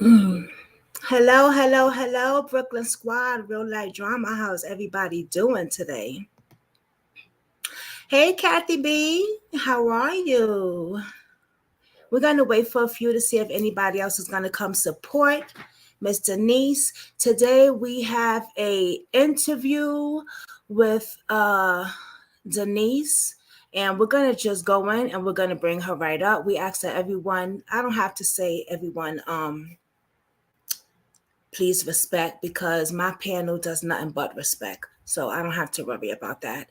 Hello, hello, hello, Brooklyn Squad, real life drama. How's everybody doing today? Hey, Kathy B, how are you? We're going to wait for a few to see if anybody else is going to come support Miss Denise. Today we have a interview with Denise, and we're going to just go in and we're going to bring her right up. We asked that everyone, I don't have to say everyone, please respect, because my panel does nothing but respect. So I don't have to worry about that.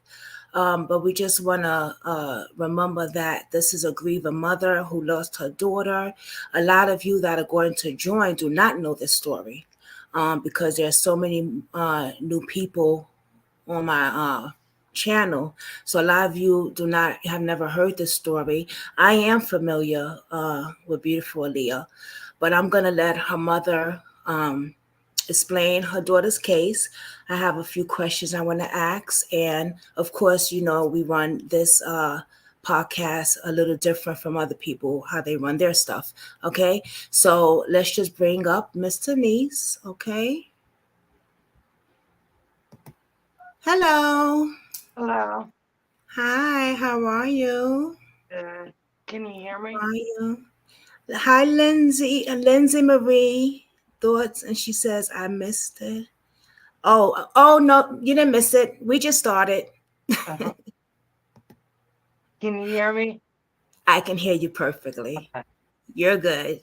But we just want to remember that this is a grieving mother who lost her daughter. A lot of you that are going to join do not know this story, because there's so many new people on my channel. So a lot of you do not have never heard this story. I am familiar with beautiful Aaliyah, but I'm gonna let her mother explain her daughter's case. I have a few questions I want to ask. And of course, we run this podcast a little different from other people, how they run their stuff. Okay. So let's just bring up Miss Denise. Okay. Hello. Hello. Hi. How are you? Can you hear How me? are you? Hi, Lindsay. Lindsay Marie. Thoughts. And she says, I missed it. Oh no, you didn't miss it. We just started. Uh-huh. Can you hear me? I can hear you perfectly. Okay. You're good.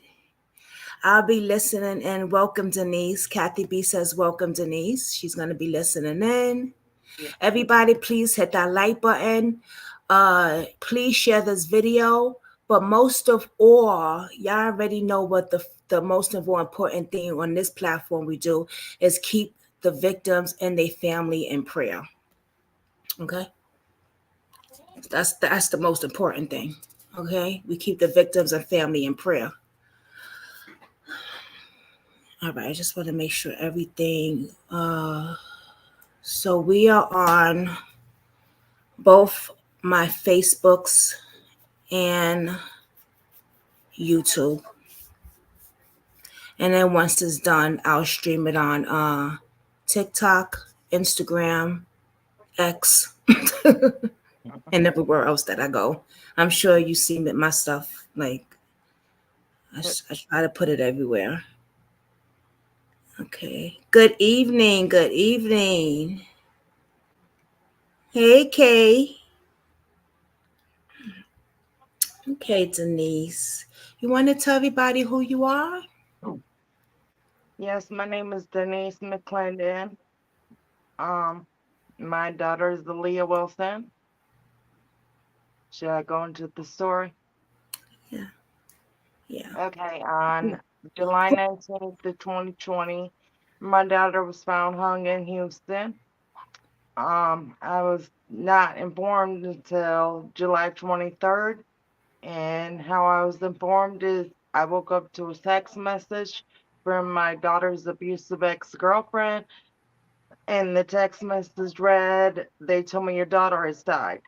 I'll be listening in. Welcome, Denise. Kathy B says, welcome, Denise. She's going to be listening in. Yeah. Everybody, please hit that like button. Please share this video. But most of all, y'all already know what the most important thing on this platform we do is keep the victims and their family in prayer. Okay? That's the most important thing. Okay? We keep the victims and family in prayer. All right, I just want to make sure everything. So we are on both my Facebooks and YouTube. And then once it's done, I'll stream it on TikTok, Instagram, X, and everywhere else that I go. I'm sure you see my stuff. Like, I try to put it everywhere. Okay. Good evening. Good evening. Hey, Kay. Okay, Denise. You want to tell everybody who you are? Yes, my name is Denise McClendon. Um, my daughter is Leah Wilson. Should I go into the story? Yeah, yeah. Okay, Who- on July 19th of 2020, my daughter was found hung in Houston. I was not informed until July 23rd. And how I was informed is I woke up to a text message from my daughter's abusive ex-girlfriend, and the text message read, "They told me your daughter has died."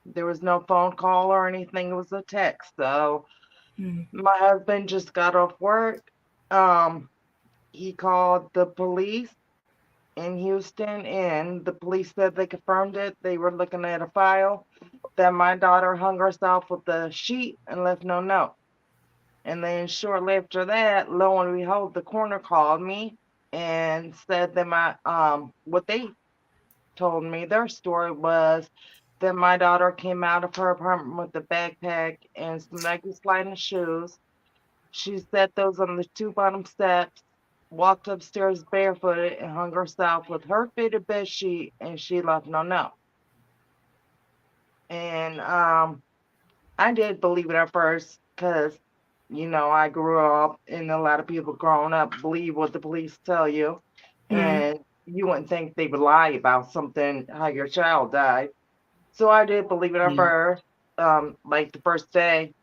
There was no phone call or anything, it was a text. So Mm, my husband just got off work. Um, he called the police in Houston, and the police said they confirmed it. They were looking at a file that my daughter hung herself with a sheet and left no note. And then shortly after that, lo and behold, the coroner called me and said that what they told me, their story was that my daughter came out of her apartment with a backpack and some Nike sliding shoes. She set those on the two bottom steps, walked upstairs barefooted, and hung herself with her fitted bed sheet, and she left no note. And I did believe it at first because, I grew up and a lot of people growing up believe what the police tell you. mm, And you wouldn't think they would lie about something, how your child died. So I did believe it at mm, first, like the first day.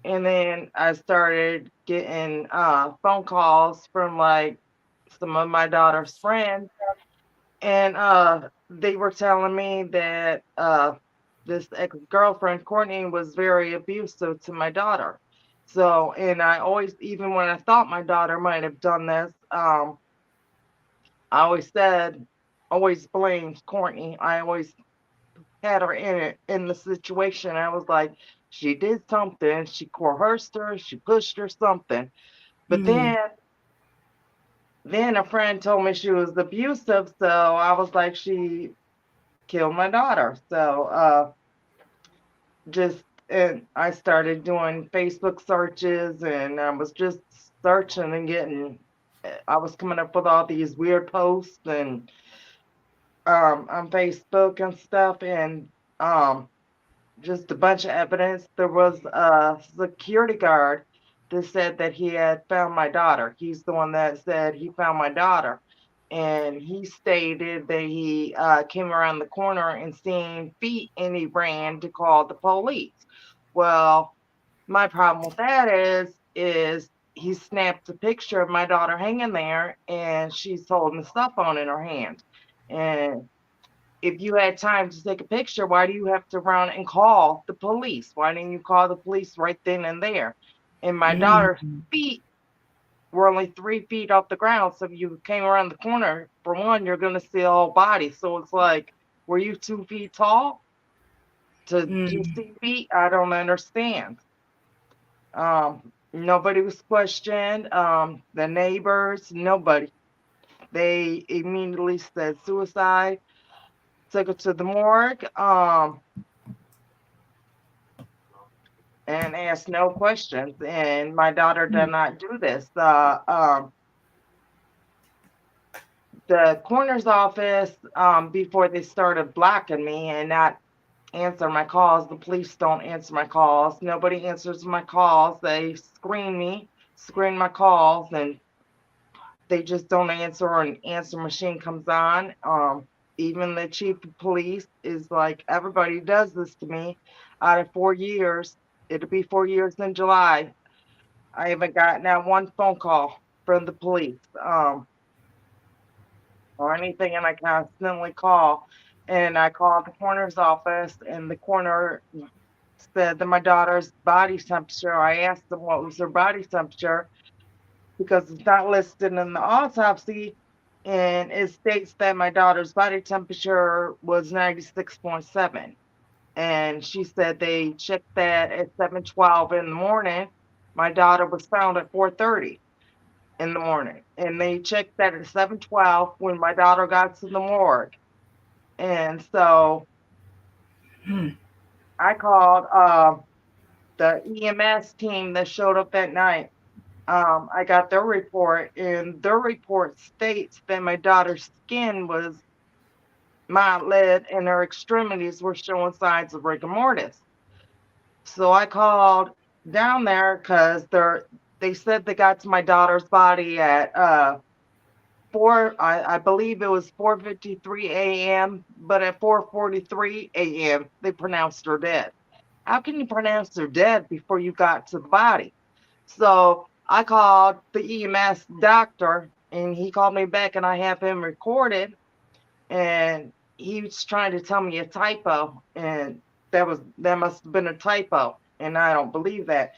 And then I started getting phone calls from like some of my daughter's friends. And they were telling me that this ex girlfriend, Courtney, was very abusive to my daughter. So, and I always, even when I thought my daughter might have done this, I always said, always blamed Courtney. I always had her in it, in the situation. I was like, she did something. She coerced her. She pushed her something. But Mm, then a friend told me she was abusive. So I was like, she killed my daughter. So just and I started doing Facebook searches, and I was just searching and getting. I was coming up with all these weird posts and on Facebook and stuff, and um just a bunch of evidence. There was a security guard that said that he had found my daughter. He's the one that said he found my daughter. And he stated that he came around the corner and seen feet and he ran to call the police. Well, my problem with that is he snapped a picture of my daughter hanging there and she's holding a cell phone in her hand. And if you had time to take a picture, why do you have to run and call the police? Why didn't you call the police right then and there? And my daughter's mm, feet were only 3 feet off the ground. So if you came around the corner, for one, you're going to see a whole body. So it's like, were you 2 feet tall to mm, see feet? I don't understand. Nobody was questioned. The neighbors, nobody. They immediately said suicide. Took her to the morgue. And asked no questions. And my daughter did mm, not do this. The coroner's office, before they started blocking me and not answer my calls, the police don't answer my calls. Nobody answers my calls. They screen my calls, and they just don't answer, or an answer machine comes on. Even the chief of police is like, everybody does this to me. Out of 4 years, it'll be 4 years in July. I haven't gotten that one phone call from the police, or anything, and I constantly call. And I called the coroner's office, and the coroner said that my daughter's body temperature. I asked them what was her body temperature because it's not listed in the autopsy, and it states that my daughter's body temperature was 96.7. And she said they checked that at 7:12 in the morning. My daughter was found at 4:30 in the morning, and they checked that at 7:12 when my daughter got to the morgue. And so mm. I called the EMS team that showed up that night. I got their report, and their report states that my daughter's skin was mild and her extremities were showing signs of rigor mortis. So I called down there because they said they got to my daughter's body at I believe it was 4:53 a.m., but at 4:43 a.m. they pronounced her dead. How can you pronounce her dead before you got to the body? So I called the EMS doctor, and he called me back, and I have him recorded, and he was trying to tell me a typo, and that must have been a typo, and I don't believe that.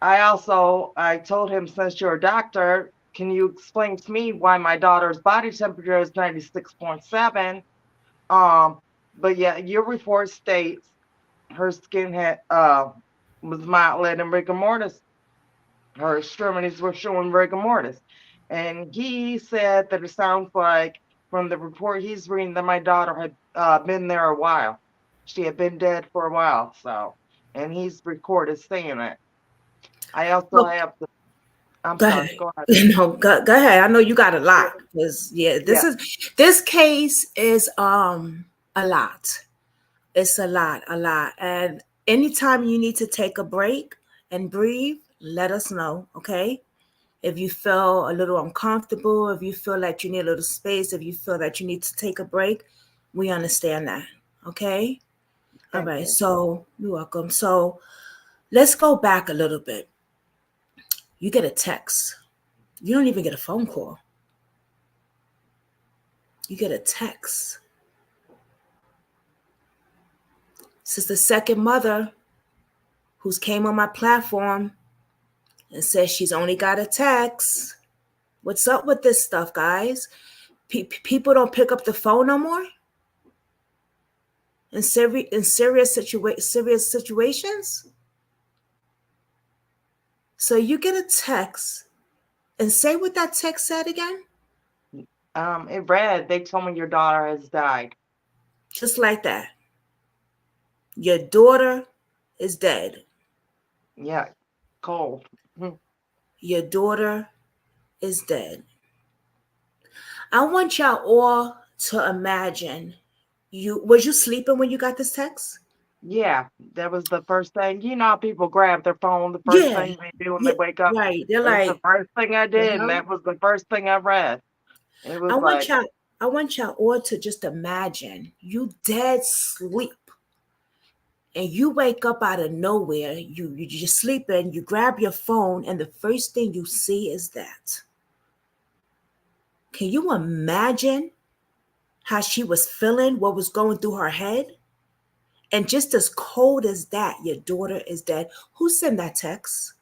I told him, since you're a doctor, can you explain to me why my daughter's body temperature is 96.7? Um, but yeah, your report states her skin had was mild and rigor mortis. Her extremities were showing rigor mortis. And he said that it sounds like, from the report he's reading, that my daughter had been there a while. She had been dead for a while. So, and he's recorded saying it. I also Look, have the, I'm go sorry, ahead. go ahead. No, go ahead. I know you got a lot because yeah, Yeah, this case is a lot. It's a lot. And anytime you need to take a break and breathe, let us know, okay? If you feel a little uncomfortable, if you feel like you need a little space, if you feel that you need to take a break, we understand that, okay? All thank right, you. so you're welcome. So let's go back a little bit. You get a text. You don't even get a phone call. You get a text. This is the second mother who's came on my platform. and says she's only got a text. What's up with this stuff, guys? People don't pick up the phone no more in serious situations. So you get a text and say what that text said again, It read, they told me your daughter has died. just like that. Your daughter is dead. Yeah, cold. Your daughter is dead. I want y'all all to imagine you sleeping when you got this text? Yeah, that was the first thing. You know how people grab their phone, the first Yeah. thing they do when they Yeah, wake up? right. They're That's the like, first thing I the did, and hell? that was the first thing I read. It was I want like, y'all I want y'all all to just imagine you dead sleep and you wake up out of nowhere. You just sleeping, you grab your phone, and the first thing you see is that. Can you imagine how she was feeling, what was going through her head? And just as cold as that, your daughter is dead. Who sent that text?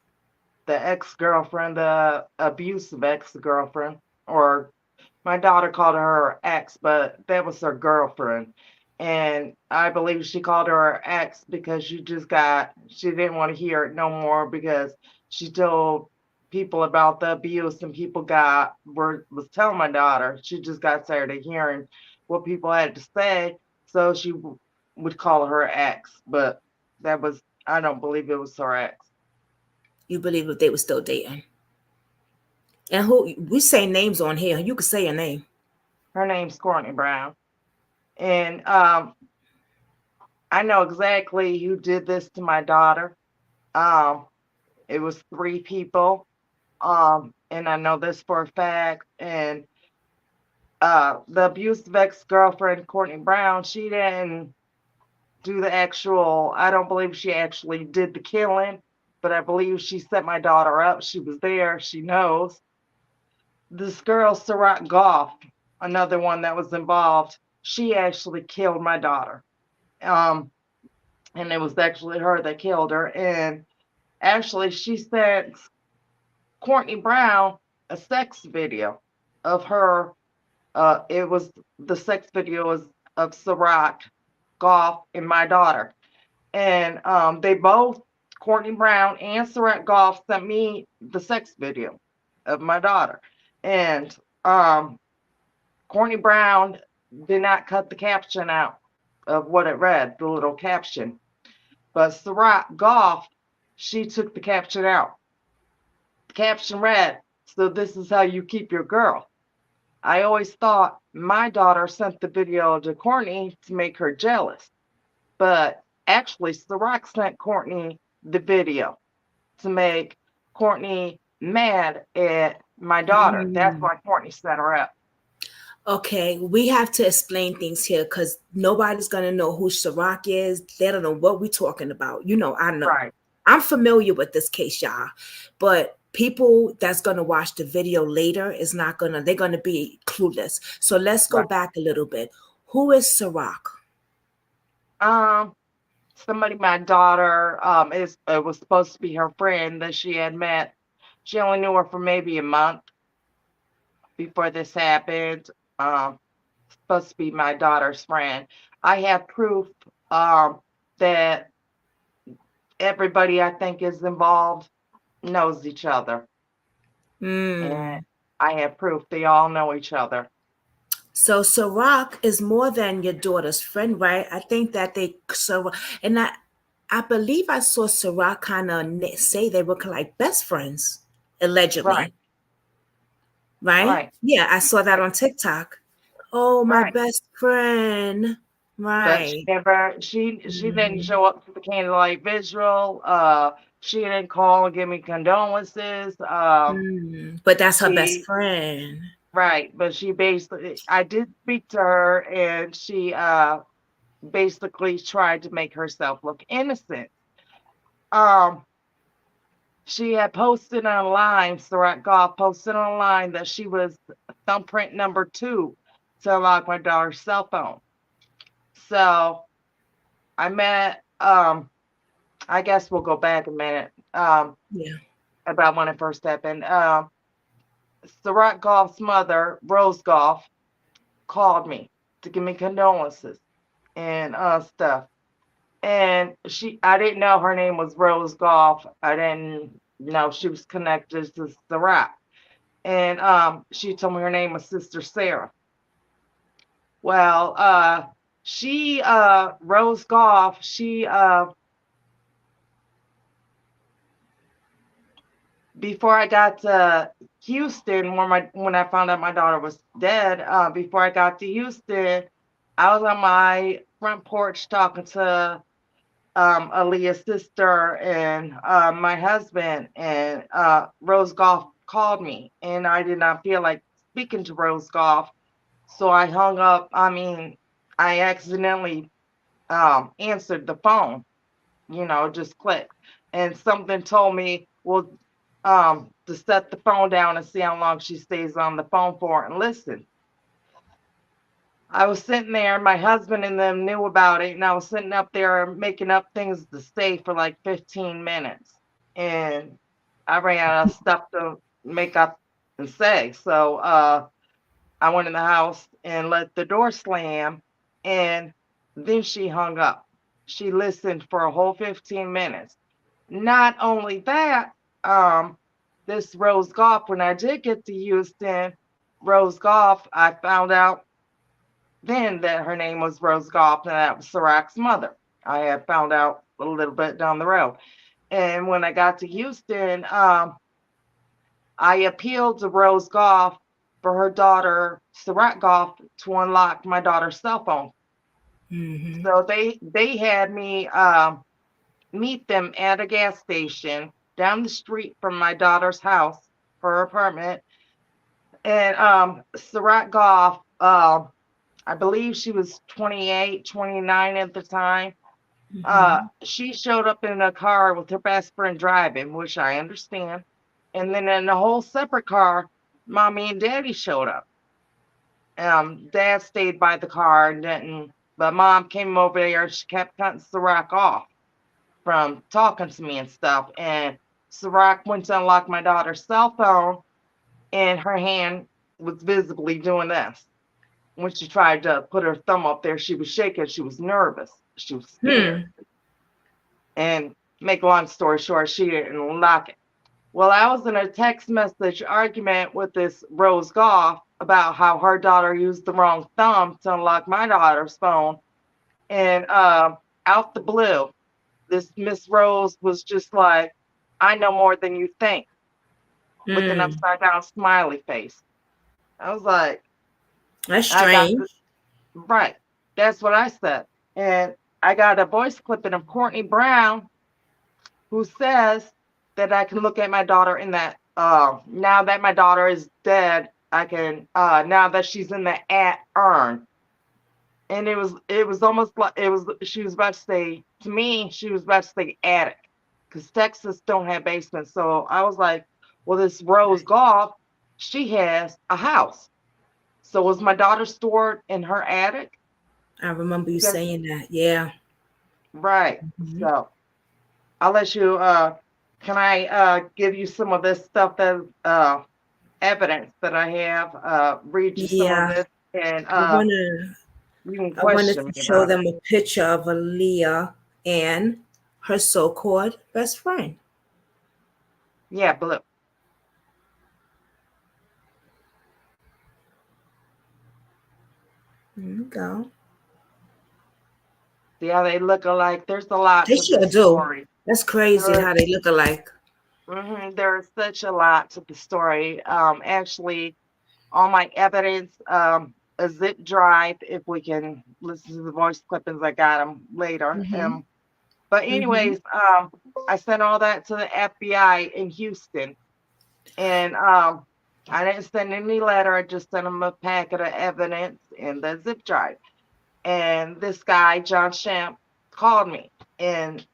the ex-girlfriend, the abusive ex-girlfriend, or my daughter called her ex, but that was her girlfriend. And I believe she called her ex because she didn't want to hear it no more because she told people about the abuse and people was telling my daughter she just got tired of hearing what people had to say. So she would call her ex, but that was, I don't believe it was her ex. You believe if they were still dating? And who we say names on here? You could say a name. Her name's Courtney Brown. And I know exactly who did this to my daughter. Um, it was three people. And I know this for a fact. And the abusive ex-girlfriend, Courtney Brown, she didn't do the actual, I don't believe she actually did the killing, but I believe she set my daughter up. She was there. She knows. This girl, Sarat Goff, another one that was involved, she actually killed my daughter. Um, and it was actually her that killed her. And actually, she sent Courtney Brown a sex video of her. It was the sex video was of Sarat Goff and my daughter, and they both, Courtney Brown and Sarat Goff, sent me the sex video of my daughter, and Courtney Brown did not cut the caption out of what it read, the little caption. But Sarat Goff, she took the caption out. The caption read, "So this is how you keep your girl." I always thought my daughter sent the video to Courtney to make her jealous. But actually, Sarat sent Courtney the video to make Courtney mad at my daughter. That's Mm. why Courtney set her up. Okay, we have to explain things here because nobody's gonna know who Shirok is. They don't know what we're talking about. You know, I know. Right, I'm familiar with this case, y'all. But people that's gonna watch the video later is not gonna, they're gonna be clueless. So let's go right. back a little bit. Who is Shirok? Um, Somebody my daughter is it was supposed to be her friend that she had met. She only knew her for maybe a month before this happened. Um, Supposed to be my daughter's friend. I have proof that everybody I think is involved knows each other. And Mm. I have proof they all know each other. So Ciroc is more than your daughter's friend, right? I think that so, and I believe I saw Ciroc kind of say they were like best friends, Right, allegedly, right? right, Yeah, I saw that right, on TikTok. Oh, my right. best friend, But right? she didn't Mhm. show up to the candlelight visual. She didn't call and give me condolences. Mm. But that's her best She friend. Right, but she basically, I did speak to her, and she basically tried to make herself look innocent. Um, she had posted online, Sarat Goff posted online that she was thumbprint number 2 to unlock my daughter's cell phone. So I met, I guess we'll go back a minute. Yeah. about when it first happened. Sarat Goff's mother, Rose Goff, called me to give me condolences and stuff. And I didn't know her name was Rose Goff. I didn't know she was connected to Sarat. And she told me her name was Sister Sarah. Well, Rose Goff, before I got to Houston, when I found out my daughter was dead, before I got to Houston, I was on my front porch talking to Aaliyah's sister and my husband, and Rose Goff called me, and I did not feel like speaking to Rose Goff, so I hung up. I mean, I accidentally answered the phone, just clicked, and something told me, well, to set the phone down and see how long she stays on the phone for and listen. I was sitting there, my husband and them knew about it, and I was sitting up there making up things to say for like 15 minutes. And I ran out of stuff to make up and say. So I went in the house and let the door slam, and then she hung up. She listened for a whole 15 minutes. Not only that, this Rose Goff, when I did get to Houston, Rose Goff, I found out then that her name was Rose Goff, and that was Sarak's mother. I had found out a little bit down the road. And when I got to Houston, I appealed to Rose Goff for her daughter, Sarat Goff, to unlock my daughter's cell phone. Mm-hmm. So they had me meet them at a gas station down the street from my daughter's house, her apartment. And Sarat Goff, I believe she was 28, 29 at the time. She showed up in a car with her best friend driving, which I understand. And then in a whole separate car, mommy and daddy showed up. Dad stayed by the car and didn't, but mom came over there. She kept cutting Sarak off from talking to me and stuff. And Sarak went to unlock my daughter's cell phone, and her hand was visibly doing this. When she tried to put her thumb up there, she was shaking. She was nervous. She was scared. And make a long story short, she didn't unlock it. Well, I was in a text message argument with this Rose Goff about how her daughter used the wrong thumb to unlock my daughter's phone. And out the blue, this Miss Rose was just like, I know more than you think, with an upside down smiley face. I was like, That's I got strange. this. Right. That's what I said. And I got a voice clipping of Courtney Brown, who says that I can look at my daughter in that, now that my daughter is dead, I can, now that she's in the urn. And it was almost like she was about to say, to me, she was about to say attic, because Texas don't have basements. So I was like, well, this Rose Goff, she has a house. So was my daughter stored in her attic? I remember you saying that. Yeah. Right. So I'll let you, can I give you some of this stuff that, evidence that I have, read you some of Yeah. this, and you can I wanted question to me show about it. them a picture of Aaliyah and her so-called best friend. Yeah, blue. There you go. See how they look alike? There's a lot They to the sure do. story. That's crazy There, how they look alike. there is such a lot to the story. Actually, all my evidence, a zip drive, if we can listen to the voice clippings, I got them later. Mm-hmm. But Mm-hmm. anyways, I sent all that to the FBI in Houston, and I didn't send any letter. I just sent them a packet of evidence in the zip drive. And this guy, John Shamp, called me, and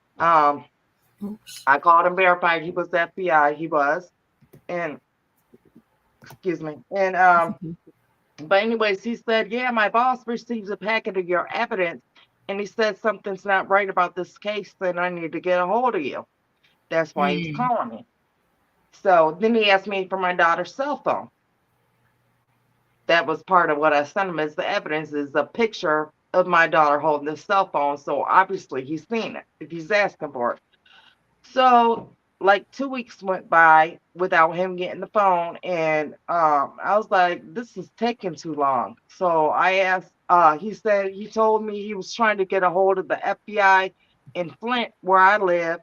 Oops. I called him, verified he was FBI. He was, and excuse me, and but anyways, he said, yeah, my boss receives a packet of your evidence, and he said something's not right about this case, and I need to get a hold of you. That's why he was calling me. So then he asked me for my daughter's cell phone. That was part of what I sent him as the evidence is a picture of my daughter holding the cell phone. So obviously he's seen it if he's asking for it. So like 2 weeks went by without him getting the phone, and I was like, this is taking too long. So I asked. He told me he was trying to get a hold of the FBI in Flint, where I live,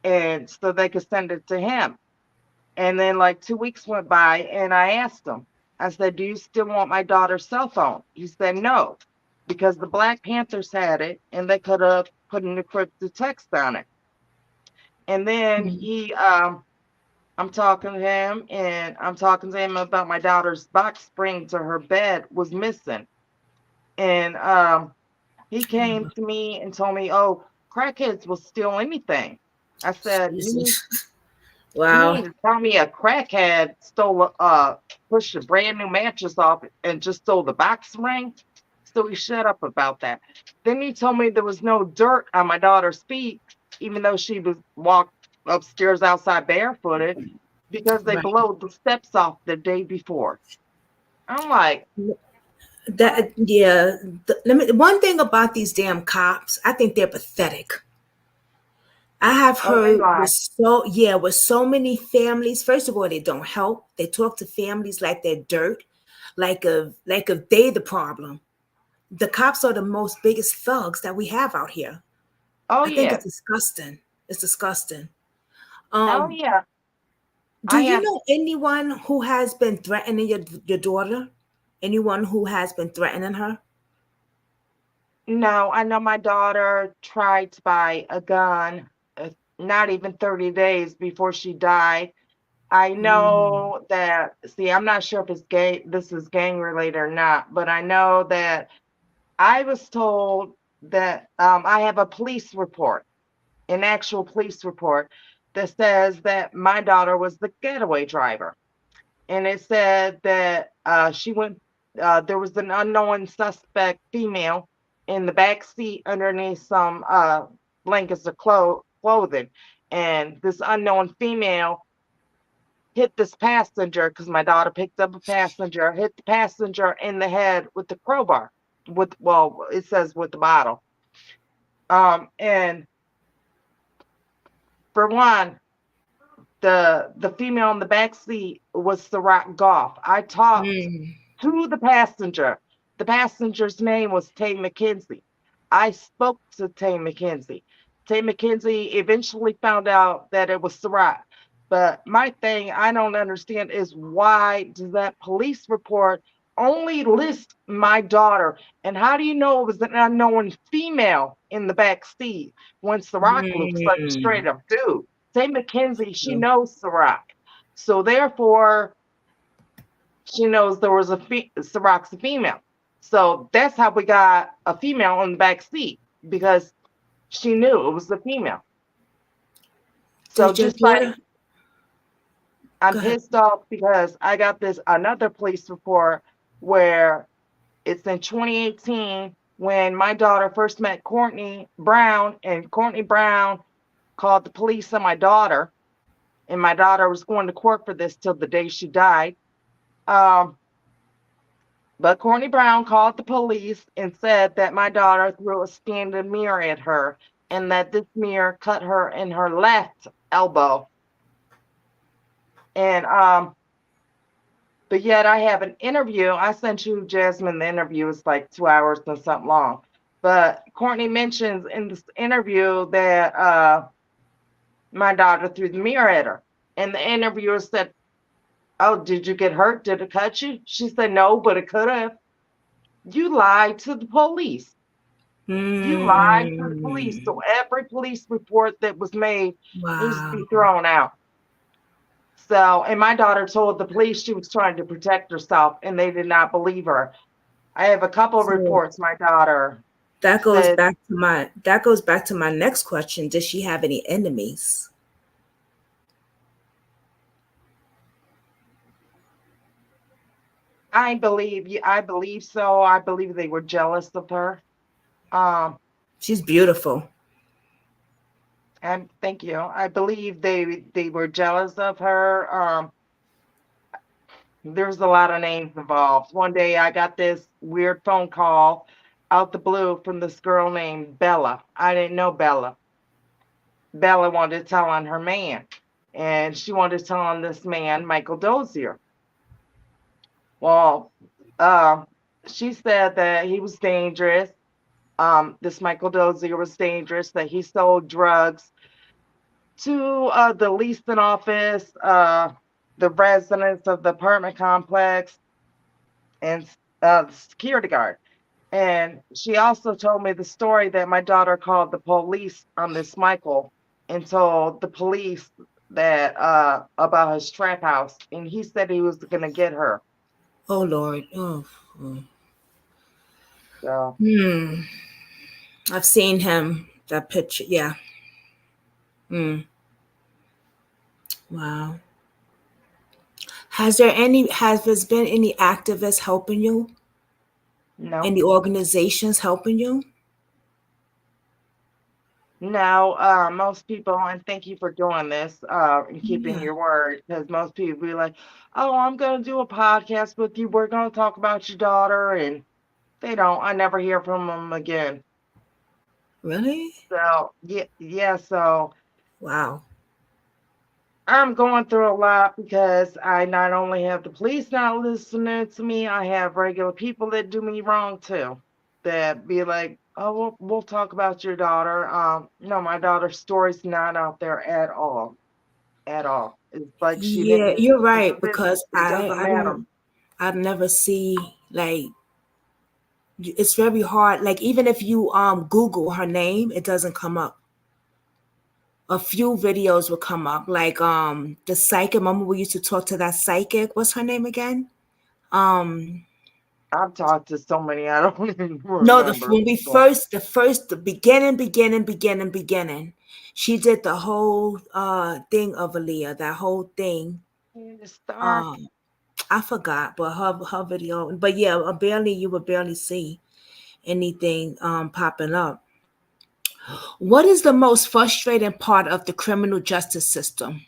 and so they could send it to him. And then like 2 weeks went by, and I asked him. I said, "Do you still want my daughter's cell phone?" He said, "No, because the Black Panthers had it, and they could have put an encrypted text on it." And then Mm. I'm talking to him, and I'm talking to him about my daughter's box spring to her bed was missing. And he came to me and told me, "Oh, crackheads will steal anything." I said, Jesus. you Wow. mean to tell me a crackhead stole, pushed a brand new mattress off and just stole the box spring?" So he shut up about that. Then he told me there was no dirt on my daughter's feet, even though she was walked upstairs outside barefooted, because they Right. blowed the steps off the day before. I'm like, what? That yeah. Let me. One thing about these damn cops, I think they're pathetic. I have Oh, they heard lie. with so many families. First of all, they don't help. They talk to families like they're dirt, like if they the problem. The cops are the most biggest thugs that we have out here. Oh I think yeah. it's disgusting. It's disgusting. Oh Um, yeah. do I you have know anyone who has been threatening your daughter? Anyone who has been threatening her? no, I know my daughter tried to buy a gun, not even 30 days before she died. I Mm, know that, see, I'm not sure if it's this is gang related or not, but I know that I was told that I have a police report, an actual police report that says that my daughter was the getaway driver. And it said that there was an unknown suspect female in the back seat underneath some blankets of clothing. And this unknown female hit this passenger because my daughter picked up a passenger, hit the passenger in the head with the crowbar. Well, it says with the bottle. And for one, the female in the back seat was Ciroc Goff. I talked mm, to the passenger. The passenger's name was Tay McKenzie. I spoke to Tay McKenzie. Tay McKenzie eventually found out that it was Ciroc. But my thing I don't understand is why does that police report only list my daughter? And how do you know it was an unknown female in the back seat when Ciroc looks like a mm. straight up dude? Tay McKenzie, she knows Ciroc. So therefore, she knows there was Ciroc's a female. So that's how we got a female in the back seat because she knew it was the female. So Did your just like daughter? I'm Go ahead. pissed off because I got this another police report where it's in 2018 when my daughter first met Courtney Brown, and Courtney Brown called the police on my daughter, and my daughter was going to court for this till the day she died. Um, But Courtney Brown called the police and said that my daughter threw a standing mirror at her and that this mirror cut her in her left elbow. And but yet I have an interview. I sent you, Jasmine, the interview is like 2 hours and something long. But Courtney mentions in this interview that my daughter threw the mirror at her. And the interviewer said, "Oh, did you get hurt? Did it cut you?" She said, "No, but it could have." You lied to the police. You lied to the police. Mm, So every police report that was made needs to wow. be thrown out. So, and my daughter told the police she was trying to protect herself and they did not believe her. I have a couple of So reports. My daughter that goes said, back to my next question. Does she have any enemies? I believe you. I believe so. I believe they were jealous of her. Um, She's beautiful. And thank you. I believe they were jealous of her. There's a lot of names involved. One day I got this weird phone call out the blue from this girl named Bella. I didn't know Bella. Bella wanted to tell on her man, and she wanted to tell on this man, Michael Dozier. Well, uh, she said that he was dangerous. This Michael Dozier was dangerous, that he sold drugs to the leasing office, the residents of the apartment complex, and the security guard. And she also told me the story that my daughter called the police on this Michael and told the police that about his trap house, and he said he was gonna get her. Oh Lord. Oh. Oh. So Hmm. I've seen him. That picture. Yeah. Hmm. Wow. Has there been any activists helping you? no, Any organizations helping you? no. Most people, and thank you for doing this and keeping Yeah. your word, because most people be like, "Oh, I'm gonna do a podcast with you. We're gonna talk about your daughter," and they don't. I never hear from them again. Really? So yeah, yeah. So Wow. I'm going through a lot because I not only have the police not listening to me, I have regular people that do me wrong too. That be like, "Oh, we'll talk about your daughter." No, my daughter's story's not out there at all, at all. It's like she didn't Yeah, get you're into the right business. because It doesn't I matter. don't I never see like it's very hard. Like even if you Google her name, it doesn't come up. A few videos will come up, like the psychic. Remember we used to talk to that psychic. What's her name again? Um, I've talked to so many, I don't even no, remember. when we So, the beginning. She did the whole thing of Aaliyah, that whole thing. it's dark. Um, I forgot, but her video. But yeah, barely you would barely see anything popping up. What is the most frustrating part of the criminal justice system?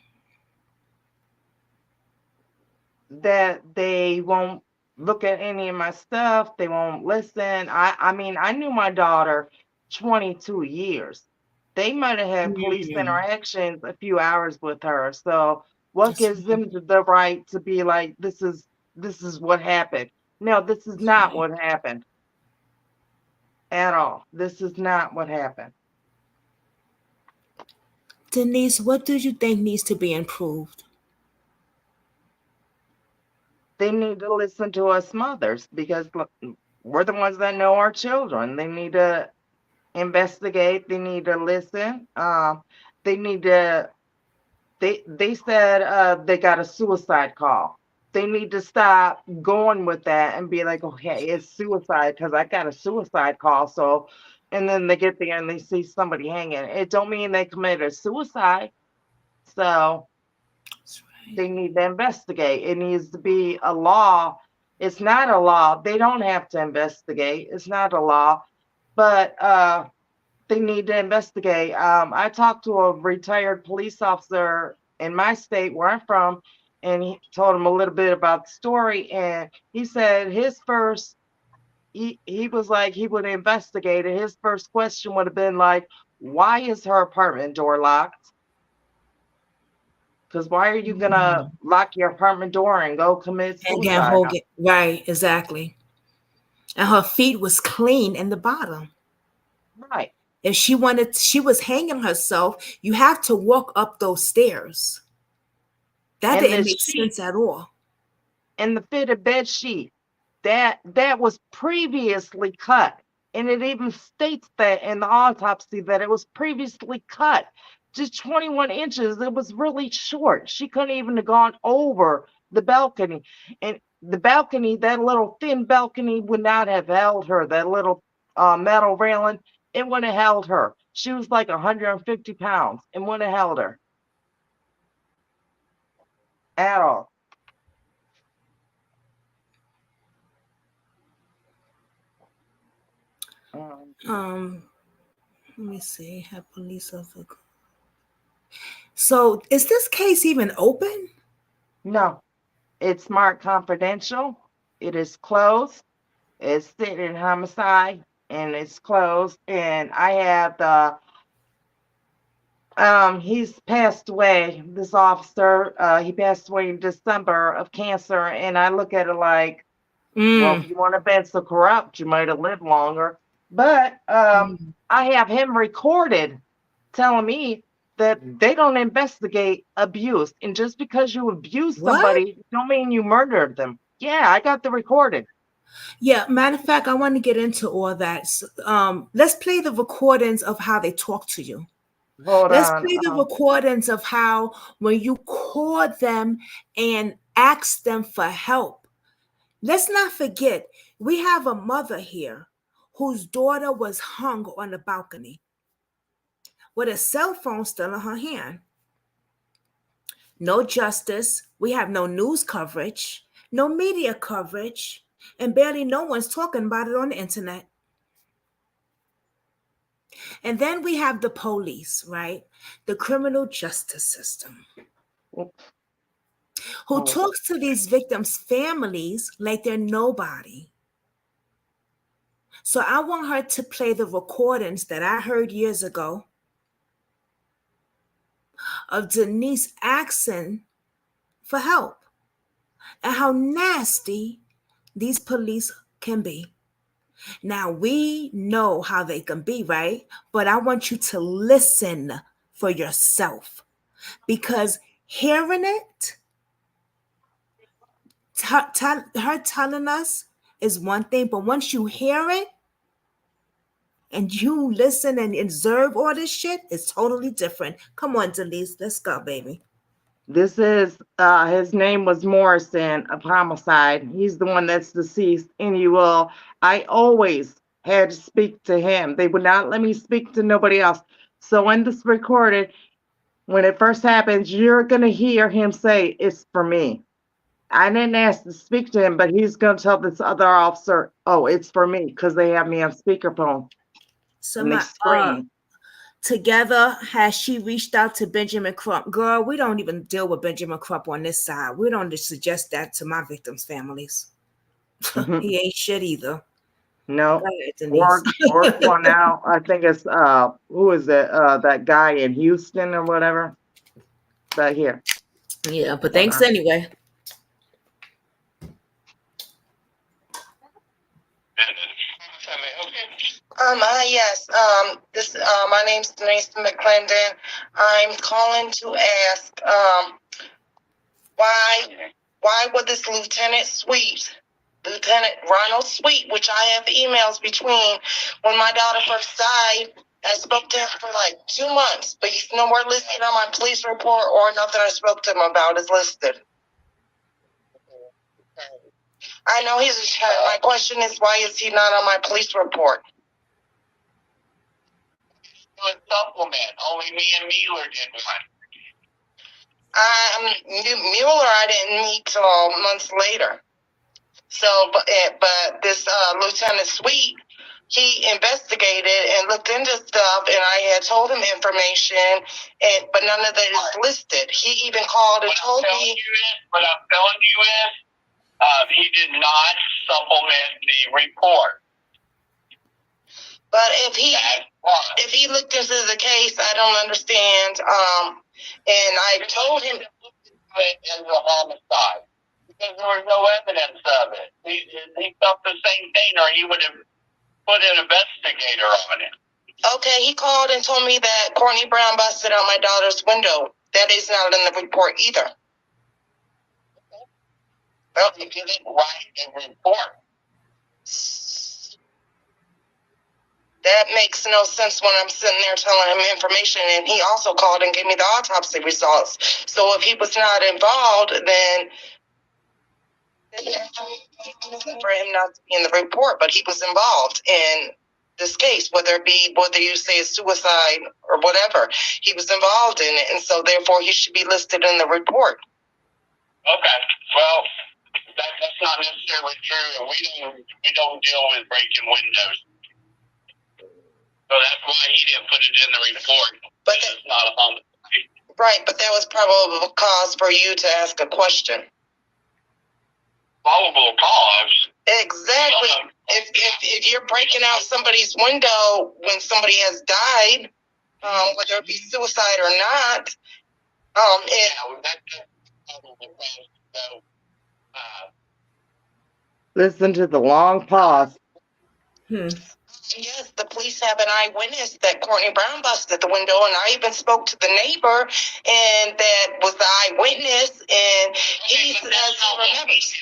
That they won't look at any of my stuff. They won't listen. I mean, I knew my daughter 22 years. They might have had police Mm, interactions a few hours with her. So what that's gives right. them the right to be like, this is what happened? No, this is That's not right. what happened at all. This is not what happened. Denise, what do you think needs to be improved? They need to listen to us mothers because look, we're the ones that know our children. They need to investigate. They need to listen. They need to. They said they got a suicide call. They need to stop going with that and be like, okay, it's suicide because I got a suicide call. So, and then they get there and they see somebody hanging. It don't mean they committed suicide. So That's right. they need to investigate. It needs to be a law. It's not a law. They don't have to investigate. It's not a law, but they need to investigate. I talked to a retired police officer in my state where I'm from, and he told him a little bit about the story. And he said his first, he was like, he would investigate it. His first question would have been like, why is her apartment door locked? Because why are you going to Mm. lock your apartment door and go commit And again, suicide? right, exactly. And her feet was clean in the bottom. Right. If she wanted, she was hanging herself. You have to walk up those stairs. That And the didn't make sheet sense at all. and the fitted bed sheet that was previously cut, and it even states that in the autopsy that it was previously cut just 21 inches. It was really short. She couldn't even have gone over the balcony, and the balcony, that little thin balcony, would not have held her. That little metal railing, it wouldn't have held her. She was like 150 pounds and wouldn't have held her at all. Um, Um, Let me see. Have police officer. So is this case even open? No, it's marked confidential. It is closed. It's sitting in homicide and it's closed. And I have the he's passed away, this officer. He passed away in December of cancer. And I look at it like, well, if Mm. you want to been so corrupt, you might have lived longer. But Mm. I have him recorded telling me that they don't investigate abuse. And just because you abuse What? somebody don't mean you murdered them. Yeah, I got the recording. Yeah, matter of fact, I want to get into all that. Let's play the recordings of how they talk to you. Hold Let's on. play the recordings of how when you called them and asked them for help. Let's not forget, we have a mother here whose daughter was hung on the balcony with a cell phone still in her hand. No justice. We have no news coverage, no media coverage, and barely no one's talking about it on the internet. And then we have the police, right? The criminal justice system, who Hold on. talks to these victims' families like they're nobody. So I want her to play the recordings that I heard years ago of Denise asking for help and how nasty these police can be. Now, we know how they can be, right? But I want you to listen for yourself because hearing it, her telling us is one thing, but once you hear it and you listen and observe all this shit, it's totally different. Come on, Denise, let's go, baby. This is his name was Morrison of homicide. He's the one that's deceased. And I always had to speak to him. They would not let me speak to nobody else. So when this recorded, when it first happens, you're gonna hear him say, "It's for me." I didn't ask to speak to him, but he's gonna tell this other officer, "Oh, it's for me," because they have me on speakerphone So and they my screaming. together has she reached out to Benjamin Crump? Girl, we don't even deal with Benjamin Crump on this side. We don't just suggest that to my victims' families. He ain't shit either. Go No, ahead, Denise. work one out. I think it's who is it? That guy in Houston or whatever. But here, Yeah, but hold thanks on. anyway. Yes. This my name's Denise McClendon. I'm calling to ask why would this Lieutenant Ronald Sweet, which I have emails between when my daughter first died. I spoke to him for like 2 months, but he's nowhere listed on my police report or nothing I spoke to him about is listed. I know he's a child. My question is, why is he not on my police report? Do a supplement. Only me and Mueller did one. Mueller I didn't meet till months later. So, but this Lieutenant Sweet, he investigated and looked into stuff, and I had told him information, but none of that is listed. He even called and told me. What I'm telling you is, he did not supplement the report. But if he looked into the case, I don't understand. And I told him as a homicide because there was no evidence of it. He felt the same thing, or he would have put an investigator on it. Okay, he called and told me that Courtney Brown busted out my daughter's window. That is not in the report either. Well, he didn't write a report. That makes no sense when I'm sitting there telling him information, and he also called and gave me the autopsy results. So if he was not involved, then for him not to be in the report, but he was involved in this case, whether you say it's suicide or whatever, he was involved in it, and so therefore he should be listed in the report. Okay, well, that's not necessarily true. We don't deal with breaking windows. So that's why he didn't put it in the report. But it's not a homicide. Right, but that was probable cause for you to ask a question. Probable cause? Exactly. If you're breaking out somebody's window when somebody has died, whether it be suicide or not, that's probable cause. So, listen to the long pause. Yes, the police have an eyewitness that Courtney Brown busted the window, and I even spoke to the neighbor, and that was the eyewitness, and he says he remembers.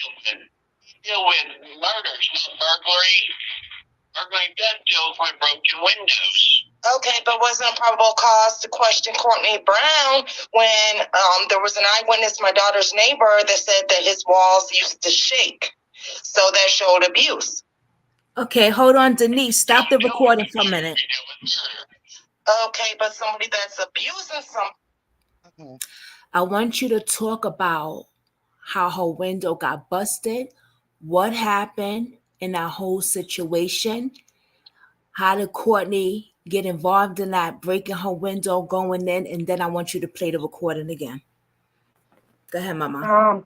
Deal with murders, not burglary. Burglary does deal with broken windows. Okay, but wasn't a probable cause to question Courtney Brown when there was an eyewitness, my daughter's neighbor, that said that his walls used to shake, so that showed abuse. Okay, hold on, Denise. Stop the recording for a minute. Okay, but somebody that's abusing some. I want you to talk about how her window got busted, what happened in that whole situation, how did Courtney get involved in that, breaking her window, going in, and then I want you to play the recording again. Go ahead, Mama.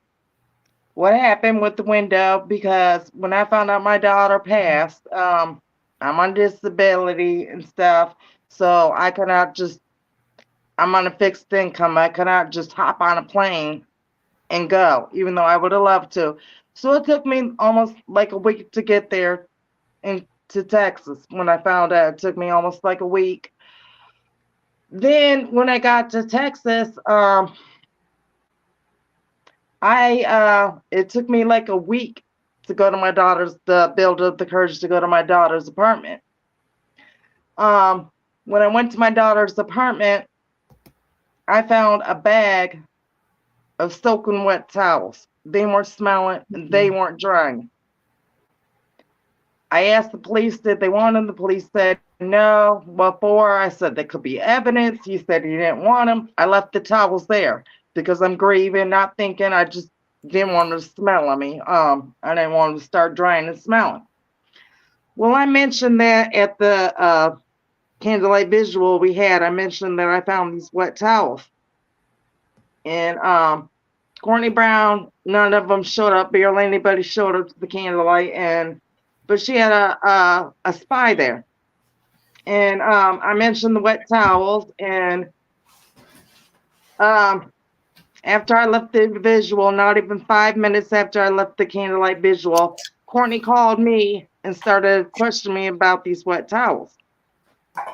What happened with the window, because when I found out my daughter passed, I'm on disability and stuff, so I cannot just, I'm on a fixed income, I cannot just hop on a plane and go, even though I would have loved to. So it took me almost like a week to get there into Texas. When I found out, it took me almost like a week. Then when I got to Texas, it took me like a week to go to my daughter's, to build up the courage to go to my daughter's apartment. When I went to my daughter's apartment, I found a bag of soaking wet towels. They weren't smelling, they weren't drying. I asked the police, did they want them? The police said no. What for? I said there could be evidence. He said he didn't want them. I left the towels there because I'm grieving, not thinking. I just didn't want them to smell on me. I didn't want them to start drying and smelling. Well, I mentioned that at the candlelight visual we had. I mentioned that I found these wet towels. And Courtney Brown, none of them showed up. Barely anybody showed up to the candlelight, but she had a spy there. And I mentioned the wet towels, and after I left the visual, not even 5 minutes after I left the candlelight visual, Courtney called me and started questioning me about these wet towels.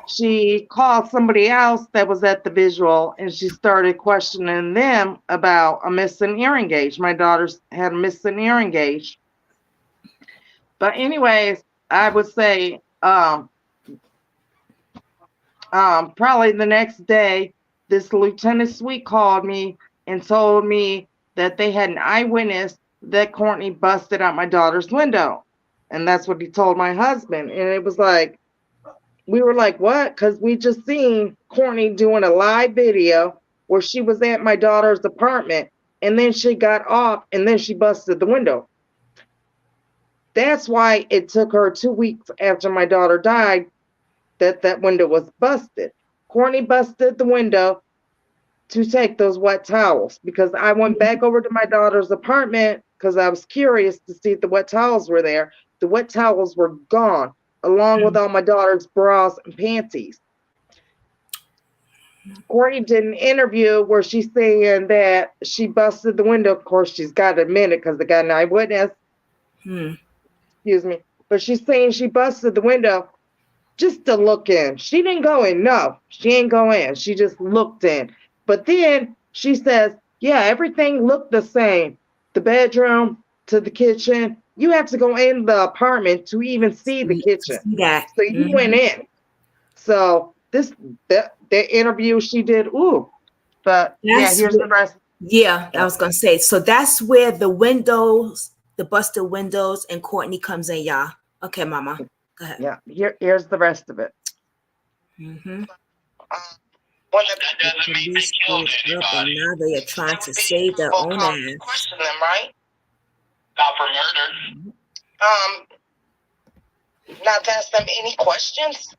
She called somebody else that was at the visual, and she started questioning them about a missing earring gauge. My daughter's had a missing earring gauge. But anyways, I would say probably the next day, this Lieutenant Sweet called me and told me that they had an eyewitness that Courtney busted out my daughter's window. And that's what he told my husband. And it was like, we were like, what? Because we just seen Courtney doing a live video where she was at my daughter's apartment, and then she got off, and then she busted the window. That's why it took her 2 weeks after my daughter died that window was busted. Courtney busted the window to take those wet towels, because I went back over to my daughter's apartment because I was curious to see if the wet towels were there. The wet towels were gone, along with all my daughter's bras and panties. Courtney did an interview where she's saying that she busted the window. Of course, she's got to admit it because they got an eyewitness. Excuse me. But she's saying she busted the window just to look in. She didn't go in. No, she ain't go in. She just looked in. But then she says, yeah, everything looked the same. The bedroom to the kitchen. You have to go in the apartment to even see the kitchen. So you went in. So the interview she did, but yeah, here's the rest. Yeah, I was gonna say. So that's where the windows, the busted windows, and Courtney comes in, y'all. Okay, Mama, go ahead. Yeah, here's the rest of it. When the police pulled up, and now they are trying to save their own ass. Question them, right? Not for murder. Not to ask them any questions.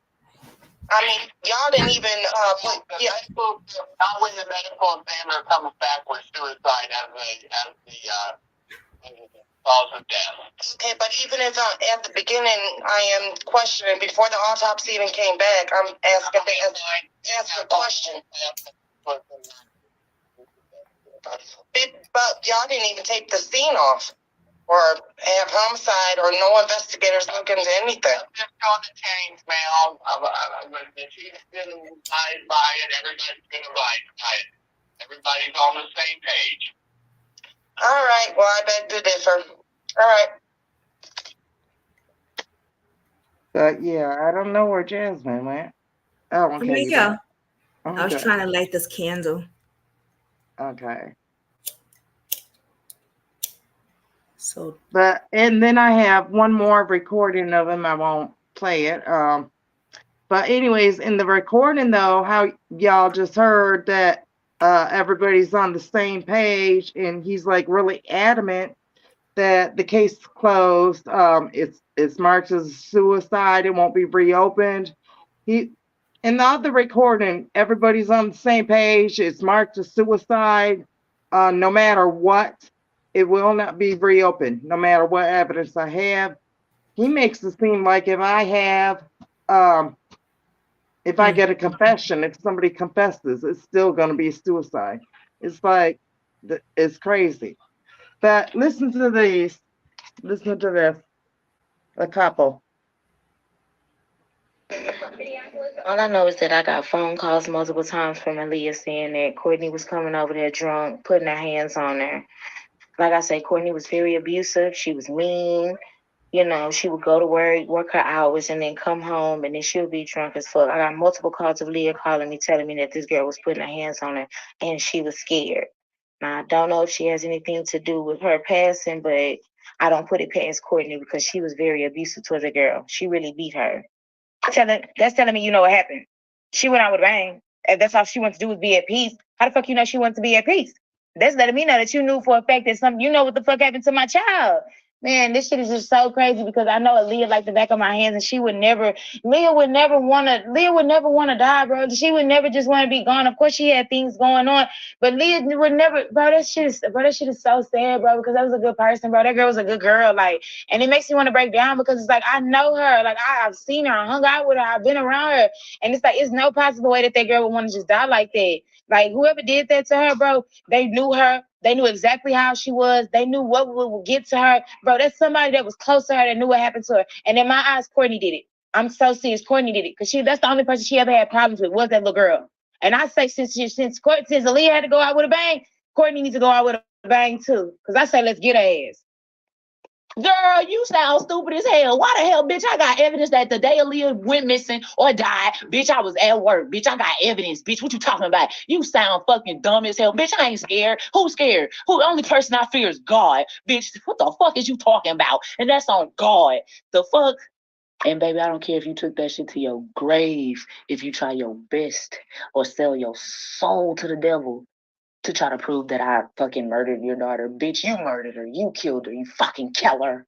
I mean, y'all didn't even put. Yeah. Not when the medical examiner comes back with suicide as the cause of death. Okay, but even if at the beginning I am questioning before the autopsy even came back, I'm asking ask a question. But y'all didn't even take the scene off, or have homicide, or no investigators look into anything. Just on the change, man. The chief's been abide by it. Everybody's been abide by it. Everybody's on the same page. All right. Well, I beg to differ. All right. But yeah, I don't know where Jasmine went. Oh, okay. There you go. I was Okay. trying to light this candle. Okay. So, and then I have one more recording of him. I won't play it. But anyways, in the recording though, how y'all just heard that everybody's on the same page, and he's like really adamant that the case is closed. It's marked as suicide. It won't be reopened. He In the other recording, everybody's on the same page. It's marked as suicide. No matter what, it will not be reopened. No matter what evidence I have. He makes it seem like if I have, if I get a confession, if somebody confesses, it's still going to be suicide. It's like, it's crazy. But listen to these. Listen to this. A couple. All I know is that I got phone calls multiple times from Aaliyah saying that Courtney was coming over there drunk, putting her hands on her. Like I said, Courtney was very abusive. She was mean. You know, she would go to work her hours, and then come home, and then she would be drunk as fuck. I got multiple calls of Leah calling me, telling me that this girl was putting her hands on her, and she was scared. Now, I don't know if she has anything to do with her passing, but I don't put it past Courtney because she was very abusive towards the girl. She really beat her. That's telling me you know what happened. She went out with a bang. And that's all she wants to do was be at peace. How the fuck you know she wants to be at peace? That's letting me know that you knew for a fact that you know what the fuck happened to my child. Man, this shit is just so crazy because I know Aaliyah like the back of my hands, and Leah would never want to die, bro. She would never just want to be gone. Of course she had things going on, but Leah would never, that shit is so sad, bro, because that was a good person, bro. That girl was a good girl, like, and it makes me want to break down because it's like, I know her, like, I've seen her, I hung out with her, I've been around her, and it's like, it's no possible way that girl would want to just die like that. Like, whoever did that to her, bro, they knew her. They knew exactly how she was. They knew what would get to her. Bro, that's somebody that was close to her that knew what happened to her. And in my eyes, Courtney did it. I'm so serious. Courtney did it. Because that's the only person she ever had problems with was that little girl. And I say since Aaliyah had to go out with a bang, Courtney needs to go out with a bang too. Because I say let's get her ass. Girl, you sound stupid as hell. Why the hell, bitch? I got evidence that the day Aaliyah went missing or died, bitch, I was at work. Bitch, I got evidence. Bitch, what you talking about? You sound fucking dumb as hell. Bitch, I ain't scared. Who's scared? The only person I fear is God. Bitch, what the fuck is you talking about? And that's on God. The fuck? And baby, I don't care if you took that shit to your grave, if you try your best or sell your soul to the devil to try to prove that I fucking murdered your daughter. Bitch, you murdered her. You killed her. You fucking killer.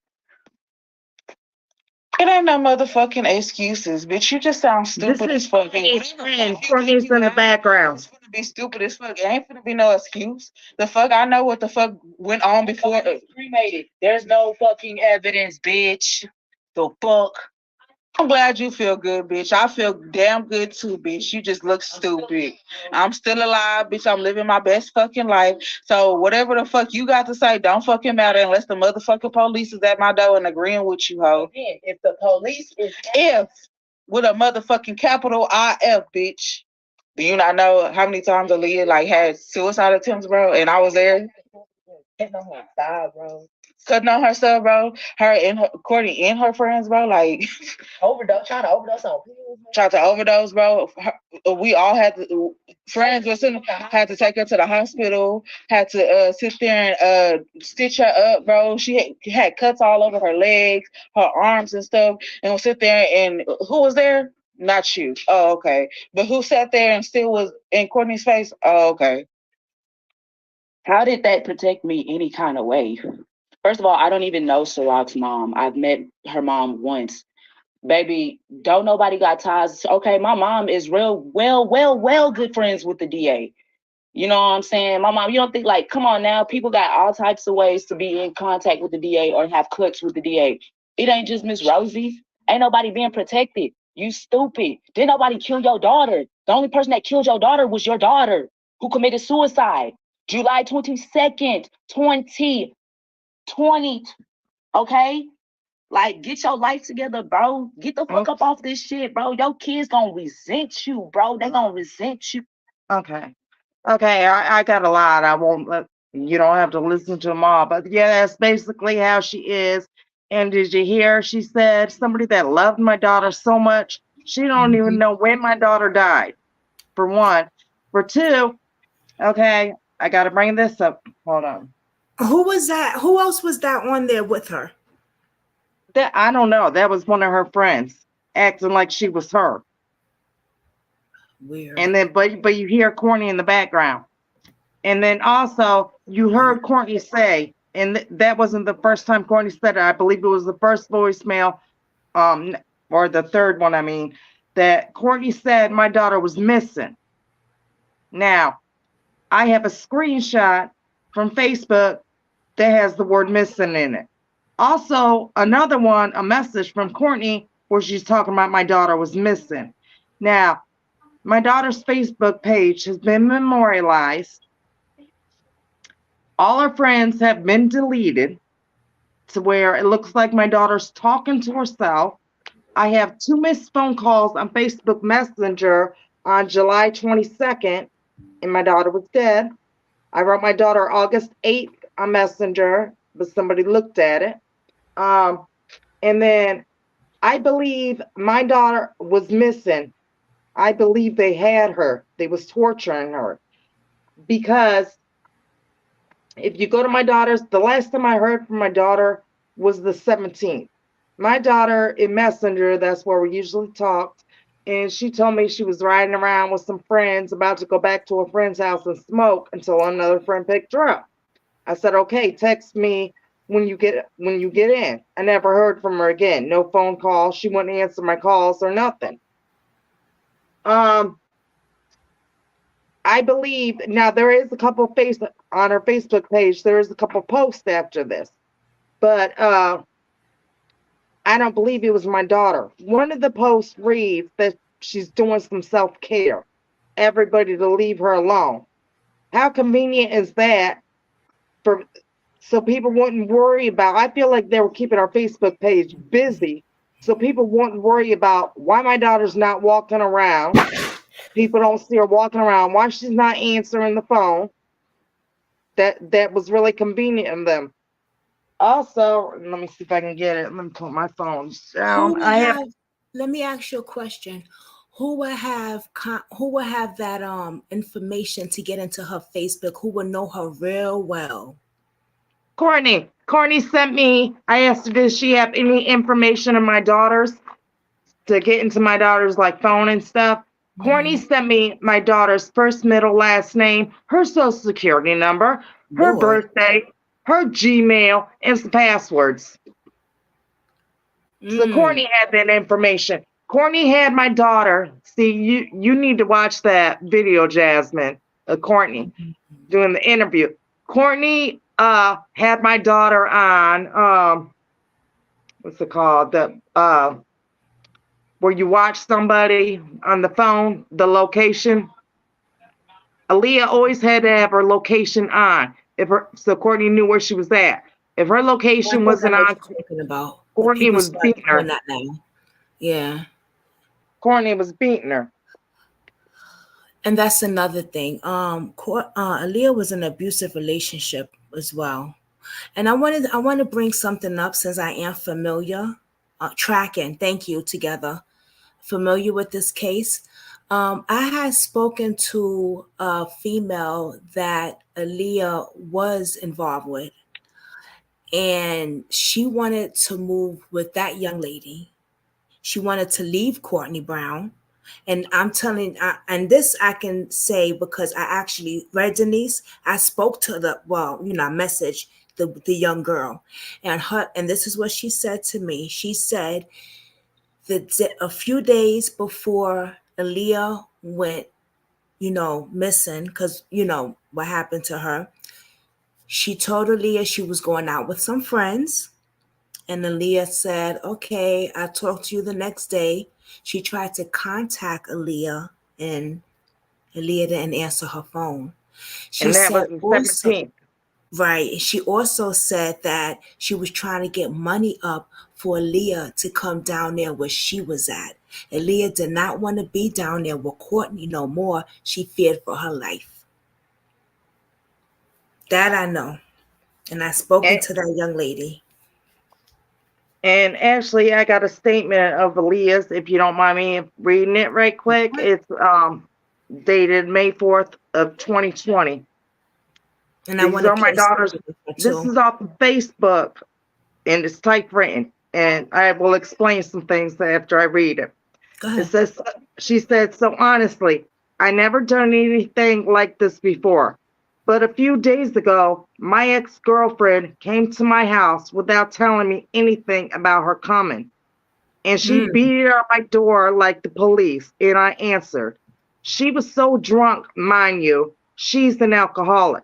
It ain't no motherfucking excuses, bitch. You just sound stupid as fuck. And Courtney's in the background. It's gonna be stupid as fuck. It ain't gonna be no excuse. The fuck, I know what the fuck went on before. Cremated. There's no fucking evidence, bitch. The fuck? I'm glad you feel good, bitch. I feel damn good too, bitch. You just look stupid. I'm still alive, bitch. I'm living my best fucking life. So whatever the fuck you got to say, don't fucking matter unless the motherfucking police is at my door and agreeing with you, ho. If the police is If with a motherfucking capital IF, bitch. Do you not know how many times Aaliyah like had suicide attempts, bro? And I was there. bro. Cutting on herself, bro. Her and her Courtney and her friends, bro. Like Trying to overdose on pills. tried to overdose, bro. We all had to. Friends was had to take her to the hospital. Had to sit there and stitch her up, bro. She had cuts all over her legs, her arms and stuff. And would sit there and who was there? Not you. Oh, okay. But who sat there and still was in Courtney's face? Oh, okay. How did that protect me any kind of way? First of all, I don't even know Sarak's mom. I've met her mom once. baby, don't nobody got ties. Okay, my mom is real well good friends with the DA. You know what I'm saying? My mom, you don't think, like, come on now, people got all types of ways to be in contact with the DA or have clips with the DA. It ain't just Miss Rosie. Ain't nobody being protected. You stupid. Didn't nobody kill your daughter. The only person that killed your daughter was your daughter, who committed suicide. July 22nd, 2020. Okay? Like, get your life together, bro. Get the fuck up off this shit, bro. Your kids gonna resent you, bro. They gonna resent you. Okay. Okay, I got a lot. I won't let you don't have to listen to them all. But yeah, that's basically how she is. And did you hear? She said somebody that loved my daughter so much, she don't even know when my daughter died. For one. For two, okay, I gotta bring this up. Hold on. Who was that? Who else was that on there with her? That I don't know. That was one of her friends acting like she was her. Weird. And then but you hear Courtney in the background. And then also you heard Courtney say, and that wasn't the first time Courtney said it. I believe it was the first voicemail, or the third one, I mean, that Courtney said my daughter was missing. Now, I have a screenshot from Facebook that has the word missing in it. Also, another one, a message from Courtney where she's talking about my daughter was missing. Now, my daughter's Facebook page has been memorialized. All her friends have been deleted to where it looks like my daughter's talking to herself. I have 2 missed phone calls on Facebook Messenger on July 22nd, and my daughter was dead. I wrote my daughter August 8th on Messenger, but somebody looked at it. And then I believe my daughter was missing. I believe they had her. They was torturing her. Because if you go to my daughter's, the last time I heard from my daughter was the 17th. My daughter in Messenger, that's where we usually talked, and she told me she was riding around with some friends, about to go back to a friend's house and smoke until another friend picked her up. I said, okay, text me when you get in. I never heard from her again. No phone call. She wouldn't answer my calls or nothing. I believe now there is a couple on her Facebook page. There is a couple posts after this, but I don't believe it was my daughter. One of the posts reads that she's doing some self-care. Everybody to leave her alone. How convenient is that for so people wouldn't worry about? I feel like they were keeping our Facebook page busy so people wouldn't worry about why my daughter's not walking around. People don't see her walking around. Why she's not answering the phone. That was really convenient in them. Also, let me see if I can get it. Let me put my phone down. Let me ask you a question. Who would have that information to get into her Facebook? Who would know her real well? Courtney. Courtney sent me. I asked her, does she have any information on my daughter's to get into my daughter's like phone and stuff? Courtney sent me my daughter's first, middle, last name, her social security number, her birthday, her Gmail, and some passwords. So Courtney had that information. Courtney had my daughter. See, you need to watch that video, Jasmine, of Courtney doing the interview. Courtney had my daughter on what's it called? The where you watch somebody on the phone, the location. Aaliyah always had to have her location on. So Courtney knew where she was at. If her location wasn't on, about. Courtney was beating her. That now. Yeah. Courtney was beating her. And that's another thing. Aaliyah was in an abusive relationship as well. And I want to bring something up since I am familiar, tracking, thank you, together, familiar with this case. I had spoken to a female that Aaliyah was involved with, and she wanted to move with that young lady. She wanted to leave Courtney Brown. And I'm telling, and this I can say because I actually read Denise. I spoke to I messaged the young girl, and this is what she said to me. She said a few days before Aaliyah went, missing, because what happened to her, she told Aaliyah she was going out with some friends. And Aaliyah said, okay, I'll talk to you the next day. She tried to contact Aaliyah, and Aaliyah didn't answer her phone. She And that was said the also, 17th. right, she also said that she was trying to get money up for Aaliyah to come down there where she was at. Aaliyah did not want to be down there with Courtney no more. She feared for her life. That I know. And I've spoken And, to that young lady. and actually, I got a statement of Aaliyah's, if you don't mind me reading it right quick. It's dated May 4th of 2020. And I These want to are my play daughter's. something with her This too. is off of Facebook, and it's typewritten. And I will explain some things after I read it. Go It ahead. says, she said, so honestly, I never done anything like this before. But a few days ago, my ex-girlfriend came to my house without telling me anything about her coming. And she beat on my door like the police, and I answered. She was so drunk, mind you, she's an alcoholic.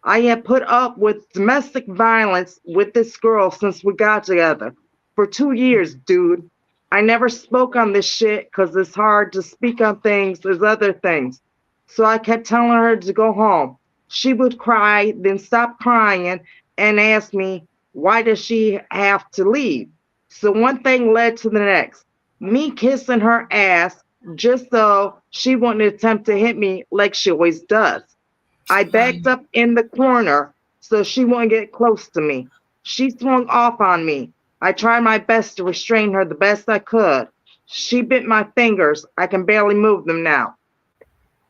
I had put up with domestic violence with this girl since we got together. For 2 years, dude. I never spoke on this shit because it's hard to speak on things as other things. So I kept telling her to go home. She would cry, then stop crying, and ask me, why does she have to leave? So one thing led to the next. Me kissing her ass just so she wouldn't attempt to hit me like she always does. I backed up in the corner so she wouldn't get close to me. She swung off on me. I tried my best to restrain her the best I could. She bit my fingers. I can barely move them now.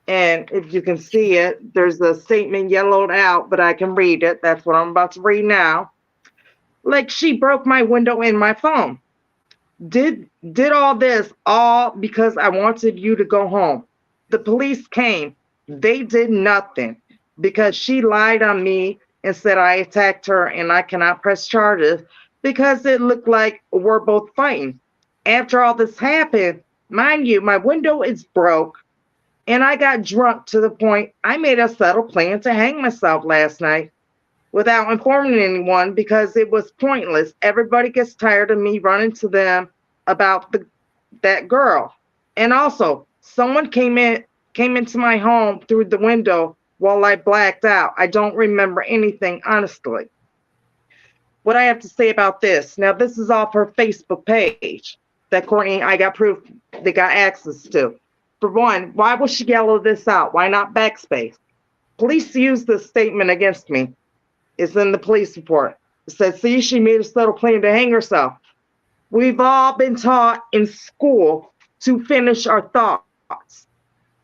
And if you can see it, there's a statement yellowed out, but I can read it. That's what I'm about to read now. Like she broke my window in my phone. Did all this all because I wanted you to go home. The police came. They did nothing because she lied on me and said I attacked her and I cannot press charges because it looked like we're both fighting. After all this happened, mind you, my window is broke and I got drunk to the point I made a subtle plan to hang myself last night without informing anyone because it was pointless. Everybody gets tired of me running to them about that girl. And also, someone came into my home through the window while I blacked out. I don't remember anything honestly. What I have to say about this. Now this is off her Facebook page that Courtney I got proof they got access to. For one, why would she yellow this out? Why not backspace? Police used this statement against me. It's in the police report. It says, see, she made a subtle plan to hang herself. We've all been taught in school to finish our thoughts.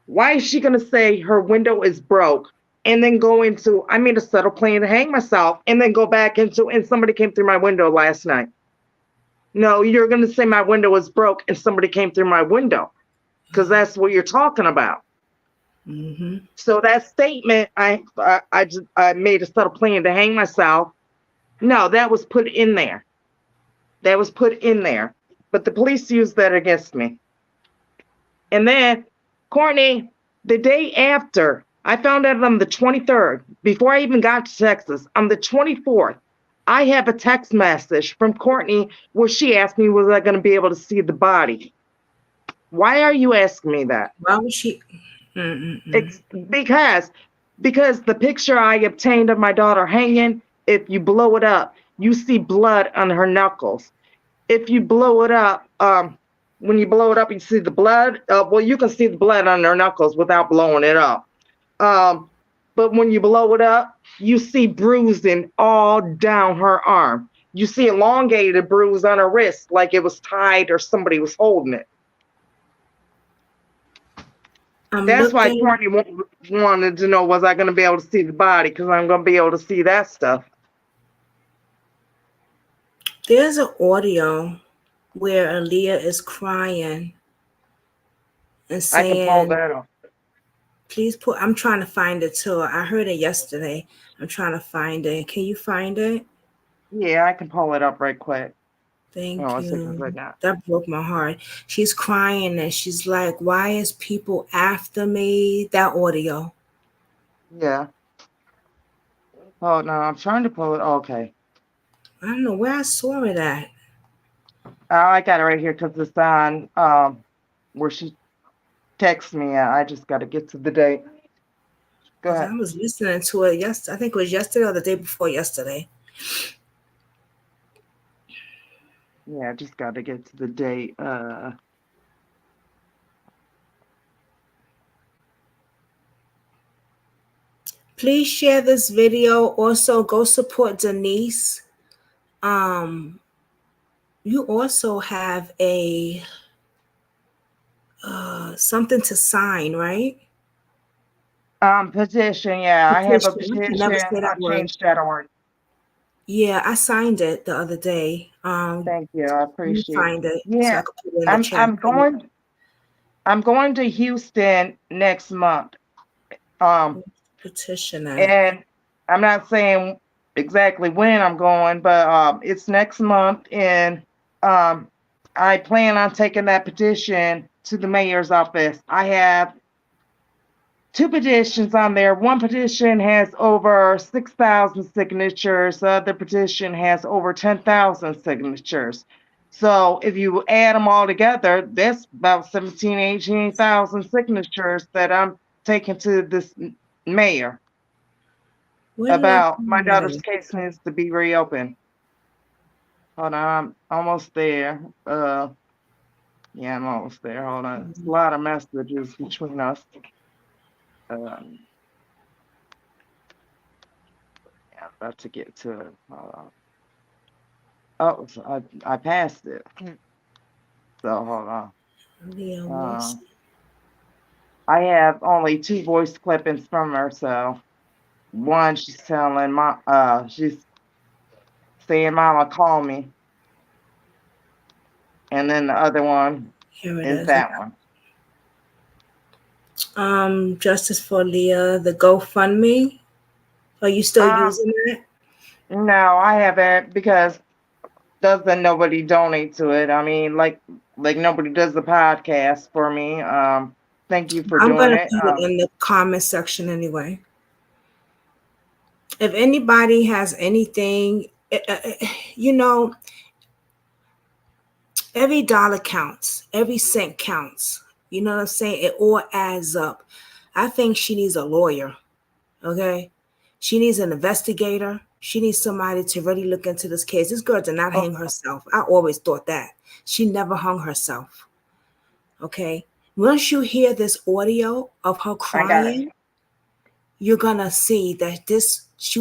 Why is she going to say her window is broke and then go into, I made a subtle plan to hang myself and then go back into, and somebody came through my window last night? No, you're going to say my window was broke and somebody came through my window because that's what you're talking about. Mm-hmm. So that statement, I made a subtle plan to hang myself. No, that was put in there. That was put in there. But the police used that against me. And then, Courtney, the day after, I found out on the 23rd, before I even got to Texas, on the 24th, I have a text message from Courtney where she asked me, was I going to be able to see the body? Why are you asking me that? Why was she? It's because the picture I obtained of my daughter hanging, if you blow it up, you see blood on her knuckles. If you blow it up, when you blow it up, you see the blood. Well, you can see the blood on her knuckles without blowing it up. But when you blow it up, you see bruising all down her arm. You see elongated bruise on her wrist, like it was tied or somebody was holding it. That's why Courtney wanted to know, was I going to be able to see the body? Because I'm going to be able to see that stuff. There's an audio where Aaliyah is crying and saying, I can pull that up. Please put, I'm trying to find it too. I heard it yesterday. I'm trying to find it. Can you find it? Yeah, I can pull it up right quick. Thank Oh, let's see if I you. got. That broke my heart. She's crying and she's like, "Why is people after me?" That audio. Yeah. Oh no, I'm trying to pull it. Okay. I don't know where I saw it at. Oh, I got it right here because it's on where she texts me. I just got to get to the date. Go Because ahead. I was listening to it I think it was yesterday or the day before yesterday. Yeah, I just got to get to the date. Please share this video. Also, go support Denise. Um, you also have a something to sign, right? Petition. Yeah, I have a Petition. I can never petition say that on word. change.org. Yeah, I signed it the other day. Thank you. I Let me appreciate it. find it so I Yeah, could put it in the I'm chat. I'm going I'm going to Houston next month. Petition that. And I'm not saying exactly when I'm going, but it's next month, and um, I plan on taking that petition to the mayor's office. I have two petitions on there. One petition has over 6,000 signatures. The other petition has over 10,000 signatures. So if you add them all together, that's about 17, 18,000 signatures that I'm taking to this mayor Where did I about my find that daughter's at? case needs to be reopened. Hold on, I'm almost there. Yeah, I'm almost there. Hold on. It's a lot of messages between us. Um, yeah, I'm about to get to it. Hold on. Oh, so I passed it. So hold on. Leah Uh, Wilson. I have only two voice clippings from her. So one, she's she's saying, "Mama, call me," and then the other one Here it is is. that one. Justice for Leah, the GoFundMe. Are you still Um, using it? no, I haven't because doesn't nobody donate to it. I mean, like nobody does the podcast for me. Thank you for I'm doing gonna it. put it in the comment section anyway. If anybody has anything, you know, every dollar counts, every cent counts. You know what I'm saying? It all adds up. I think she needs a lawyer. Okay. She needs an investigator. She needs somebody to really look into this case. This girl did not Oh, hang herself. I always thought that. She never hung herself. Okay. Once you hear this audio of her I got it. crying, you're gonna see that she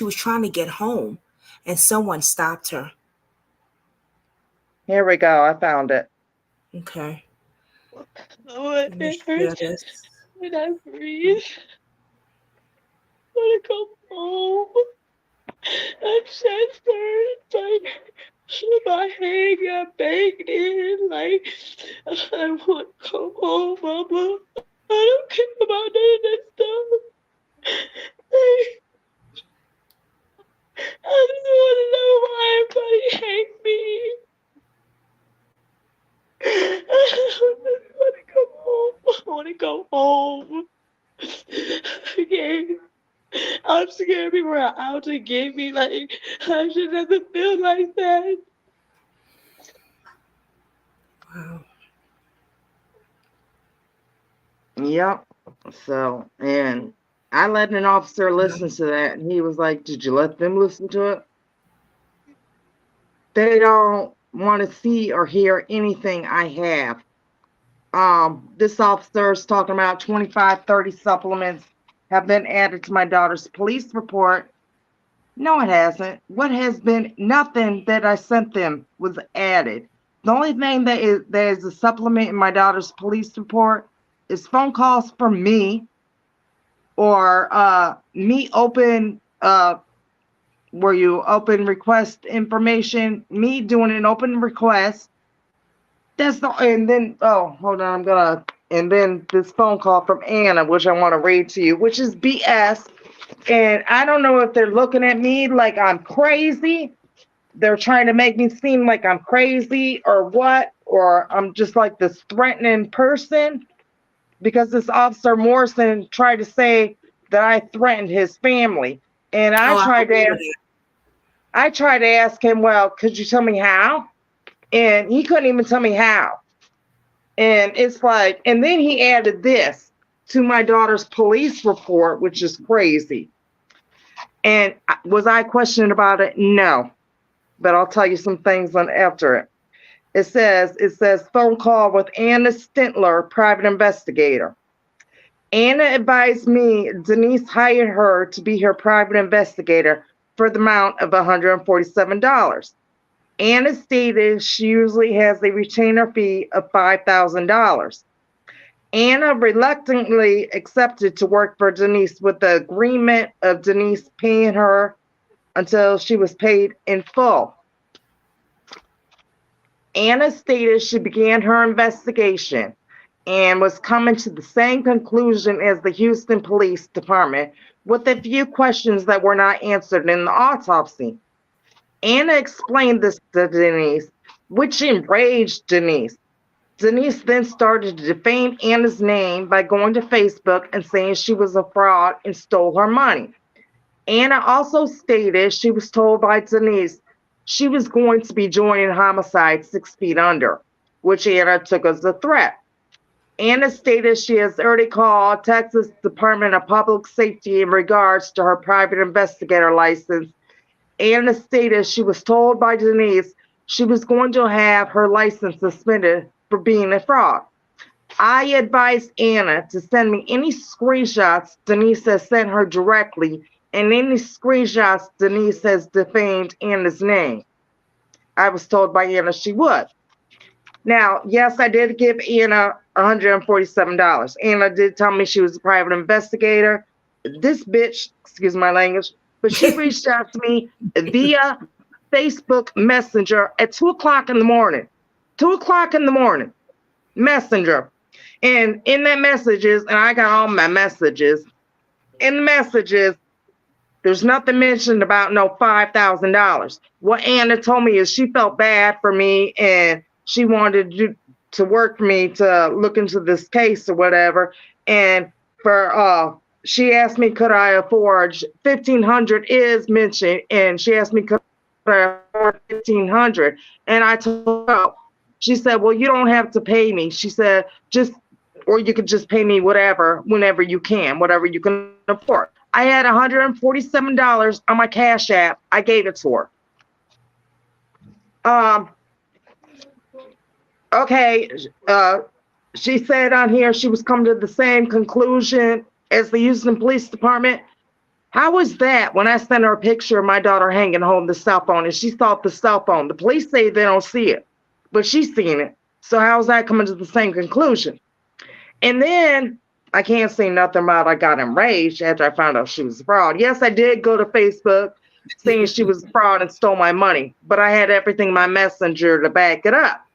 was trying to get home and someone stopped her. Here we go. I found it. Okay. Oh, Let me it share hurts this. when I breathe. I want to come home. My chest hurts. Like my head got banged in. Like I want to come home, Mama. I don't care about none of that stuff. Like, I just want to know why everybody hates me. I want to come home. I want to go home. Okay. I'm scared people are out to get me. Like, I should never feel like that. Wow. Yep. So, and I let an officer listen to that, and he was like, "Did you let them listen to it?" They don't want to see or hear anything I have. This officer is talking about 25, 30 supplements have been added to my daughter's police report. No, it hasn't. What has been nothing that I sent them was added. The only thing that is a supplement in my daughter's police report is phone calls from me or me open where you open request information, me doing an open request. That's the and then oh hold on, and then this phone call from Anna, which I want to read to you, which is BS. And I don't know if they're looking at me like I'm crazy, they're trying to make me seem like I'm crazy or what, or I'm just like this threatening person, because this officer Morrison tried to say that I threatened his family. And Oh, I remember that. I tried to ask him, well, could you tell me how? And he couldn't even tell me how. And it's like, and then he added this to my daughter's police report, which is crazy. And was I questioned about it? No. But I'll tell you some things on after it. It says phone call with Anna Stintler, private investigator. Anna advised me Denise hired her to be her private investigator for the amount of $147. Anna stated she usually has a retainer fee of $5,000. Anna reluctantly accepted to work for Denise with the agreement of Denise paying her until she was paid in full. Anna stated she began her investigation and was coming to the same conclusion as the Houston Police Department, with a few questions that were not answered in the autopsy. Anna explained this to Denise, which enraged Denise. Denise then started to defame Anna's name by going to Facebook and saying she was a fraud and stole her money. Anna also stated she was told by Denise she was going to be joining Homicide 6 Feet Under, which Anna took as a threat. Anna stated she has already called Texas Department of Public Safety in regards to her private investigator license. Anna stated she was told by Denise she was going to have her license suspended for being a fraud. I advised Anna to send me any screenshots Denise has sent her directly and any screenshots Denise has defamed Anna's name. I was told by Anna she would. Now, yes, I did give Anna $147. Anna did tell me she was a private investigator. This bitch, excuse my language, but she reached out to me via Facebook Messenger at 2 o'clock in the morning. 2 o'clock in the morning, Messenger. And in that messages, and I got all my messages, in the messages, there's nothing mentioned about no $5,000. What Anna told me is she felt bad for me and she wanted to work for me to look into this case or whatever. And for she asked me, could I afford $1,500 is mentioned, and she asked me, could I afford $1,500? And I told her, she said, well, you don't have to pay me. She said, or you could just pay me whatever, whenever you can, whatever you can afford. I had $147 on my Cash App. I gave it to her. Okay, she said on here she was coming to the same conclusion as the Houston Police Department. How is that when I sent her a picture of my daughter hanging home the cell phone and she saw the cell phone? The police say they don't see it, but she's seen it. So how is that coming to the same conclusion? And then I can't say nothing about I got enraged after I found out she was a fraud. Yes, I did go to Facebook saying she was a fraud and stole my money, but I had everything in my messenger to back it up.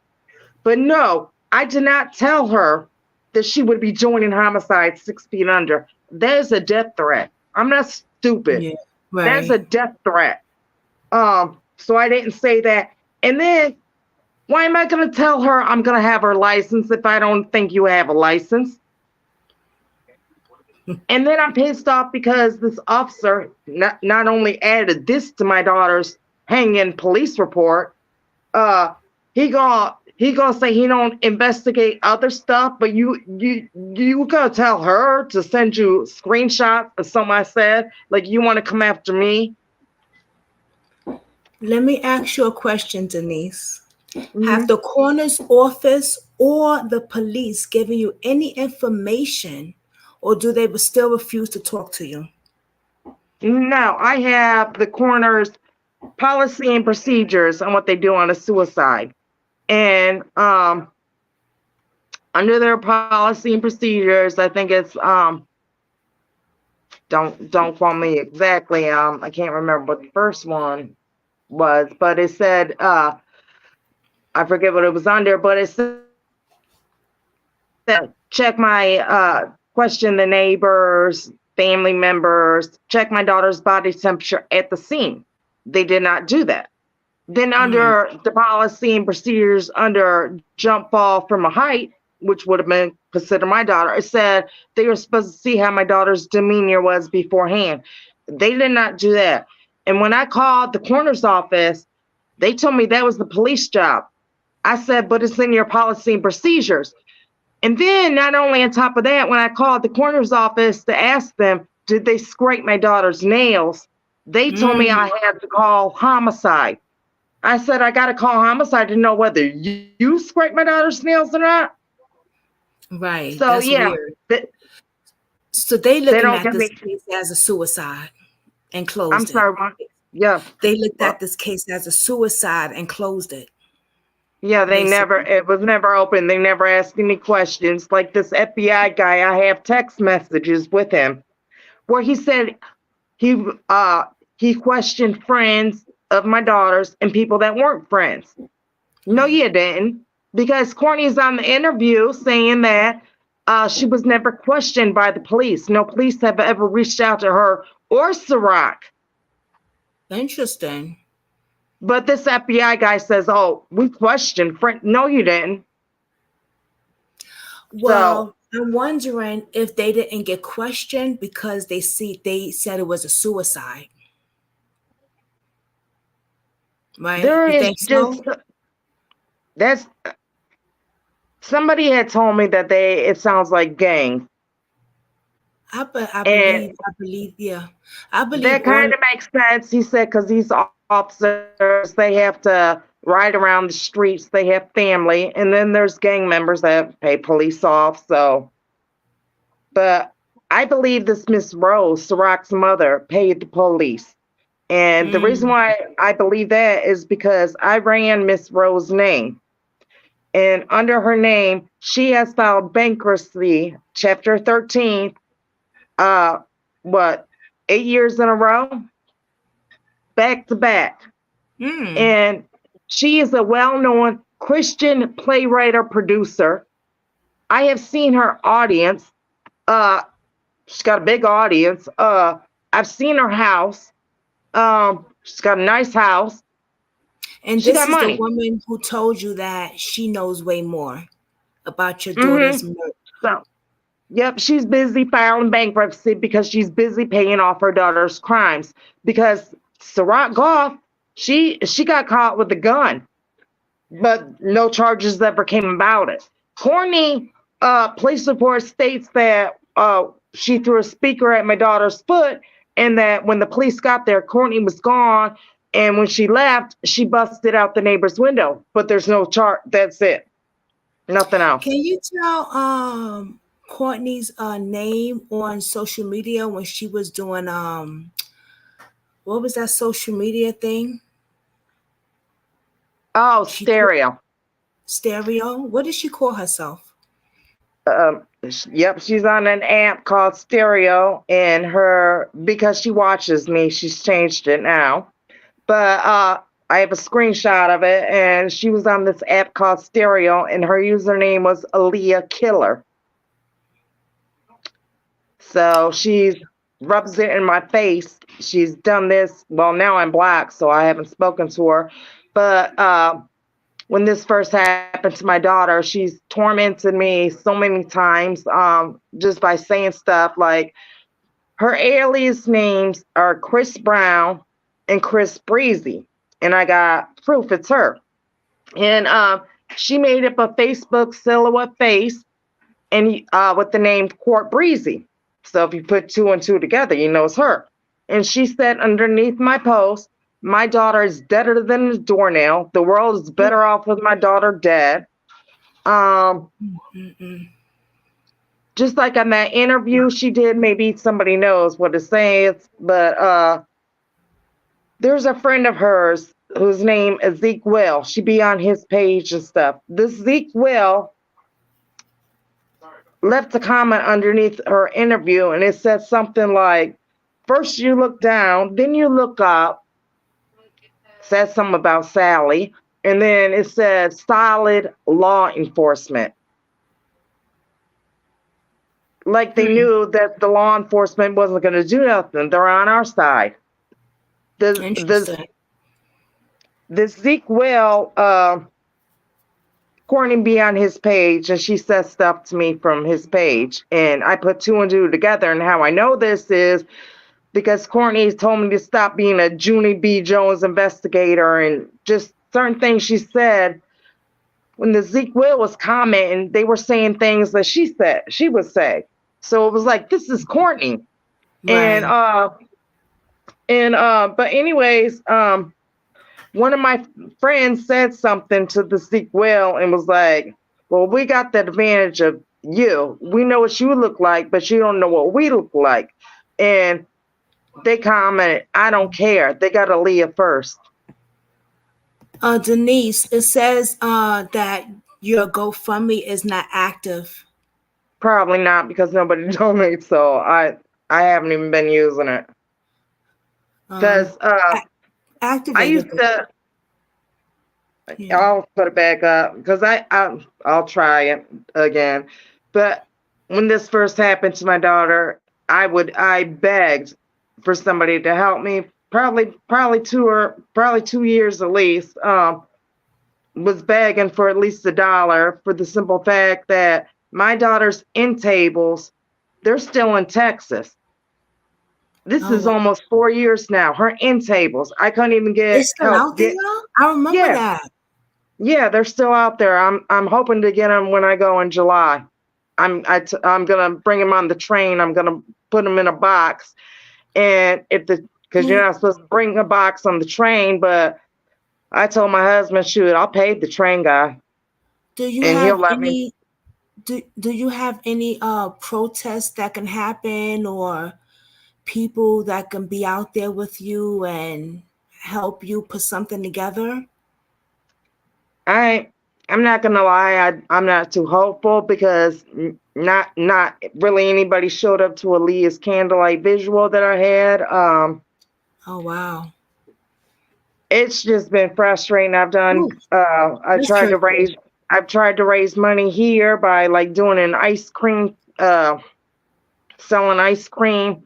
But no, I did not tell her that she would be joining Homicide 6 Feet Under. That is a death threat. I'm not stupid. Yeah, right. That's a death threat. So I didn't say that. And then why am I going to tell her I'm going to have her license if I don't think you have a license? And then I'm pissed off because this officer not only added this to my daughter's hanging police report, he gonna say he don't investigate other stuff, but you gonna tell her to send you screenshots of something I said, like you want to come after me? Let me ask you a question, Denise. Mm-hmm. Have the coroner's office or the police given you any information, or do they still refuse to talk to you? No, I have the coroner's policy and procedures on what they do on a suicide. And under their policy and procedures, I think it's don't quote me exactly. I can't remember what the first one was, but it said I forget what it was under, but it said check my question the neighbors, family members, check my daughter's body temperature at the scene. They did not do that. Then under the policy and procedures under jump fall from a height, which would have been considered my daughter, it said they were supposed to see how my daughter's demeanor was beforehand. They did not do that. And when I called the coroner's office, they told me that was the police job. I said, but it's in your policy and procedures. And then not only on top of that, when I called the coroner's office to ask them, did they scrape my daughter's nails? They told me I had to call homicide. I said, I got to call homicide to know whether you scraped my daughter's nails or not. Right. So, That's yeah. weird. So they looking don't at give this me- case as a suicide and closed I'm it. sorry, what? Yeah. They looked at this case as a suicide and closed it. Yeah, it was never open. They never asked any questions. Like this FBI guy, I have text messages with him where he said he questioned friends of my daughters and people that weren't friends. No, you didn't. Because Courtney's on the interview saying that she was never questioned by the police. No police have ever reached out to her or Ciroc. Interesting. But this FBI guy says, oh, we questioned friend. No, you didn't. Well, I'm wondering if they didn't get questioned because they said it was a suicide. Right? There You is think just so? that's somebody had told me that it sounds like gang. I believe, yeah. I believe That kind of makes sense. He said because these officers, they have to ride around the streets, they have family, and then there's gang members that pay police off. So, but I believe this Miss Rose, Ciroc's mother, paid the police. And the reason why I believe that is because I ran Miss Rose's name. And under her name, she has filed bankruptcy, Chapter 13, 8 years in a row? Back to back. And she is a well-known Christian playwright or producer. I have seen her audience. She's got a big audience. I've seen her house. She's got a nice house. And she this got is money. the woman who told you that she knows way more about your daughter's murder. So, yep, she's busy filing bankruptcy because she's busy paying off her daughter's crimes. Because Ciroc Goff, she got caught with a gun, but no charges ever came about it. Courtney, police report states that she threw a speaker at my daughter's foot, and that when the police got there, Courtney was gone. And when she left, she busted out the neighbor's window. But there's no charge. That's it. Nothing else. Can you tell Courtney's name on social media when she was doing what was that social media thing? Oh, Stereo. Stereo? What did she call herself? Yep, she's on an app called Stereo, and because she watches me, she's changed it now. But I have a screenshot of it, and she was on this app called Stereo, and her username was Aaliyah Killer. So she's rubs it in my face. She's done this. Well, now I'm black, so I haven't spoken to her. But when this first happened to my daughter, she's tormented me so many times just by saying stuff like her alias names are Chris Brown and Chris Breezy. And I got proof it's her. And she made up a Facebook silhouette face and with the name Court Breezy. So if you put two and two together, you know it's her. And she said underneath my post, my daughter is deader than a doornail. The world is better off with my daughter dead. Just like on that interview she did, maybe somebody knows what it says, but there's a friend of hers whose name is Zeke Will. She be on his page and stuff. This Zeke Will left a comment underneath her interview, and it said something like, first you look down, then you look up. Said something about Sally, and then it said solid law enforcement. Like they knew that the law enforcement wasn't going to do nothing. They're on our side. The this Zeke Will, Courtney be on his page, and she says stuff to me from his page, and I put two and two together. And how I know this is because Courtney told me to stop being a Junie B. Jones investigator, and just certain things she said. When the Zeke Will was commenting, they were saying things that she would say. So it was like, this is Courtney. Right. But anyways, one of my friends said something to the Zeke Will and was like, well, we got the advantage of you. We know what you look like, but you don't know what we look like. And they commented, I don't care. They got Aaliyah first. Denise, it says that your GoFundMe is not active. Probably not, because nobody donates, so I haven't even been using it. Because Activate I used to. Yeah. I'll put it back up because I'll try it again. But when this first happened to my daughter, I begged for somebody to help me. Probably 2 years at least. Was begging for at least $1 for the simple fact that my daughter's end tables, they're still in Texas. This is almost 4 years now. Her end tables, I couldn't even get It's still out there? I remember that. Yeah, they're still out there. I'm hoping to get them when I go in July. I'm gonna bring them on the train. I'm gonna put them in a box, and because you're not supposed to bring a box on the train, but I told my husband, shoot, I'll pay the train guy. Do you have any? Do you have any protests that can happen, or people that can be out there with you and help you put something together? I'm not gonna lie, I'm not too hopeful because not really anybody showed up to Aaliyah's candlelight visual that I had. Oh wow. It's just been frustrating. I've tried to raise money here by like doing an ice cream, selling ice cream.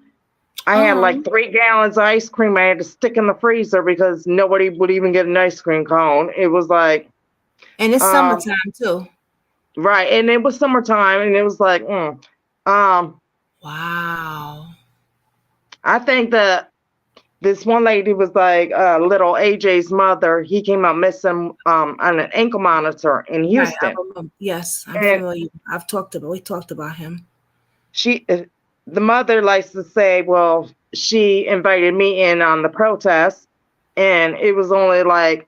I had like 3 gallons of ice cream I had to stick in the freezer because nobody would even get an ice cream cone. It was like, and it's summertime too. Right. And it was summertime and it was like, wow. I think that this one lady was like little AJ's mother. He came out missing on an ankle monitor in Houston. Right, yes, I'm familiar. We talked about him. The mother likes to say, well, she invited me in on the protest, and it was only like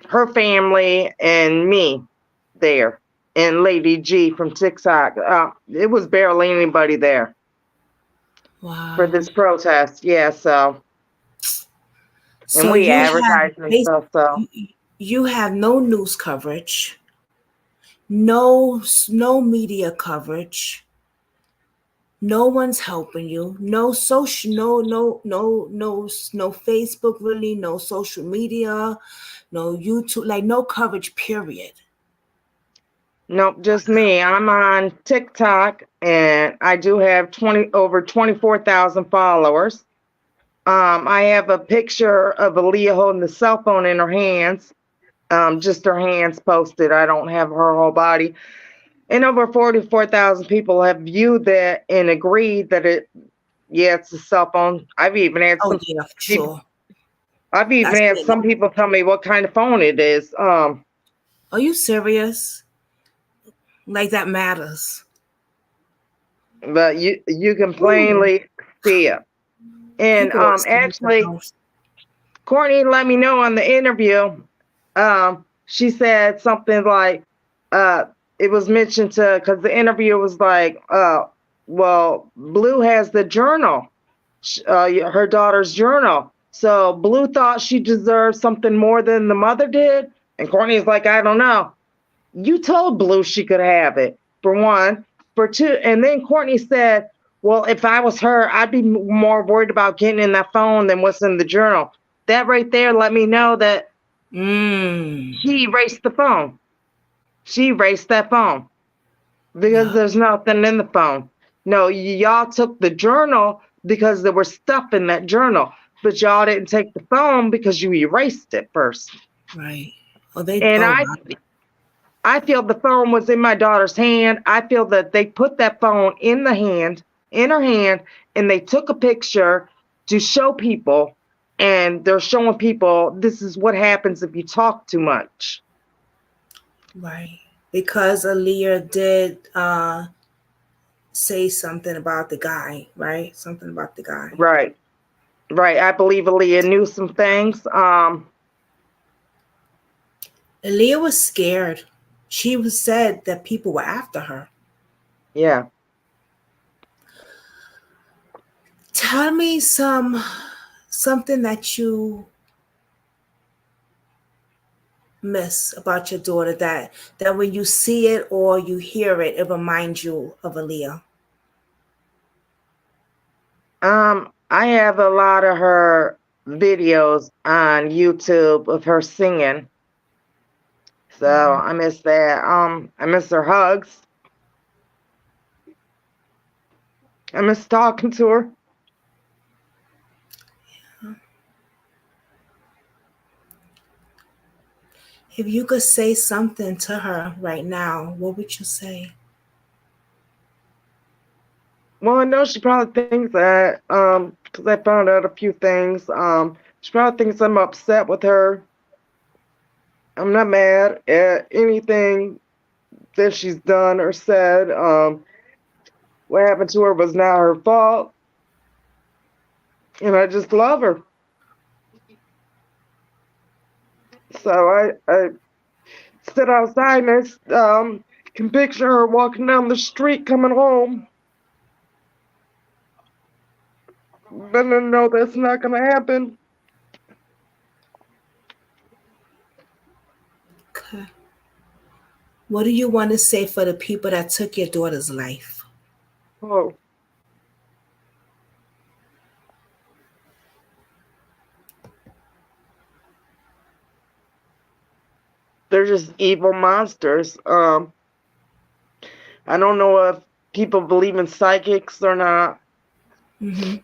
her family and me there, and Lady G from TikTok. It was barely anybody there. Wow. For this protest. Yeah, so and we advertised and stuff, so you have no news coverage, no media coverage, no one's helping you, no social, no Facebook, really, no social media, no YouTube, like no coverage, period. Nope, just me. I'm on TikTok and I do have over 24,000 followers. I have a picture of Aaliyah holding the cell phone in her hands. Just her hands posted. I don't have her whole body. And over 44,000 people have viewed that and agreed that it's a cell phone. I've even had some people tell me what kind of phone it is. Are you serious? Like that matters. But you can plainly see it. And actually, Courtney let me know on the interview. She said something like, it was mentioned because the interview was like, well, Blue has the journal, her daughter's journal. So Blue thought she deserved something more than the mother did. And Courtney's like, I don't know. You told Blue she could have it, for one. For two, and then Courtney said, well, if I was her, I'd be more worried about getting in that phone than what's in the journal. That right there let me know that she erased the phone. She erased that phone because there's nothing in the phone. No, y'all took the journal because there was stuff in that journal. but y'all didn't take the phone because you erased it first. Right. And I feel the phone was in my daughter's hand. I feel that they put that phone in her hand, and they took a picture to show people, and they're showing people this is what happens if you talk too much. Right. Because Aaliyah did say something about the guy, right? Something about the guy. Right. I believe Aaliyah knew some things. Aaliyah was scared. She was said that people were after her. Yeah. Tell me something that you miss about your daughter that when you see it or you hear it, it reminds you of Aaliyah. I have a lot of her videos on YouTube of her singing. So I miss that. I miss her hugs. I miss talking to her. If you could say something to her right now, what would you say? Well, I know she probably thinks that, because I found out a few things. She probably thinks I'm upset with her. I'm not mad at anything that she's done or said. What happened to her was not her fault. And I just love her. So I sit outside and I can picture her walking down the street coming home. But I know that's not going to happen. Okay. What do you want to say for the people that took your daughter's life? Oh. They're just evil monsters. I don't know if people believe in psychics or not. Mm-hmm.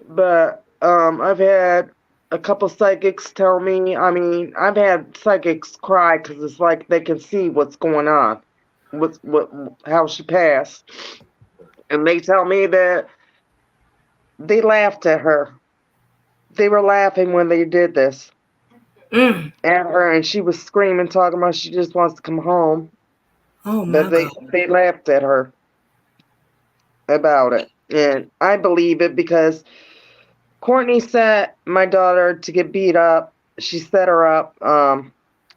But I've had a couple psychics tell me, I've had psychics cry because it's like they can see what's going on, how she passed. And they tell me that they laughed at her. They were laughing when they did this at her, and she was screaming, talking about she just wants to come home. Oh my But God. they laughed at her about it. And I believe it because Courtney set my daughter to get beat up. She set her up.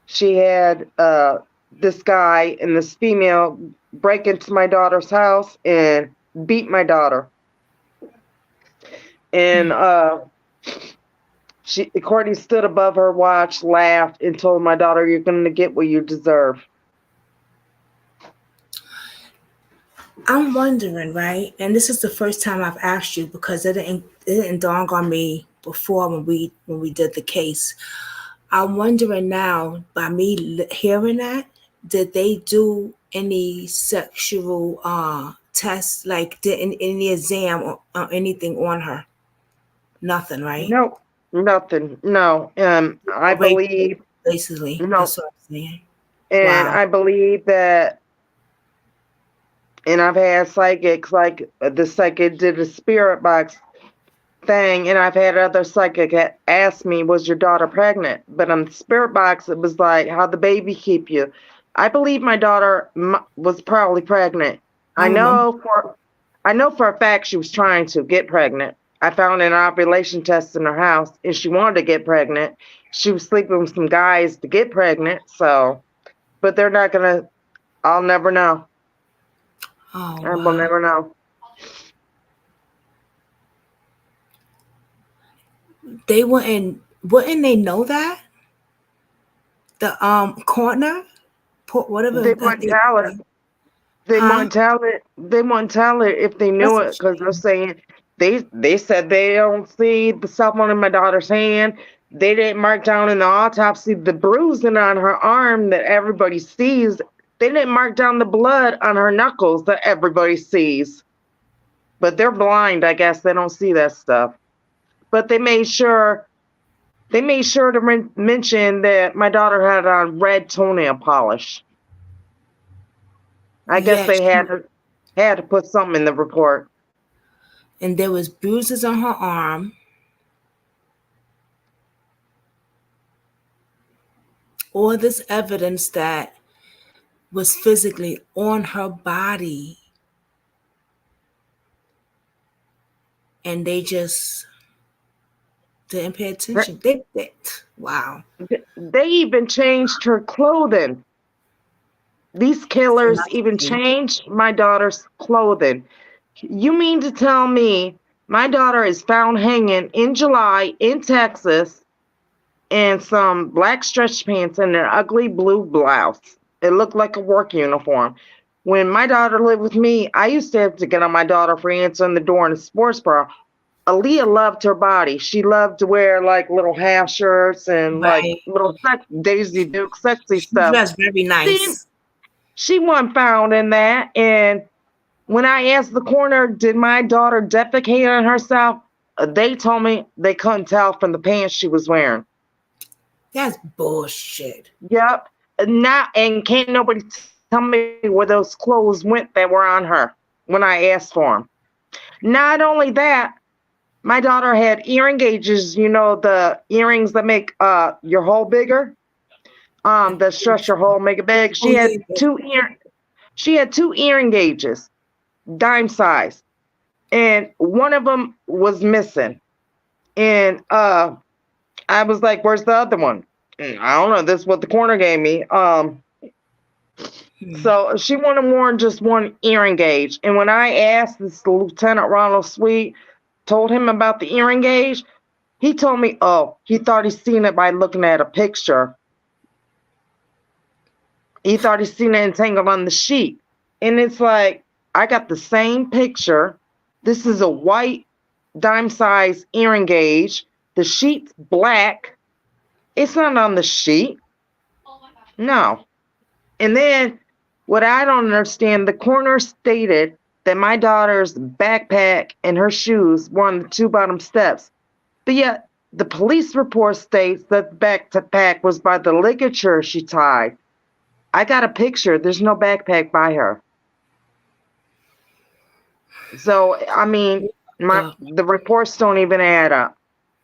She had this guy and this female break into my daughter's house and beat my daughter. And Courtney stood above her, watched, laughed, and told my daughter, "You're going to get what you deserve." I'm wondering, right? And this is the first time I've asked you because it didn't dawn on me before when we did the case. I'm wondering now, by me hearing that, did they do any sexual tests, like did any exam or anything on her? Nothing, right? No, nothing. No. I believe basically. no, That's what I'm saying. and Wow. I believe that. And I've had psychics, like the psychic did a spirit box thing, and I've had other psychic ask me, "Was your daughter pregnant?" But on the spirit box, it was like, "How'd the baby keep you?" I believe my daughter was probably pregnant. I know for a fact she was trying to get pregnant. I found an ovulation test in her house, and she wanted to get pregnant. She was sleeping with some guys to get pregnant. So, but they're not gonna. I'll never know. Oh, I will never know. They wouldn't they know that? The corner? Whatever They wouldn't tell her. They wouldn't tell it. They wouldn't tell it if they knew it, because they're saying they said they don't see the cell phone in my daughter's hand. They didn't mark down in the autopsy the bruising on her arm that everybody sees. They didn't mark down the blood on her knuckles that everybody sees. But they're blind, I guess. They don't see that stuff. but they made sure to mention that my daughter had on red toenail polish. I guess Yeah, they had to put something in the report. and there was bruises on her arm. All this evidence that was physically on her body, and they just didn't pay attention. Wow. They even changed her clothing. These killers even changed my daughter's clothing. You mean to tell me my daughter is found hanging in July in Texas in some black stretch pants and an ugly blue blouse? It looked like a work uniform. When my daughter lived with me, I used to have to get on my daughter for answering the door in a sports bra. Aaliyah loved her body. She loved to wear like little half shirts and like Right. little Daisy Duke sexy She stuff. dressed very nice. She wasn't found in that. And when I asked the coroner, did my daughter defecate on herself? They told me they couldn't tell from the pants she was wearing. That's bullshit. Yep. And can't nobody tell me where those clothes went that were on her when I asked for them. Not only that, my daughter had earring gauges, you know, the earrings that make your hole bigger, that stretch your hole, make it big. She had two earring gauges, dime size, and one of them was missing. And I was like, "Where's the other one?" I don't know. This is what the coroner gave me. So she wanted worn just one earring gauge. And when I asked this Lieutenant Ronald Sweet, told him about the earring gauge, he told me, oh, he thought he seen it by looking at a picture. He thought he seen it entangled on the sheet. And it's like, I got the same picture. This is a white dime size earring gauge. The sheet's black. It's not on the sheet. No. And then what I don't understand, the coroner stated that my daughter's backpack and her shoes were on the two bottom steps. But yet the police report states that the backpack was by the ligature she tied. I got a picture. There's no backpack by her. So, I mean, the reports don't even add up.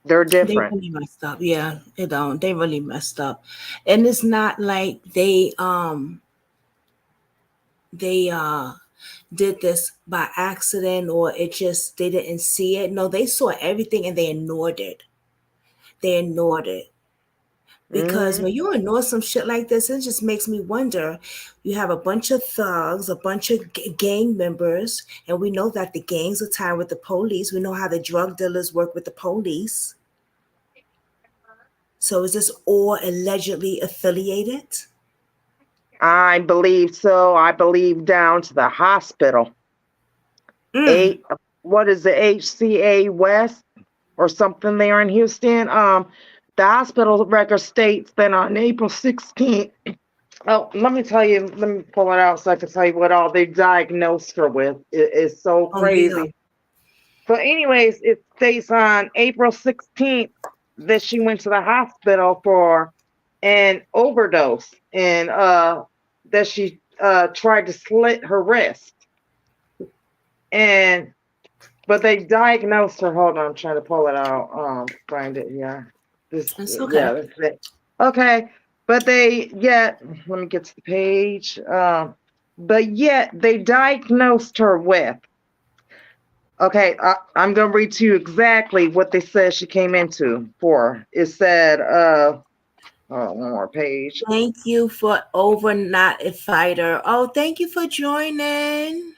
They're different. They really messed up. Yeah, they don't. They really messed up. And it's not like they did this by accident or it just they didn't see it. No, they saw everything and they ignored it. Because when you ignore some shit like this, it just makes me wonder. You have a bunch of thugs, a bunch of gang members, and we know that the gangs are tied with the police. We know how the drug dealers work with the police. So is this all allegedly affiliated? I believe so. I believe down to the hospital. What is the HCA West or something there in Houston? The hospital record states that on April 16th, let me pull it out so I can tell you what all they diagnosed her with. It's so crazy. Yeah. But anyways, it states on April 16th that she went to the hospital for an overdose and that she tried to slit her wrist. But they diagnosed her. Hold on, I'm trying to pull it out. Find it here. That's okay. Yeah, that's it. Okay, but let me get to the page. But yet they diagnosed her with. Okay, I'm going to read to you exactly what they said she came into for. It said, one more page. Thank you for not a fighter. Oh, thank you for joining.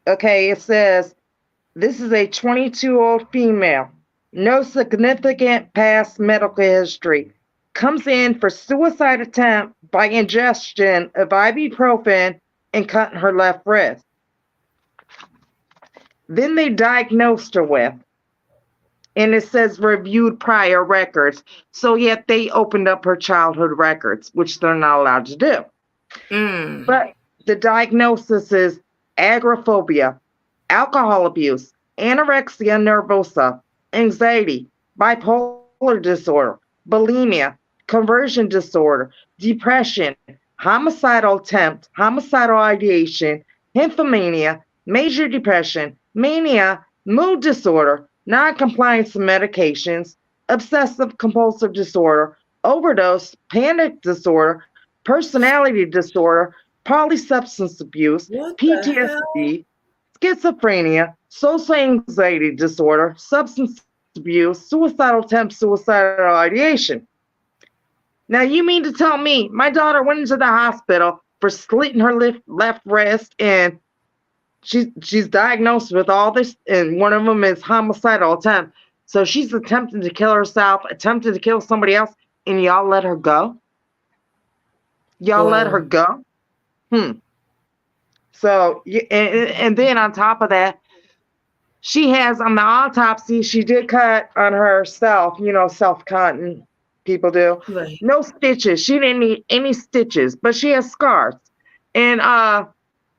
Okay, it says, this is a 22-year-old female. No significant past medical history. Comes in for suicide attempt by ingestion of ibuprofen and cutting her left wrist. Then they diagnosed her with, and it says reviewed prior records. So yet they opened up her childhood records, which they're not allowed to do. But the diagnosis is agoraphobia, alcohol abuse, anorexia nervosa, anxiety, bipolar disorder, bulimia, conversion disorder, depression, homicidal attempt, homicidal ideation, nymphomania, major depression, mania, mood disorder, noncompliance to medications, obsessive compulsive disorder, overdose, panic disorder, personality disorder, polysubstance abuse, What the hell? PTSD, schizophrenia, social anxiety disorder, substance abuse, suicidal attempt, suicidal ideation. Now, you mean to tell me my daughter went into the hospital for slitting her left wrist and she's diagnosed with all this, and one of them is homicidal attempt. So she's attempting to kill herself, attempted to kill somebody else, and y'all let her go? Y'all let her Whoa. go? Hmm. So, and then on top of that, she has on the autopsy, she did cut on herself, self cutting people do. Right. No stitches. She didn't need any stitches, but she has scars. And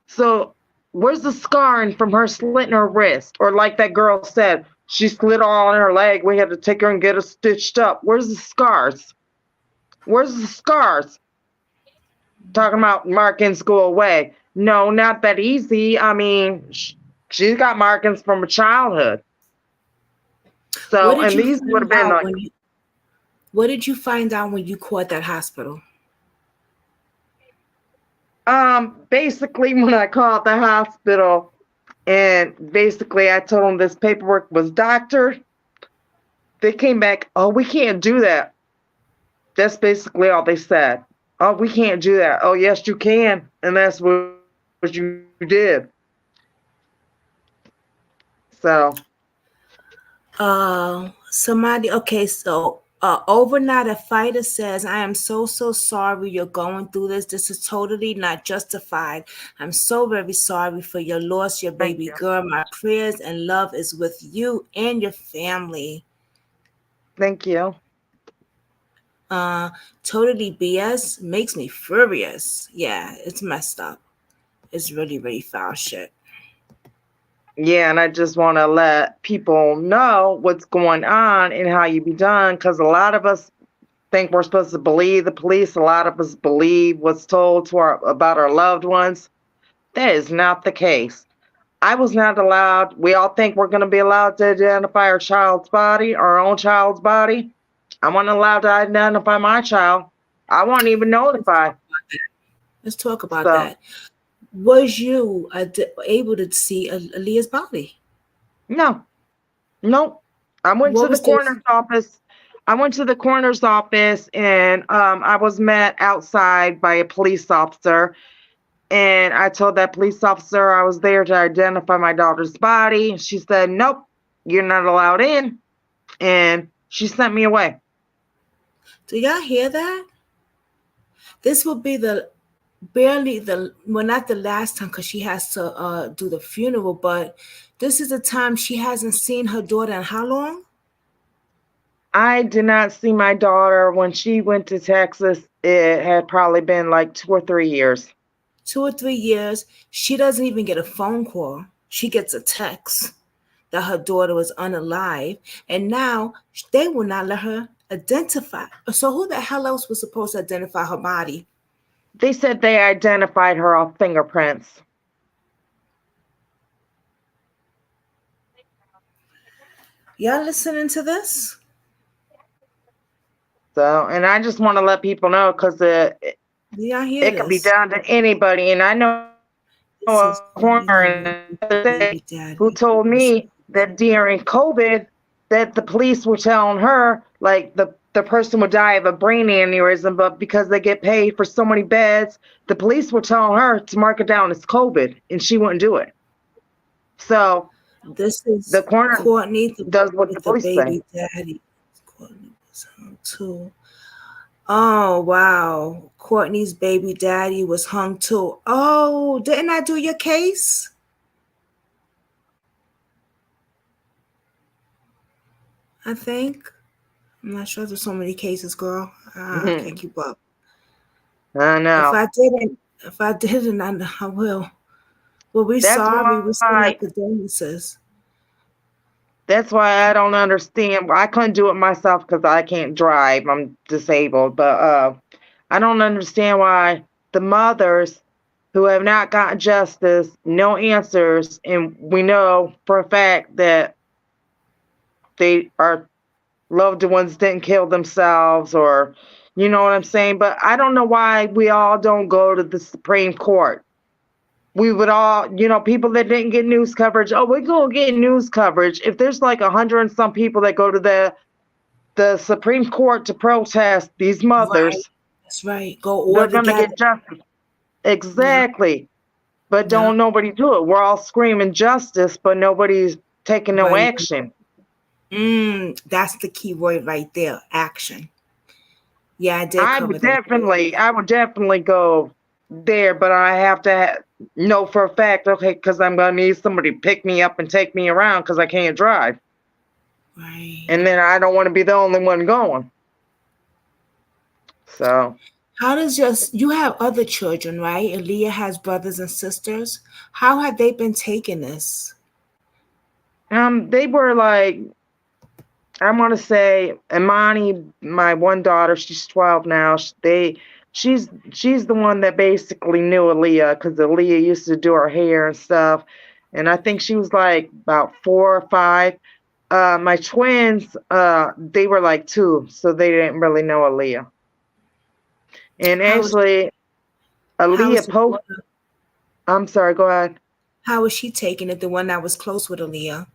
so where's the scarring from her slitting her wrist? Or like that girl said, she slit all on her leg. We had to take her and get her stitched up. Where's the scars? Where's the scars? Talking about markings go away. No, not that easy. I mean, she's got markings from her childhood. What So, did and you these would find have been out like, when you what did you find out when you called that hospital? basically when I called the hospital and basically I told them this paperwork was doctored, they came back, oh, we can't do that. That's basically all they said. Oh, we can't do that. Oh, yes, you can. And that's what you did. So, Somebody, okay, so overnight a fighter says, I am so sorry you're going through this. This is totally not justified. I'm so very sorry for your loss, your thank baby you. girl. My prayers and love is with you and your family. Thank you. Uh, Totally BS makes me furious. Yeah, it's messed up. It's really foul shit. Yeah, and I just want to let people know what's going on and how you be done because a lot of us think we're supposed to believe the police. A lot of us believe what's told to our about our loved ones. That is not the case. I was not allowed. We all think we're going to be allowed to identify our child's body, our own child's body. I wasn't allowed to identify my child. I wasn't even Let's talk notified. about that. Let's talk about So, that. Was you able to see Aaliyah's body? no, nope. I went to What the was they? coroner's office. I went to the coroner's office and I was met outside by a police officer. And I told that police officer I was there to identify my daughter's body. She said, nope, you're not allowed in. And she sent me away. Do y'all hear that? This will be the barely the well, not the last time because she has to do the funeral, but this is the time she hasn't seen her daughter in how long? I did not see my daughter when she went to Texas. It had probably been like 2 or 3 years. 2 or 3 years. She doesn't even get a phone call. She gets a text that her daughter was unalive, and now they will not let her identify. So who the hell else was supposed to identify her body? They said they identified her off fingerprints. Y'all listening to this? So, and I just want to let people know because Do y'all hear it could be this? done to anybody. And I know a coroner This in is another Courtney state baby who daddy. told me that during COVID, that the police were telling her like the person would die of a brain aneurysm, but because they get paid for so many beds, the police were telling her to mark it down as COVID, and she wouldn't do it. So This the is coroner Courtney does what the with the police say. baby daddy. Courtney was hung too. Oh wow. Courtney's baby daddy was hung too. Oh, didn't I do your case? I think. I'm not sure. There's so many cases, girl. I can't Mhm. keep up. I If know. I didn't, I will. Well, we That's sorry. We send our why condolences. That's why I don't understand. I couldn't do it myself because I can't drive. I'm disabled. But I don't understand why the mothers who have not gotten justice, no answers, and we know for a fact that they are loved ones didn't kill themselves, or you know what I'm saying. But I don't know why we all don't go to the Supreme Court. We would all, people that didn't get news coverage. Oh, we're gonna get news coverage. If there's like 100 and some people that go to the Supreme Court to protest these Right. mothers, That's right. Go all they're gonna together. get justice. Yeah. Exactly. But Yeah. don't nobody do it. We're all screaming justice, but nobody's taking no Right. action. That's the key word right there. Action. Yeah, I did I cover would that. definitely go there, but I have to know for a fact, okay, because I'm gonna need somebody to pick me up and take me around because I can't drive, Right. and then I don't want to be the only one going. So How does you have other children, right? Aaliyah has brothers and sisters. How have they been taking this? they were like, I want to say Imani, my one daughter, she's 12 now. She's the one that basically knew Aaliyah because Aaliyah used to do her hair and stuff, and I think she was like about 4 or 5. My twins, they were like 2, so they didn't really know Aaliyah. And How is actually, how is Aaliyah the posted. daughter- I'm sorry. Go ahead. how is she taking it? The one that was close with Aaliyah.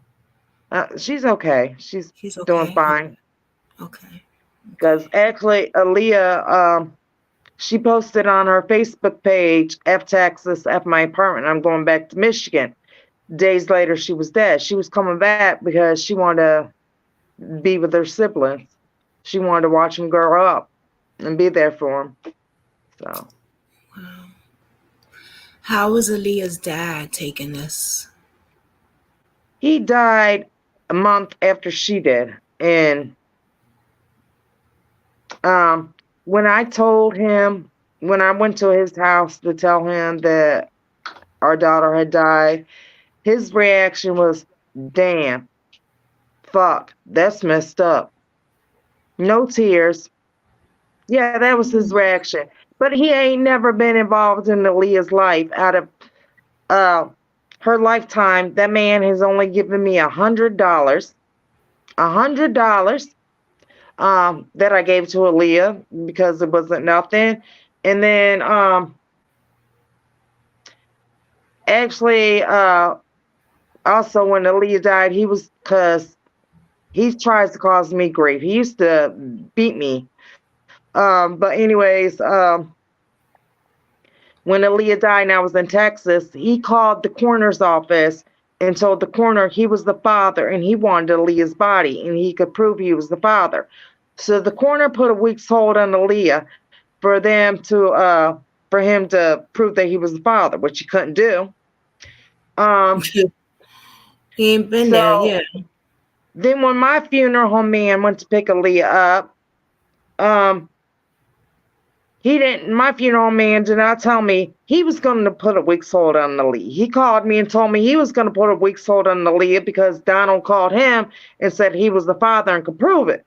She's okay. She's She's doing okay. fine. Okay. Because actually, Aaliyah, she posted on her Facebook page, F Texas, F my apartment. I'm going back to Michigan. Days later, she was dead. She was coming back because she wanted to be with her siblings. She wanted to watch them grow up and be there for them. So Wow. How is Aaliyah's dad taking this? he died a month after she did. And when I told him, when I went to his house to tell him that our daughter had died, his reaction was, damn, fuck, that's messed up. No tears. Yeah, that was his reaction. But he ain't never been involved in Aaliyah's life. Out of her lifetime, that man has only given me $100. $100 that I gave to Aaliyah because it wasn't nothing. And then actually also when Aaliyah died, he was, because he tries to cause me grief. He used to beat me. But anyways, when Aaliyah died and I was in Texas, he called the coroner's office and told the coroner he was the father and he wanted Aaliyah's body and he could prove he was the father. So the coroner put a week's hold on Aaliyah for him to prove that he was the father, which he couldn't do. He ain't been there, So yeah. then when my funeral home man went to pick Aaliyah up, my funeral man did not tell me he was going to put a week's hold on Aaliyah. He called me and told me he was going to put a week's hold on Aaliyah because Donald called him and said he was the father and could prove it.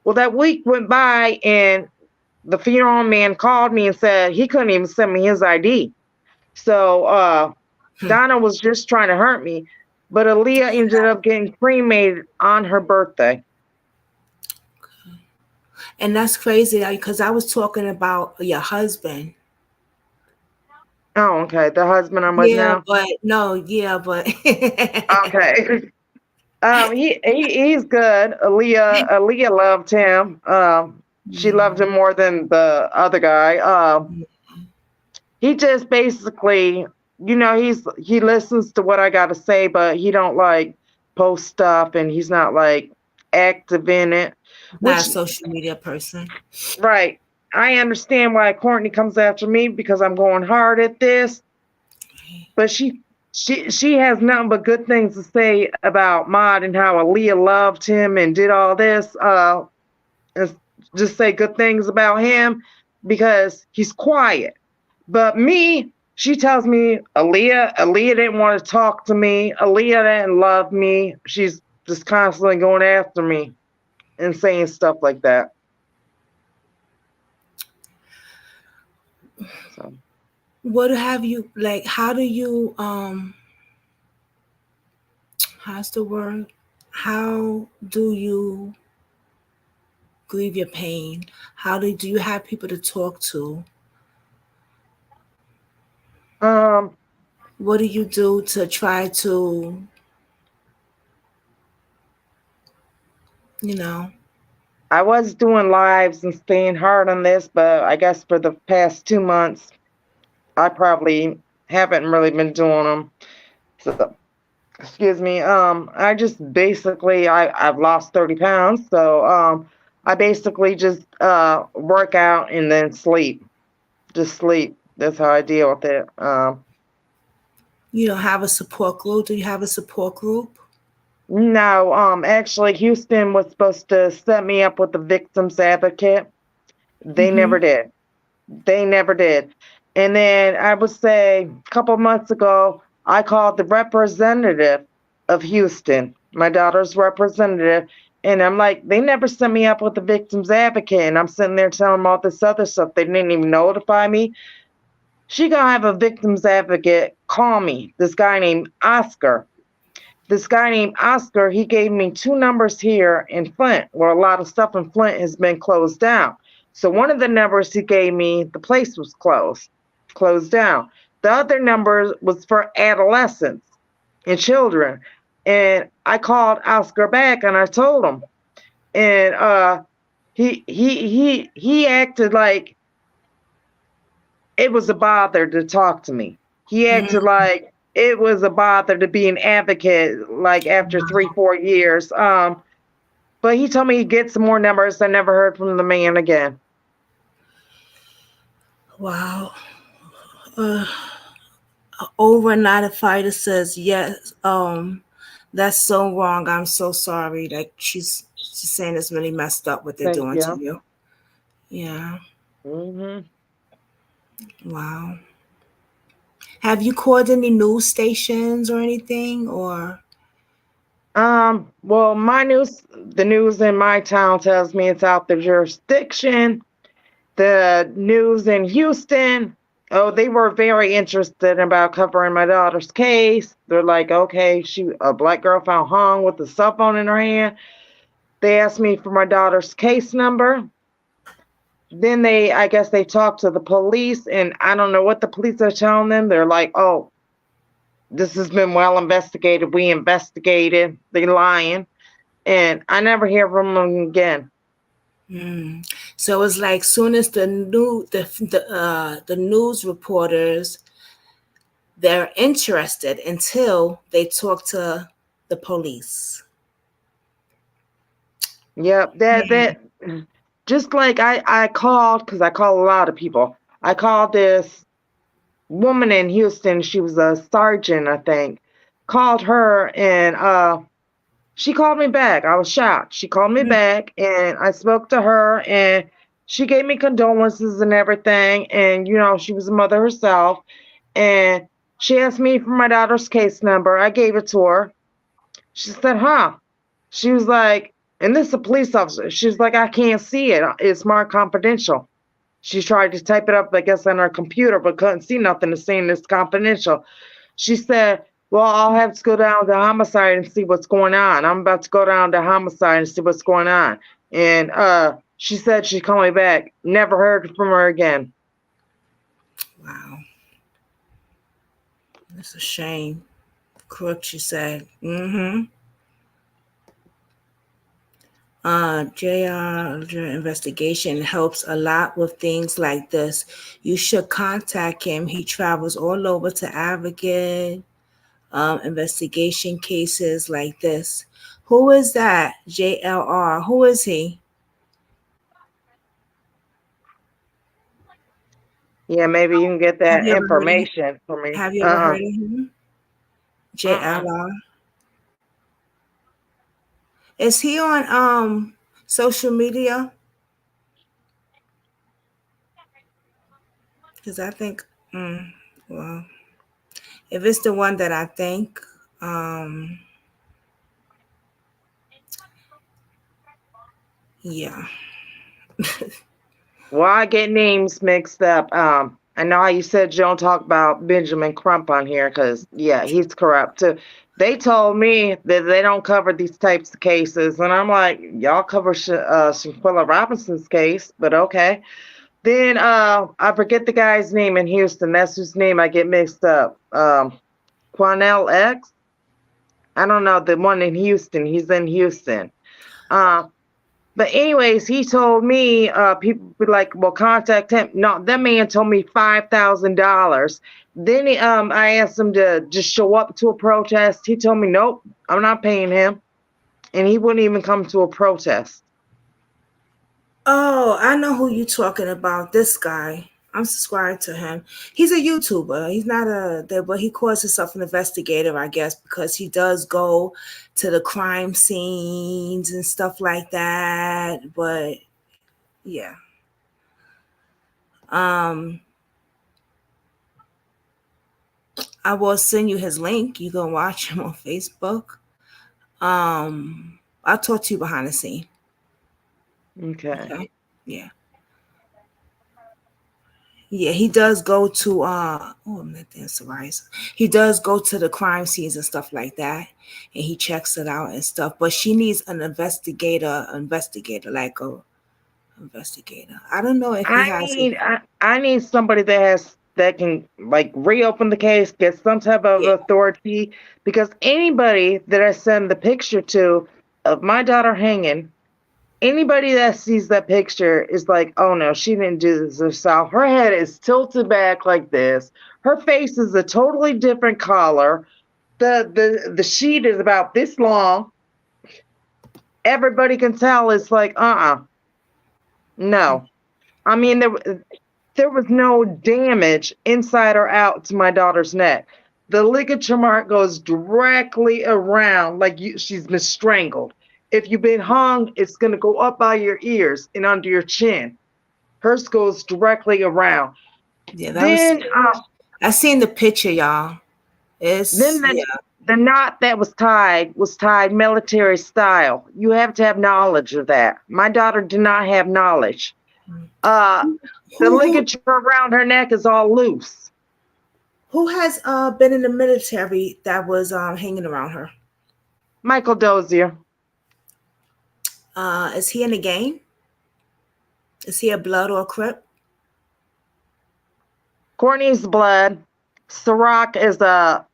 Well, that week went by and the funeral man called me and said he couldn't even send me his ID. So Donna was just trying to hurt me, but Aaliyah ended up getting cremated on her birthday. And that's crazy because I was talking about your husband. Oh, okay. The husband I'm with now? But Okay. He's good. Aaliyah loved him. She loved him more than the other guy. He just basically, he listens to what I got to say, but he don't like post stuff and he's not like active in it. Not a social media person. Right. I understand why Courtney comes after me because I'm going hard at this. But she has nothing but good things to say about Mod and how Aaliyah loved him and did all this. And just say good things about him because he's quiet. But me, she tells me Aaliyah didn't want to talk to me. Aaliyah didn't love me. She's just constantly going after me and saying stuff like that. So What have you like? How do you how's the word? How do you grieve your pain? Do you have people to talk to? um What do you do to try to, you know? I was doing lives and staying hard on this, but I guess for the past 2 months, I probably haven't really been doing them. So, excuse me. I just basically I've lost 30 pounds, so I basically just work out and then sleep. Just sleep. That's how I deal with it. You don't have a support group? Do you have a support group? No, actually, Houston was supposed to set me up with a victim's advocate. They Mm-hmm. never did. They never did. And then I would say a couple months ago, I called the representative of Houston, my daughter's representative, and I'm like, they never sent me up with a victim's advocate. And I'm sitting there telling them all this other stuff. They didn't even notify me. She gonna have a victim's advocate call me. This guy named Oscar. This guy named Oscar, he gave me 2 numbers here in Flint, where a lot of stuff in Flint has been closed down. So one of the numbers he gave me, the place was closed down. The other number was for adolescents and children. And I called Oscar back and I told him. And he acted like it was a bother to talk to me. He acted like it was a bother to be an advocate like after 3 4 years. But he told me he'd get some more numbers. I never heard from the man again. Wow. Uh, Overnight a fighter says yes. That's so wrong. I'm so sorry. Like she's saying it's really messed up what they're Thank doing to you. you. Yeah. Hmm. Wow. Have you called any news stations or anything? Or Well, the news in my town tells me it's out their jurisdiction. The news in Houston, oh, they were very interested about covering my daughter's case. They're like, okay, a black girl found hung with a cell phone in her hand. They asked me for my daughter's case number. Then I guess they talked to the police, and I don't know what the police are telling them. They're like, oh, this has been well investigated. We investigated. They lying. And I never hear from them again. so it's like soon as the news reporters, they're interested until they talk to the police. Yep, that just like I called, because I call a lot of people. I called this woman in Houston. She was a sergeant, I think. Called her and she called me back. I was shocked. She called me back and I spoke to her and she gave me condolences and everything. And she was a mother herself. And she asked me for my daughter's case number. I gave it to her. She said, huh? She was like, and this is a police officer. She's like, I can't see it. It's marked confidential. She tried to type it up, I guess, on her computer, but couldn't see nothing. It's saying it's confidential. She said, well, I'll have to go down to homicide and see what's going on. I'm about to go down to homicide and see what's going on. And she said she'd call me back. Never heard from her again. Wow. That's a shame. Crook, she said. Mm-hmm. JR investigation helps a lot with things like this. You should contact him. He travels all over to advocate investigation cases like this. Who is that? JLR. Who is he? Yeah, maybe you can get Have that you ever heard of him? information for me. Have you ever heard of him? Uh-uh. JLR. Is he on social media? Because I think, well, if it's the one that I think, Yeah. Well, I get names mixed up. I know how you said you don't talk about Benjamin Crump on here because, yeah, he's corrupt too. They told me that they don't cover these types of cases, and I'm like, y'all cover Shanquella Robinson's case, but okay. Then I forget the guy's name in Houston. That's whose name I get mixed up. Quanell X. I don't know the one in Houston. He's in Houston. Uh, but anyways, he told me people be like, well, contact him. No, that man told me $5,000. Then I asked him to just show up to a protest. He told me, nope, I'm not paying him, and he wouldn't even come to a protest. Oh, I know who you talking about. This guy. I'm subscribed to him. He's a YouTuber. He's not but he calls himself an investigator, I guess, because he does go to the crime scenes and stuff like that. But yeah. Um, I will send you his link. You can watch him on Facebook. I'll talk to you behind the scene. Okay. Okay. Yeah. Yeah, he does go to oh, I'm not there, psoriasis. He does go to the crime scenes and stuff like that, and he checks it out and stuff. But she needs an investigator, like a investigator. I don't know if he has it. I need somebody that can like reopen the case, get some type of Yeah, authority, because anybody that I send the picture to of my daughter hanging, anybody that sees that picture is like, oh no, she didn't do this herself. Her head is tilted back like this. Her face is a totally different color. The sheet is about this long. Everybody can tell it's like, no. I mean, there was no damage inside or out to my daughter's neck. The ligature mark goes directly around, like she's been strangled. If you've been hung, it's going to go up by your ears and under your chin. Hers goes directly around. yeah, that was. Then, I seen the picture, y'all. It's then the knot that was tied military style. You have to have knowledge of that. My daughter did not have knowledge. The who ligature around her neck is all loose. who has been in the military that was hanging around her? Michael Dozier. Is he in the game? Is he a blood or a crip? Courtney's blood. Ciroc is a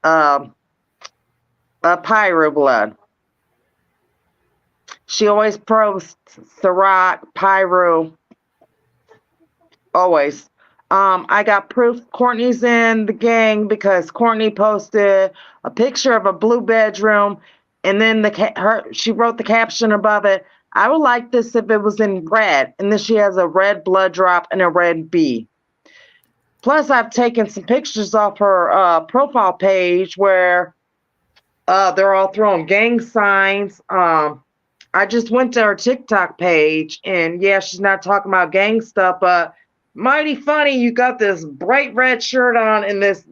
pyro blood. She always posts Ciroc, pyro. Always. I got proof Courtney's in the gang because Courtney posted a picture of a blue bedroom, and then she wrote the caption above it. I would like this if it was in red, and then she has a red blood drop and a red B. Plus, I've taken some pictures off her profile page where they're all throwing gang signs. I just went to her TikTok page, and yeah, she's not talking about gang stuff, but mighty funny. You got this bright red shirt on and this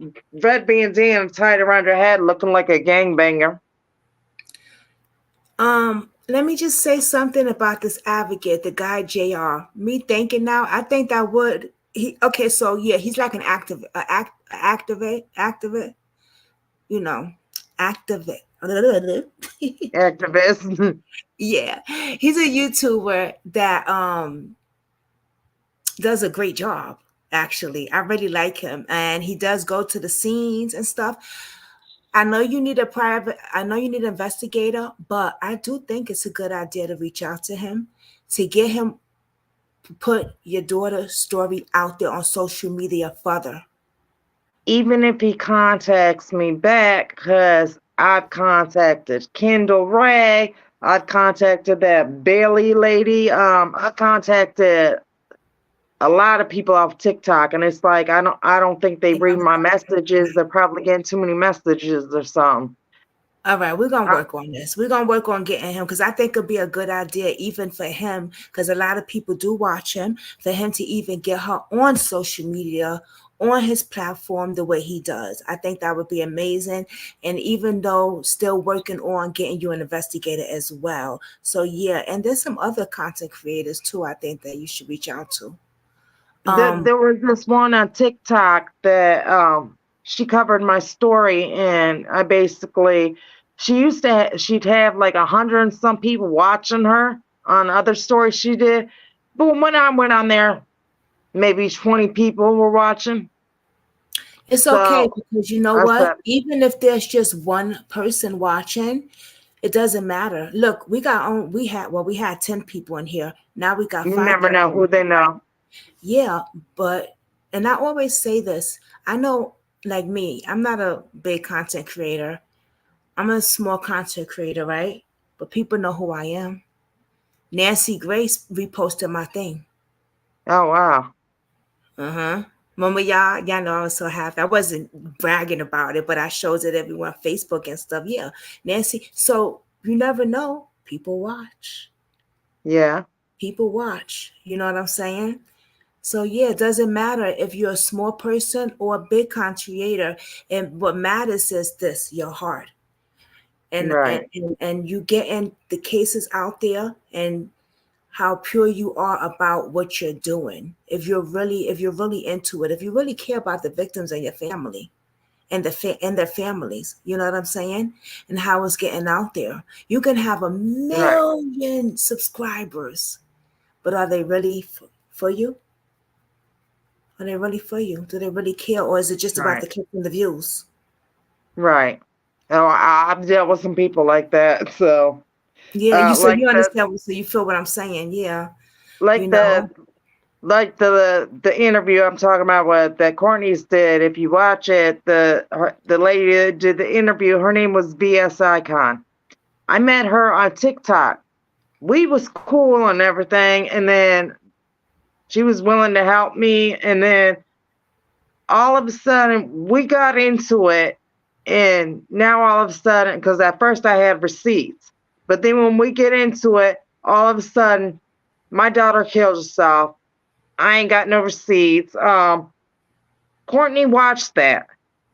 red bandana tied around your head, looking like a gangbanger. Let me just say something about this advocate, the guy JR. Me thinking now, I think that would okay. So yeah, he's like an activate, you know, activate. Activist. Yeah, he's a YouTuber that does a great job. Actually, I really like him, and he does go to the scenes and stuff. I know you need an investigator, but I do think it's a good idea to reach out to him to get him put your daughter's story out there on social media further. Even if he contacts me back, because I've contacted Kendall Ray, I've contacted that Bailey lady, I contacted a lot of people off TikTok, and it's like I don't think they read my messages. They're probably getting too many messages or something. All right, we're gonna work on this. We're gonna work on getting him because I think it'd be a good idea, even for him, because a lot of people do watch him. For him to even get her on social media on his platform the way he does. I think that would be amazing. And even though still working on getting you an investigator as well. So yeah, and there's some other content creators too, I think that you should reach out to. There was this one on TikTok that she covered my story, and I basically she'd have like 100 and some people watching her on other stories she did, but when I went on there, maybe 20 people were watching. It's So, okay because you know I what? said, Even if there's just one person watching, it doesn't matter. Look, we had 10 people in here. Now we got you 5 never that know who they know. yeah, but and I always say this. I know like me, I'm not a big content creator. I'm a small content creator, right? But people know who I am. Nancy Grace reposted my thing. Oh wow. Uh-huh. Mama, y'all know I was so happy. I wasn't bragging about it, but I showed it everyone on Facebook and stuff. Yeah. Nancy. So you never know. People watch. Yeah. People watch. You know what I'm saying? So yeah, it doesn't matter if you're a small person or a big content creator. And what matters is this, your heart. Right. And you getting the cases out there and how pure you are about what you're doing. If you're really into it, if you really care about the victims and your family and and their families, you know what I'm saying? And how it's getting out there. You can have a Right. million subscribers, but are they really for you? Are they really for you? Do they really care, or is it just about Right. the clicks and the views? Right. Oh, I've dealt with some people like that. So, Yeah, you so like you understand, so you feel what I'm saying. Yeah, you like know. the like the interview I'm talking about, what that Courtney's did. If you watch it, the lady that did the interview, her name was VS Icon. I met her on TikTok. We was cool and everything, and then she was willing to help me, and then all of a sudden we got into it, and now all of a sudden, because at first I had receipts, but then when we get into it, all of a sudden my daughter killed herself. I ain't got no receipts. Courtney watched that.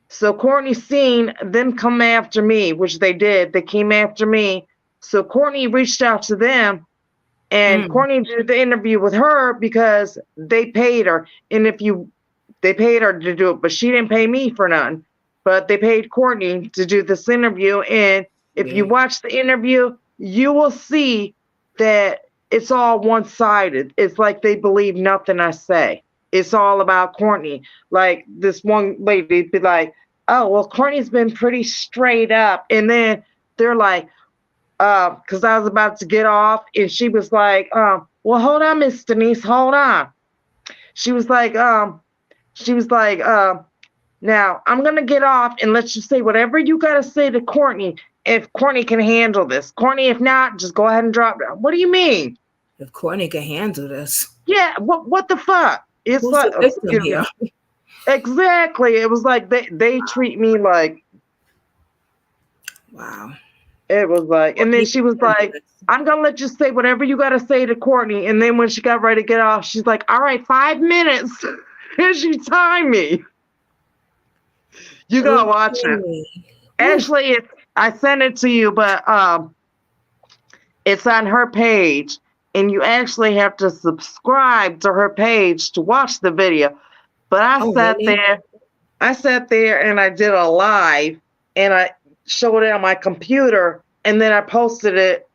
So Courtney seen them come after me, which they did. They came after me. So Courtney reached out to them, and Mm, Courtney did the interview with her because they paid her. And they paid her to do it, but she didn't pay me for nothing. But they paid Courtney to do this interview. And if you yeah. watch the interview, you will see that it's all one-sided. It's like they believe nothing I say. It's all about Courtney. Like this one lady be like, "Oh, well, Courtney's been pretty straight up," and then they're like, because I was about to get off, and she was like, "Well, hold on, Miss Denise, hold on." She was like, "Now I'm gonna get off and let you say whatever you gotta say to Courtney. If Courtney can handle this, Courtney, if not, just go ahead and drop it." What do you mean? If Courtney can handle this, Yeah, what the fuck? It's who's like, the victim excuse me. here? Exactly. It was like they treat me like, Wow. it was like, and then Courtney she can was handle like, this. "I'm gonna let you say whatever you gotta say to Courtney." And then when she got ready to get off, she's like, "All right, 5 minutes." And she timed me. You gotta watch it. Okay. Ooh, Actually, I sent it to you, but it's on her page, and you actually have to subscribe to her page to watch the video. But oh, really? I sat there and I did a live, and I showed it on my computer, and then I posted it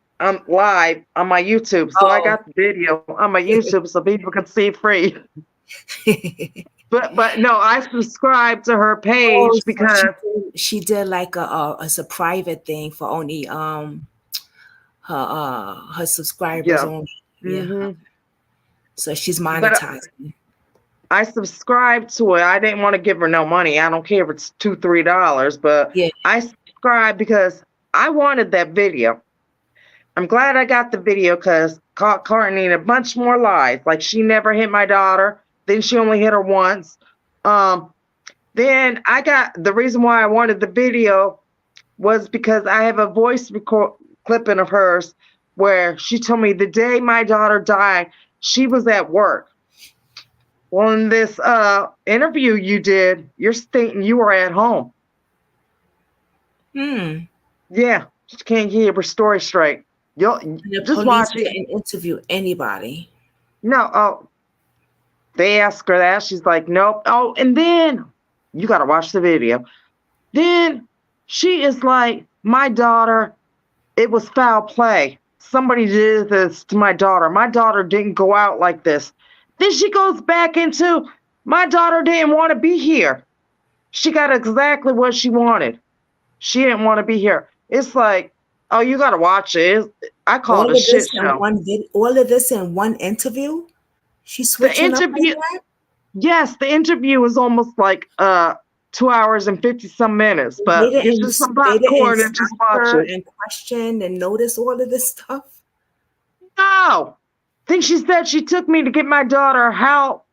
live on my YouTube. So I Oh. got the video on my YouTube so people could see free. But no, I subscribed to her Oh, page so because she did like a private thing for only her subscribers yeah. only. Yeah. hmm So she's But monetizing. I subscribed to it. I didn't want to give her no money. I don't care if it's $2, $3, but Yeah. I subscribed because I wanted that video. I'm glad I got the video because Courtney a bunch more lies. Like she never hit my daughter. Then she only hit her once. Then I got the reason why I wanted the video was because I have a voice clipping of hers where she told me the day my daughter died, she was at work. Well, in this interview you did, you're stating you were at home. Hmm. Yeah, just can't keep her story straight. You'll The just police watch it. didn't interview anybody. No, they asked her that. She's like, nope. Oh, and then you got to watch the video. Then she is like, my daughter, it was foul play. Somebody did this to my daughter. My daughter didn't go out like this. Then she goes back into, my daughter didn't want to be here. She got exactly what she wanted. She didn't want to be here. It's like, oh, you got to watch it. I call All it a of shit this in show. all of this in one interview? She's The switching up like interview, that? yes, the interview was almost like 2 hours and 50 some minutes, They but get didn't you some they didn't popcorn and stop just watch her it. and question and notice all of this stuff? No. Then she said she took me to get my daughter help.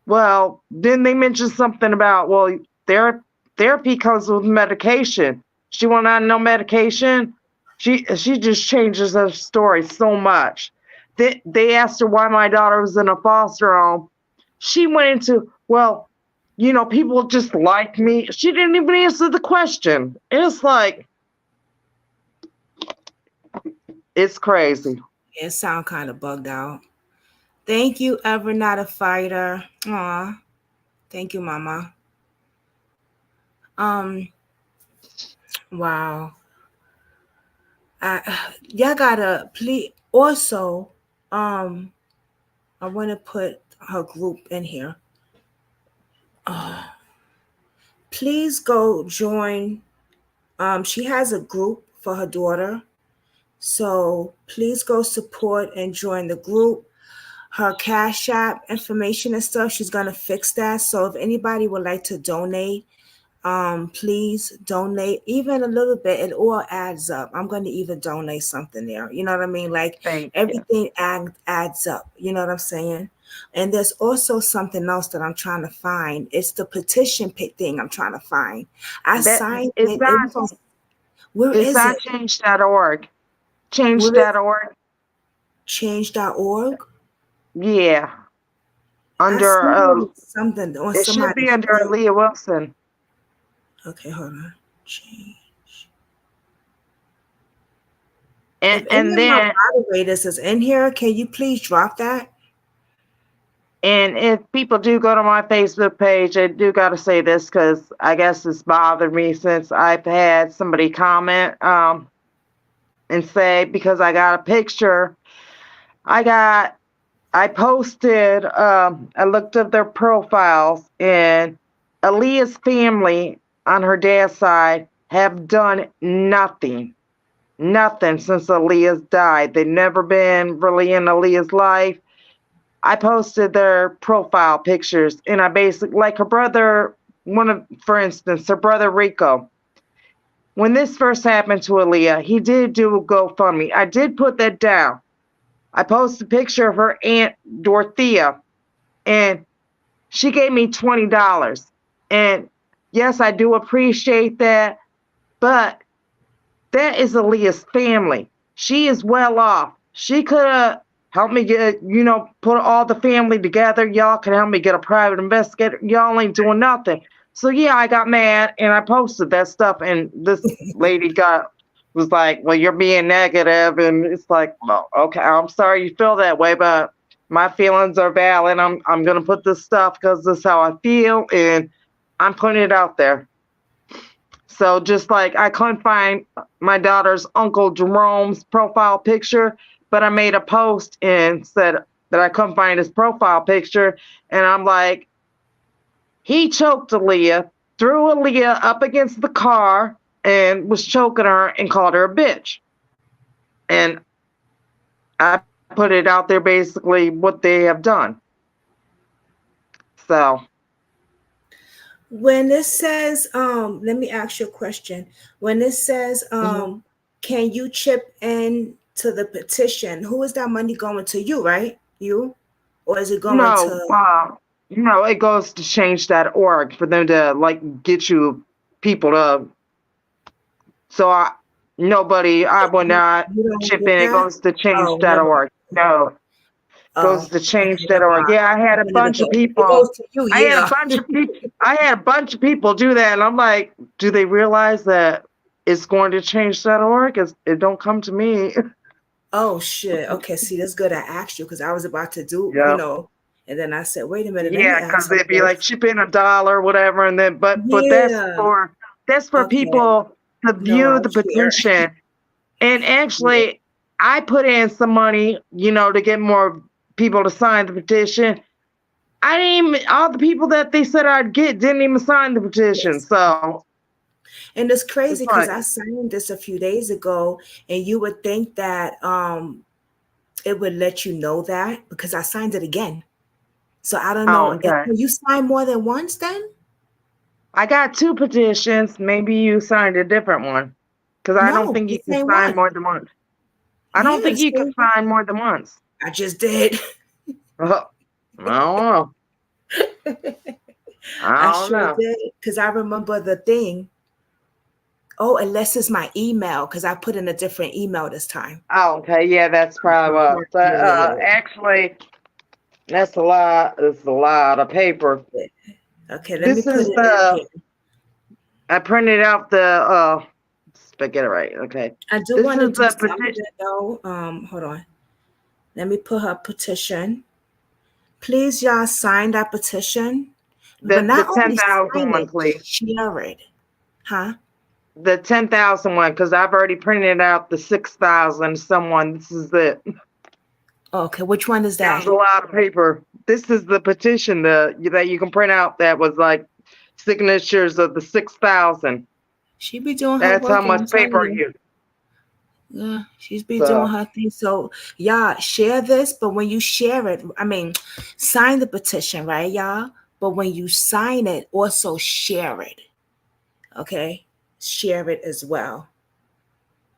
Well, then they mentioned something about, well, therapy comes with medication. She went on no medication. She just changes her story so much. They asked her why my daughter was in a foster home. She went into, well, people just like me. She didn't even answer the question. It's like, it's crazy. It sound kind of bugged out. Thank you, Ever Not a Fighter. Aw. Thank you, Mama. Wow. Y'all gotta please also I want to put her group in here. Please go join. She has a group for her daughter. So please go support and join the group. Her Cash App information and stuff, she's gonna fix that. So if anybody would like to donate, please donate even a little bit. It all adds up. I'm going to even donate something there. You know what I mean? Like Thank you. everything adds up. You know what I'm saying? And there's also something else that I'm trying to find. It's the petition thing I'm trying to find. I signed It's it. not Where it's is not it? change.org. Where is Change.org. change.org? Yeah. I Under seen something on it should be somebody's under page. Leah Wilson. Okay, hold on. Change. And If any and of my then moderators is in here, can you please drop that? and if people do go to my Facebook page, I do gotta say this because I guess it's bothered me since I've had somebody comment and say because I got a picture. I posted, I looked up their profiles, and Aaliyah's family on her dad's side have done nothing since Aaliyah's died. They've never been really in Aaliyah's life. I posted their profile pictures, and I basically, like her brother, for instance, her brother Rico. When this first happened to Aaliyah, he did do a GoFundMe. I did put that down. I posted a picture of her aunt Dorothea, and she gave me $20. And yes, I do appreciate that, but that is Aaliyah's family. She is well off. She could have helped me get, put all the family together. Y'all could help me get a private investigator. Y'all ain't doing nothing. So yeah, I got mad and I posted that stuff, and this lady was like, well, you're being negative, and it's like, well, okay, I'm sorry you feel that way, but my feelings are valid. I'm gonna put this stuff because this is how I feel, and I'm putting it out there. So just like I couldn't find my daughter's Uncle Jerome's profile picture, but I made a post and said that I couldn't find his profile picture, and I'm like, he choked Aaliyah, threw Aaliyah up against the car, and was choking her and called her a bitch. And I put it out there basically what they have done. So When it says, let me ask you a question. When it says, can you chip in to the petition? Who is that money going to? You, right? You? Or is it going no, to it goes to change.org for them to like get you people to. So I would not you don't chip get in. It that? goes to Oh, never. change.org. No. goes Oh, to okay, never change.org. mind. Yeah, I had a Then bunch of it people. goes to you, I had a yeah. bunch of people. I had a bunch of people do that, and I'm like, do they realize that it's going to change.org? It don't come to me. Oh shit. Okay, see, that's good. I asked you because I was about to do, Yeah. and then I said, wait a minute, let me Yeah, because ask her they'd be like first. chip in $1, whatever, and then but Yeah. that's for Okay. people to No, view I'll the share. petition. And Yeah. actually, I put in some money, to get more people to sign the petition. I didn't even, all the people that they said I'd get didn't even sign the petition. Yes. So And it's it's crazy because like, I signed this a few days ago, and you would think that it would let you know that because I signed it again. So I don't oh, know. okay. Can you sign more than once then? I got 2 petitions. Maybe you signed a different one. Because I don't No, think the you can same sign one. more than once. I don't Yeah, the think you can same one. sign more than once. I just did. I don't know. I I don't sure know. did because I remember the thing. Oh, unless it's my email because I put in a different email this time. Oh, okay. Yeah, that's probably what. But Yeah, yeah, actually, that's a lot. It's a lot of paper. yeah. Okay, let me This put is it in here. I printed out get it right. Okay. I do This want to is do the something petition. though. Hold on. Let me put her petition. Please, y'all sign that petition, but The not only 10,000 sign one, it, please. share it, huh? The 10,000 one, because I've already printed out the 6,000. Someone, this is it. Okay, which one is That was that? a lot of paper. This is the petition that you can print out. That was like signatures of the 6,000. She be doing her That's how work, and I'm much telling paper you, you. yeah, she's be doing So her thing. So, y'all share this, but when you share it, I mean, sign the petition, right, y'all? But when you sign it, also share it. Okay, share it as well.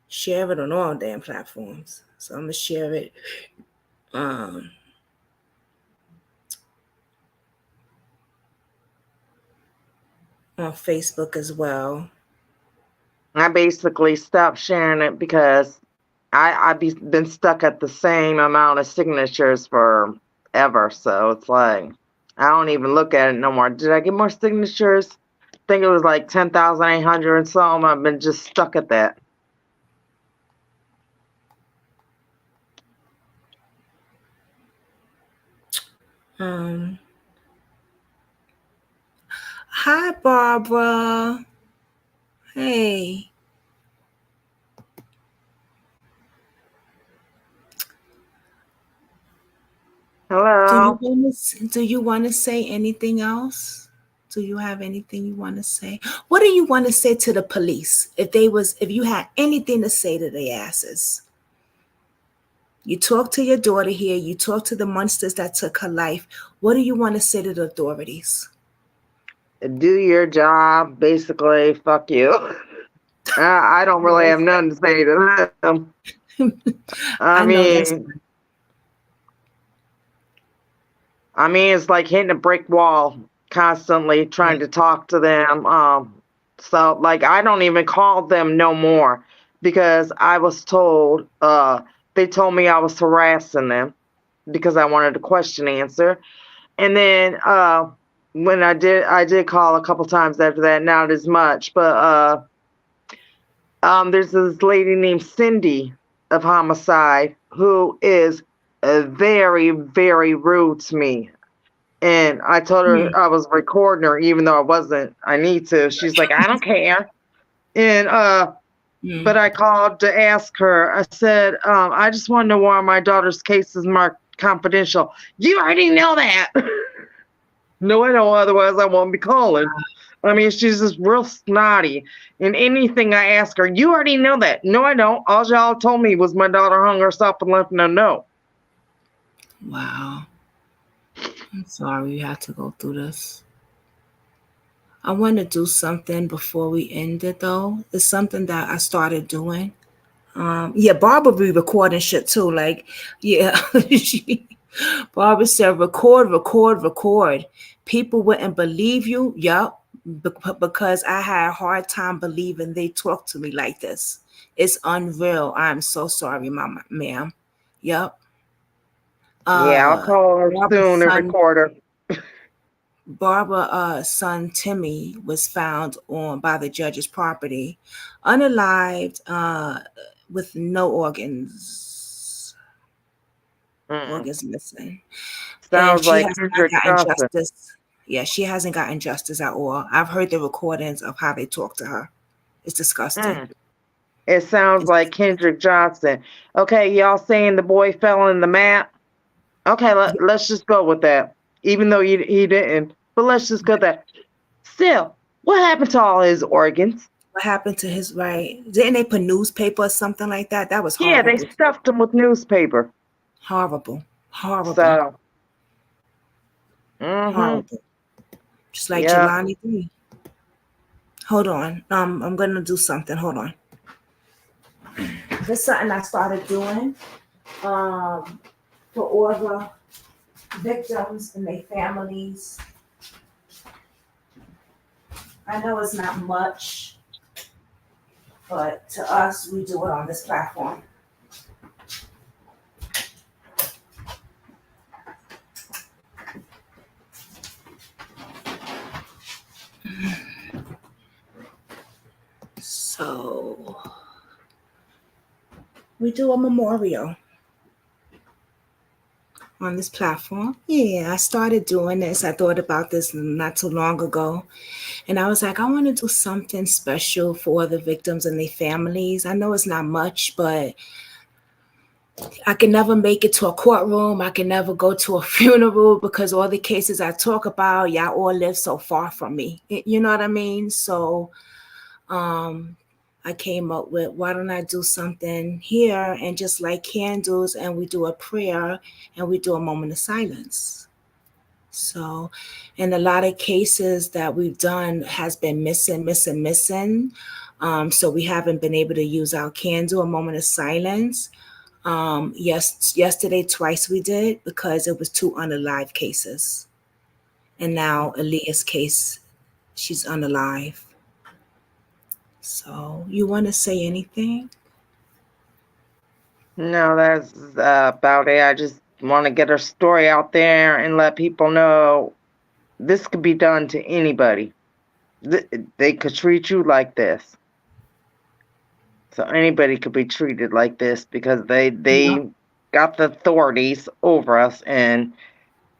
Share it on all damn platforms. So I'm gonna share it. Um, on Facebook as well. I basically stopped sharing it because I've been stuck at the same amount of signatures forever. So it's like I don't even look at it no more. Did I get more signatures? I think it was like 10,800 and some. I've been just stuck at that. Um, Hi, Barbara. Hey. Hello. Do you want to say anything else? Do you have anything you want to say? What do you want to say to the police if you had anything to say to their asses? You talk to your daughter here, you talk to the monsters that took her life. What do you want to say to the authorities? Do your job. Basically, fuck you. I don't really have Yes. nothing to say to them. I I know that's mean, it's like hitting a brick wall constantly yeah. trying to talk to them. So like I don't even call them no more because I was told they told me I was harassing them because I wanted a question answer. And then when I did call a couple times after that, not as much, but there's this lady named Cindy of homicide who is very, very rude to me. And I told her I was recording her, even though I wasn't. I need to. She's like, I don't care. And but I called to ask her. I said, I just want to know why my daughter's case is marked confidential. You already know that. No, I don't. Otherwise, I won't be calling. I mean, she's just real snotty. And anything I ask her, you already know that. No, I don't. All y'all told me was my daughter hung herself and left no note. Wow. I'm sorry you had to go through this. I want to do something before we end it though. It's something that I started doing. Yeah, Barbara be recording shit too. Like, yeah, Barbara said, record, record, record. People wouldn't believe you. Yup, because I had a hard time believing they talk to me like this. It's unreal. I'm so sorry, mama, ma'am. Yup. Yeah, I'll call her Barbara's soon and son, record her. Son Timmy was found on by the judge's property, unalived, with no organs, Mm. organs missing, and Sounds she like has not Kendrick gotten Johnson. justice. Yeah, she hasn't gotten justice at all. I've heard the recordings of how they talk to her. It's disgusting. Mm. It sounds It's like Kendrick Johnson. Okay, y'all saying the boy fell in the map? Okay, let's just go with that. Even though he didn't, but let's just go there. Still, what happened to all his organs? what happened to his right? Didn't they put newspaper or something like that? That was Yeah, they horrible. stuffed him with newspaper. Horrible. Horrible. So, mm-hmm. Horrible. Just like Yeah. Jelani D. Hold on. I'm gonna do something. Hold on. This is something I started doing. For all the victims and their families. I know it's not much, but to us, we do it on this platform. So we do a memorial on this platform. Yeah, I started doing this. I thought about this not too long ago. And I was like, I want to do something special for the victims and their families. I know it's not much, but I can never make it to a courtroom. I can never go to a funeral because all the cases I talk about, y'all all live so far from me. You know what I mean? So I came up with, why don't I do something here and just light candles and we do a prayer and we do a moment of silence. So, in a lot of cases that we've done has been missing. So we haven't been able to use our candle, a moment of silence. Yesterday twice we did because it was two unalive cases, and now Aaliyah's case, she's unalive. So, you want to say anything? No, that's about it. I just want to get her story out there and let people know this could be done to anybody. They could treat you like this. So anybody could be treated like this because they Yeah. got the authorities over us, and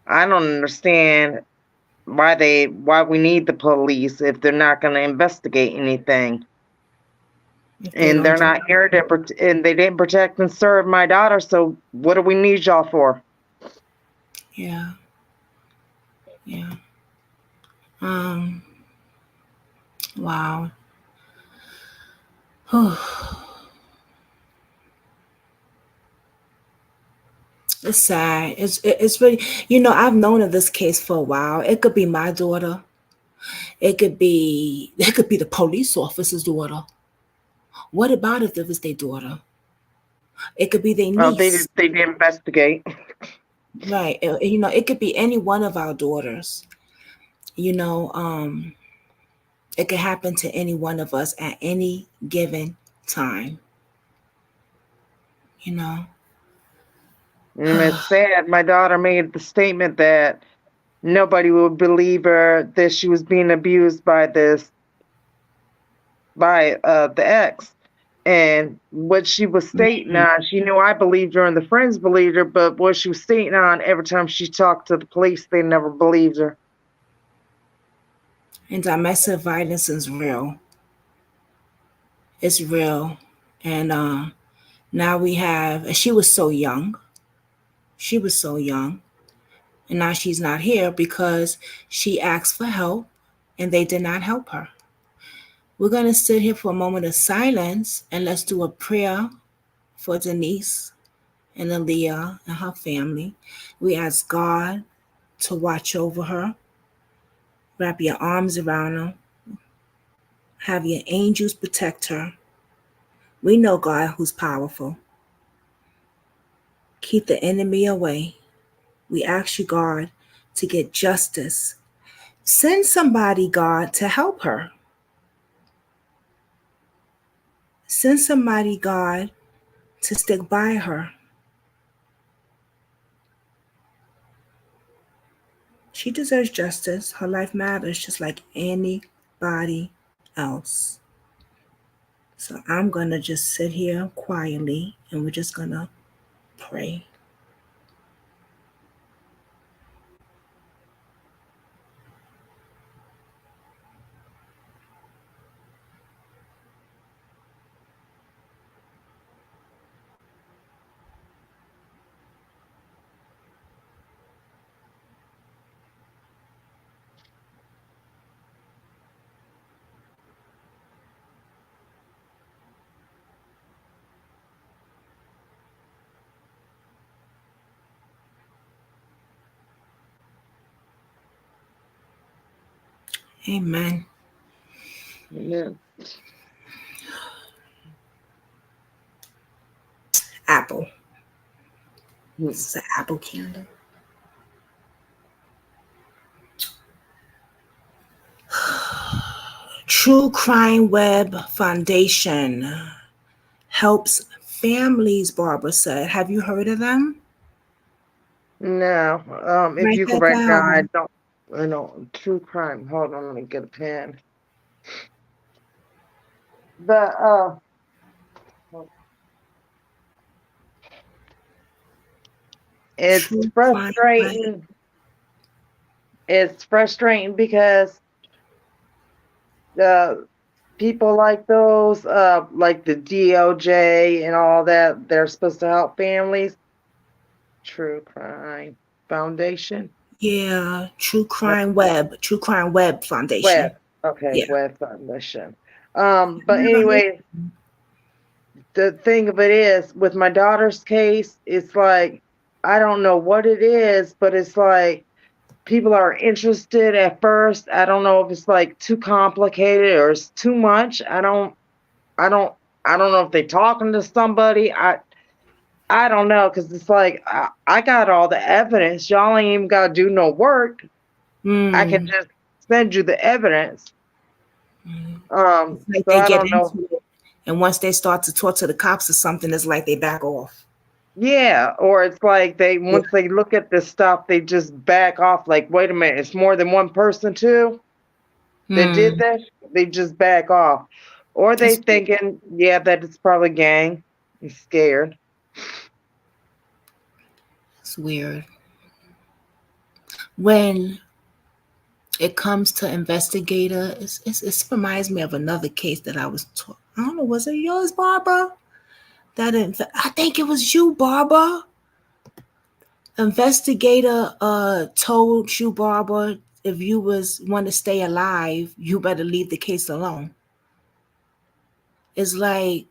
I don't understand why we need the police if they're not going to investigate anything. If they And don't they're do not here to and they didn't protect and serve my daughter, so what do we need y'all for? Yeah. Yeah. Um, wow. It's sad. It's really, I've known of this case for a while. It could be my daughter. It could be the police officer's daughter. What about if it was their daughter? It could be their Oh, niece. they didn't investigate. Right. It could be any one of our daughters. You know, it could happen to any one of us at any given time. You know. And it's sad. My daughter made the statement that nobody would believe her that she was being abused by the ex. And what she was stating on, she knew I believed her and the friends believed her, but what she was stating on, every time she talked to the police, they never believed her. And domestic violence is real. It's real. And now we have, and she was so young. She was so young. And now she's not here because she asked for help and they did not help her. We're going to sit here for a moment of silence and let's do a prayer for Denise and Aaliyah and her family. We ask God to watch over her, wrap your arms around her, have your angels protect her. We know God who's powerful. Keep the enemy away. We ask you, God, to get justice. Send somebody, God, to help her. Send somebody, God, to stick by her. She deserves justice. Her life matters just like anybody else. So I'm going to just sit here quietly and we're just going to pray. Amen. Amen. Apple. Hmm. This is an apple candle. True Crime Web Foundation helps families, Barbara said. Have you heard of them? No. If Write you could that write down, down. I know, true crime. Hold on, let me get a pen. The it's True Crime Web. frustrating. It's frustrating because the people like those, like the DOJ and all that, they're supposed to help families. True Crime Foundation. Yeah, True No, Crime Web. True Crime Web Web. Foundation. Okay, Yeah. Web Foundation. But Never heard. anyway, the thing of it is, with my daughter's case, it's like, I don't know what it is, but it's like people are interested at first. I don't know if it's like too complicated or it's too much. I don't, I don't know if they talking to somebody. I don't know, because it's like I got all the evidence. Y'all ain't even got to do no work. I can Mm. just send you the evidence. It's like So they I get don't know. into it, and once they start to talk to the cops or something, it's like they back off. Yeah, or it's like they Yeah. once they look at this stuff, they just back off. Like, wait a minute, it's more than one person too that did Hmm. that. They just back off, or they That's thinking, yeah, that it's probably gang. He's scared. it's weird. When it comes to investigator, it reminds me of another case that I was. I don't know. Was it yours, Barbara? I think it was you, Barbara. Investigator told you, Barbara, if you want to stay alive, you better leave the case alone. It's like,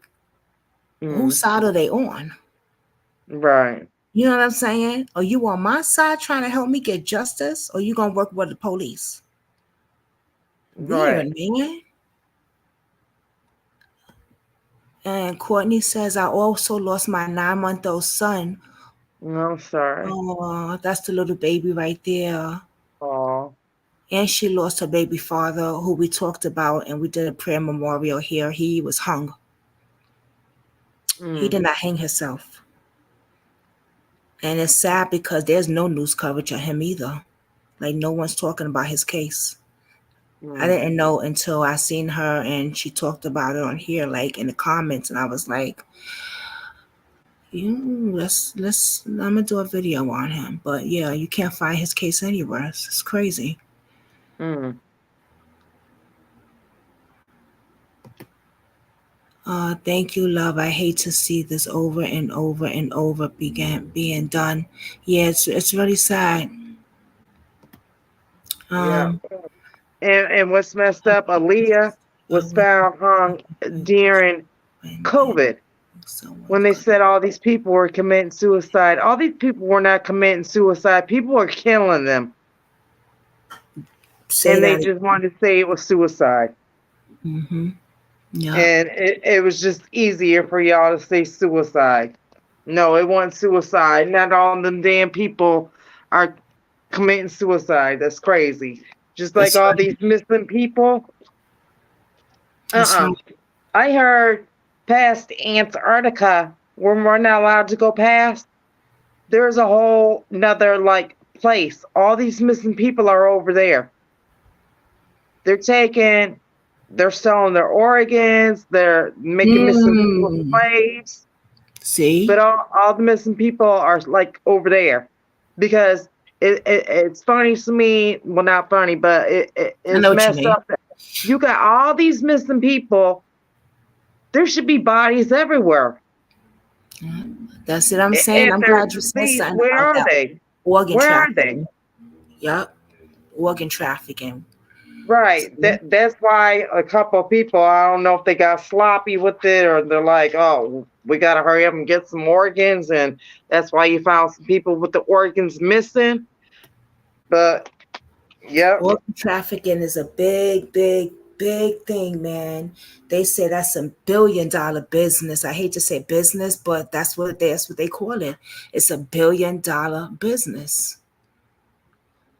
whose Mm, side are they on? right, You know what I'm saying? Are you on my side trying to help me get justice, or you gonna work with the police? right. Weird, man. And Courtney says, I also lost my 9-month-old son. No, sorry. Oh, that's the little baby right there. Oh, And she lost her baby father, who we talked about, and we did a prayer memorial here. He was hung. He mm, did not hang himself. And it's sad because there's no news coverage of him either. Like, no one's talking about his case. I mm, didn't know until I seen her and she talked about it on here, like in the comments, and I was like, I'm gonna do a video on him. But yeah, you can't find his case anywhere. It's crazy. mm. Thank you, love. I hate to see this over and over and over being done. Yeah, it's really sad. Yeah. Um, And what's messed up? Aaliyah was found hung during COVID. When they said all these people were committing suicide, all these people were not committing suicide. People were killing them. Say And they that. just wanted to say it was suicide. Mm-hmm. Yeah, And it was just easier for y'all to say suicide. No, it wasn't suicide. Not all them damn people are committing suicide. That's crazy. Just like that's all right. these missing people. That's Uh-uh. right. I heard past Antarctica, where we're not allowed to go past, there's a whole another like place. All these missing people are over there. They're selling their organs. They're making missing people slaves. See? But all the missing people are like over there, because it's funny to me. Well, not funny, but it's messed up that you got all these missing people. There should be bodies everywhere. That's what I'm saying. If I'm they're glad you said deceased, something where about are that. they? Organ Where are trafficking. they? Yep. Organ trafficking. Right. That's why a couple of people, I don't know if they got sloppy with it, or they're like, oh, we got to hurry up and get some organs. And that's why you found some people with the organs missing. But, yep. Organ trafficking is a big, big, big thing, man. They say that's a $1 billion business. I hate to say business, but that's what they call it. It's a $1 billion business.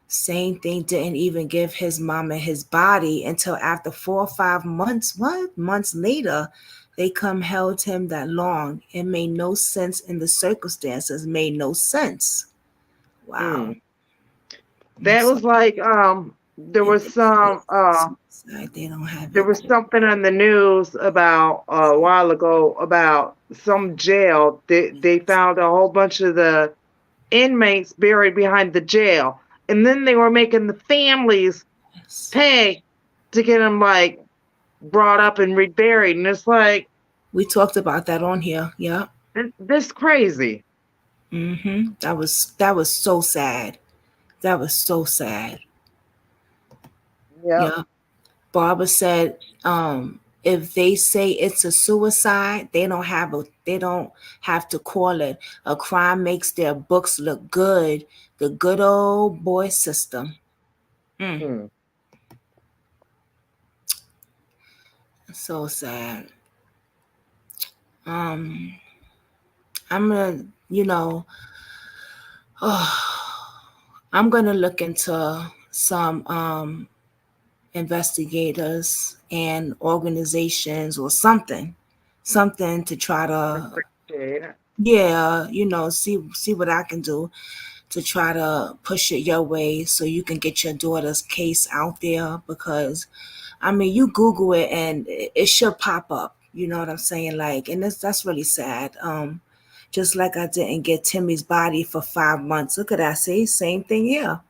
Same thing, didn't even give his mama his body until after 4 or 5 months. What? Months later, they come held him that long. It made no sense in the circumstances. Made no sense. Wow. That was like there was some they don't have there was something on the news about a while ago about some jail. They found a whole bunch of the inmates buried behind the jail, and then they were making the families pay to get them like brought up and reburied, and it's like, we talked about that on here. Yeah, this crazy. That was so sad. That was so sad. Yeah. Barbara said, if they say it's a suicide, they don't have to call it. A crime makes their books look good. The good old boy system. So sad. I'm gonna, I'm gonna look into some investigators and organizations or something to try to see what I can do to try to push it your way so you can get your daughter's case out there, because you Google it and it should pop up, you know what I'm saying, like, and that's really sad. Just like I didn't get Timmy's body for 5 months. Look at that. See, same thing here.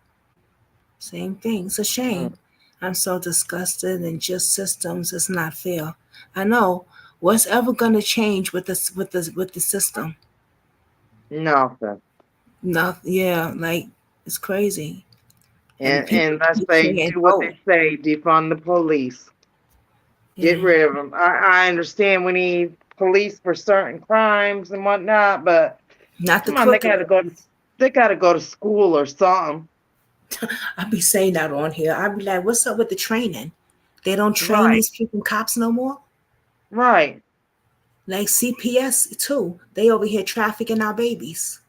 Same thing. It's a shame. I'm so disgusted, and just systems is not fair. I know. What's ever gonna change with the system? Nothing. Yeah, like, it's crazy. And unless they do what they say, defund the police. Get rid of them. I understand we need police for certain crimes and whatnot, but not the they gotta go to school or something. I be saying that on here. I be like, what's up with the training? They don't train these people cops no more? Right. Like CPS too. They over here trafficking our babies.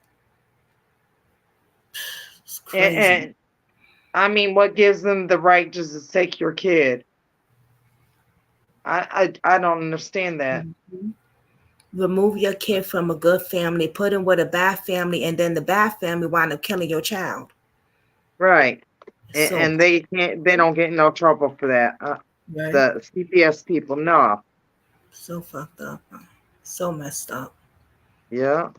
It's crazy. And what gives them the right just to take your kid? I don't understand that. Remove your kid from a good family, put him with a bad family, and then the bad family wind up killing your child. Right. And they don't get no trouble for that. Right. The CPS people, no. So fucked up. So messed up. Yeah.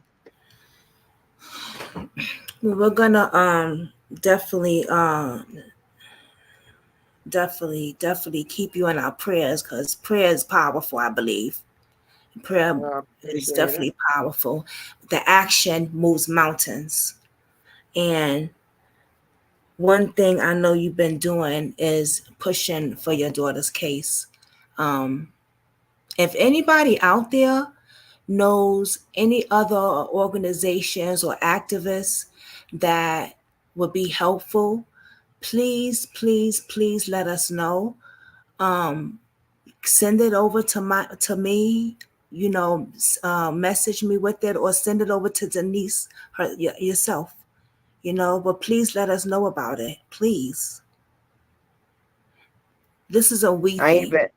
We're gonna definitely keep you in our prayers, because prayer is powerful, I believe. Prayer is definitely powerful. The action moves mountains. And one thing I know you've been doing is pushing for your daughter's case. If anybody out there knows any other organizations or activists that would be helpful, please let us know. Send it over to me, message me with it, or send it over to Denise yourself, but please let us know about it, please. This is a we thing.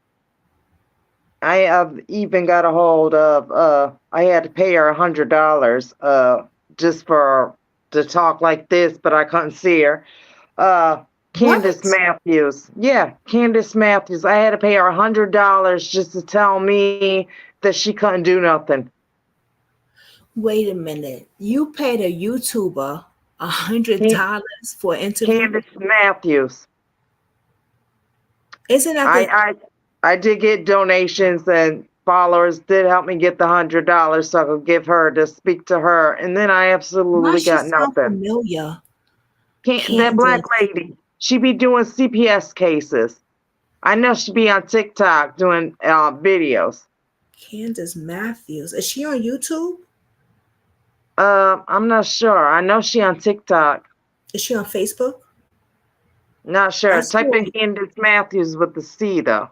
I have even got a hold of I had to pay her $100 just for to talk like this, but I couldn't see her. Candace What? Matthews. Yeah, Candace Matthews. I had to pay her $100 just to tell me that she couldn't do nothing. Wait a minute. You paid a YouTuber Can- $100 for an interview? Candace Matthews. Isn't that the I did get donations and followers did help me get the $100 so I could give her to speak to her, and then I why absolutely she got sound nothing. familiar? That black Candace. lady, she be doing CPS cases. I know she be on TikTok doing videos. Candace Matthews. Is she on YouTube? I'm not sure. I know she on TikTok. Is she on Facebook? Not sure. I Type saw in Candace Matthews with the C though.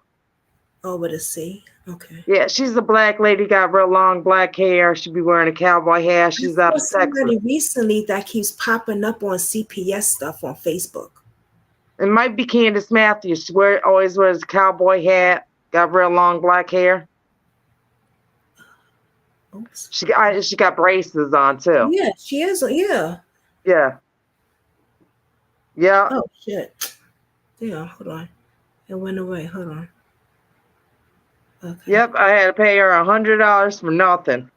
Oh, with a C. Okay. Yeah, she's a black lady, got real long black hair. She be wearing a cowboy hat. I She's out saw of Texas. somebody recently that keeps popping up on CPS stuff on Facebook. It might be Candace Matthews. She always wears a cowboy hat, got real long black hair. Oops. She got braces on too. Yeah, she is. Yeah. Yeah. Yeah. Oh, shit. Damn, hold on. It went away. Hold on. Okay. Yep, I had to pay her $100 for nothing.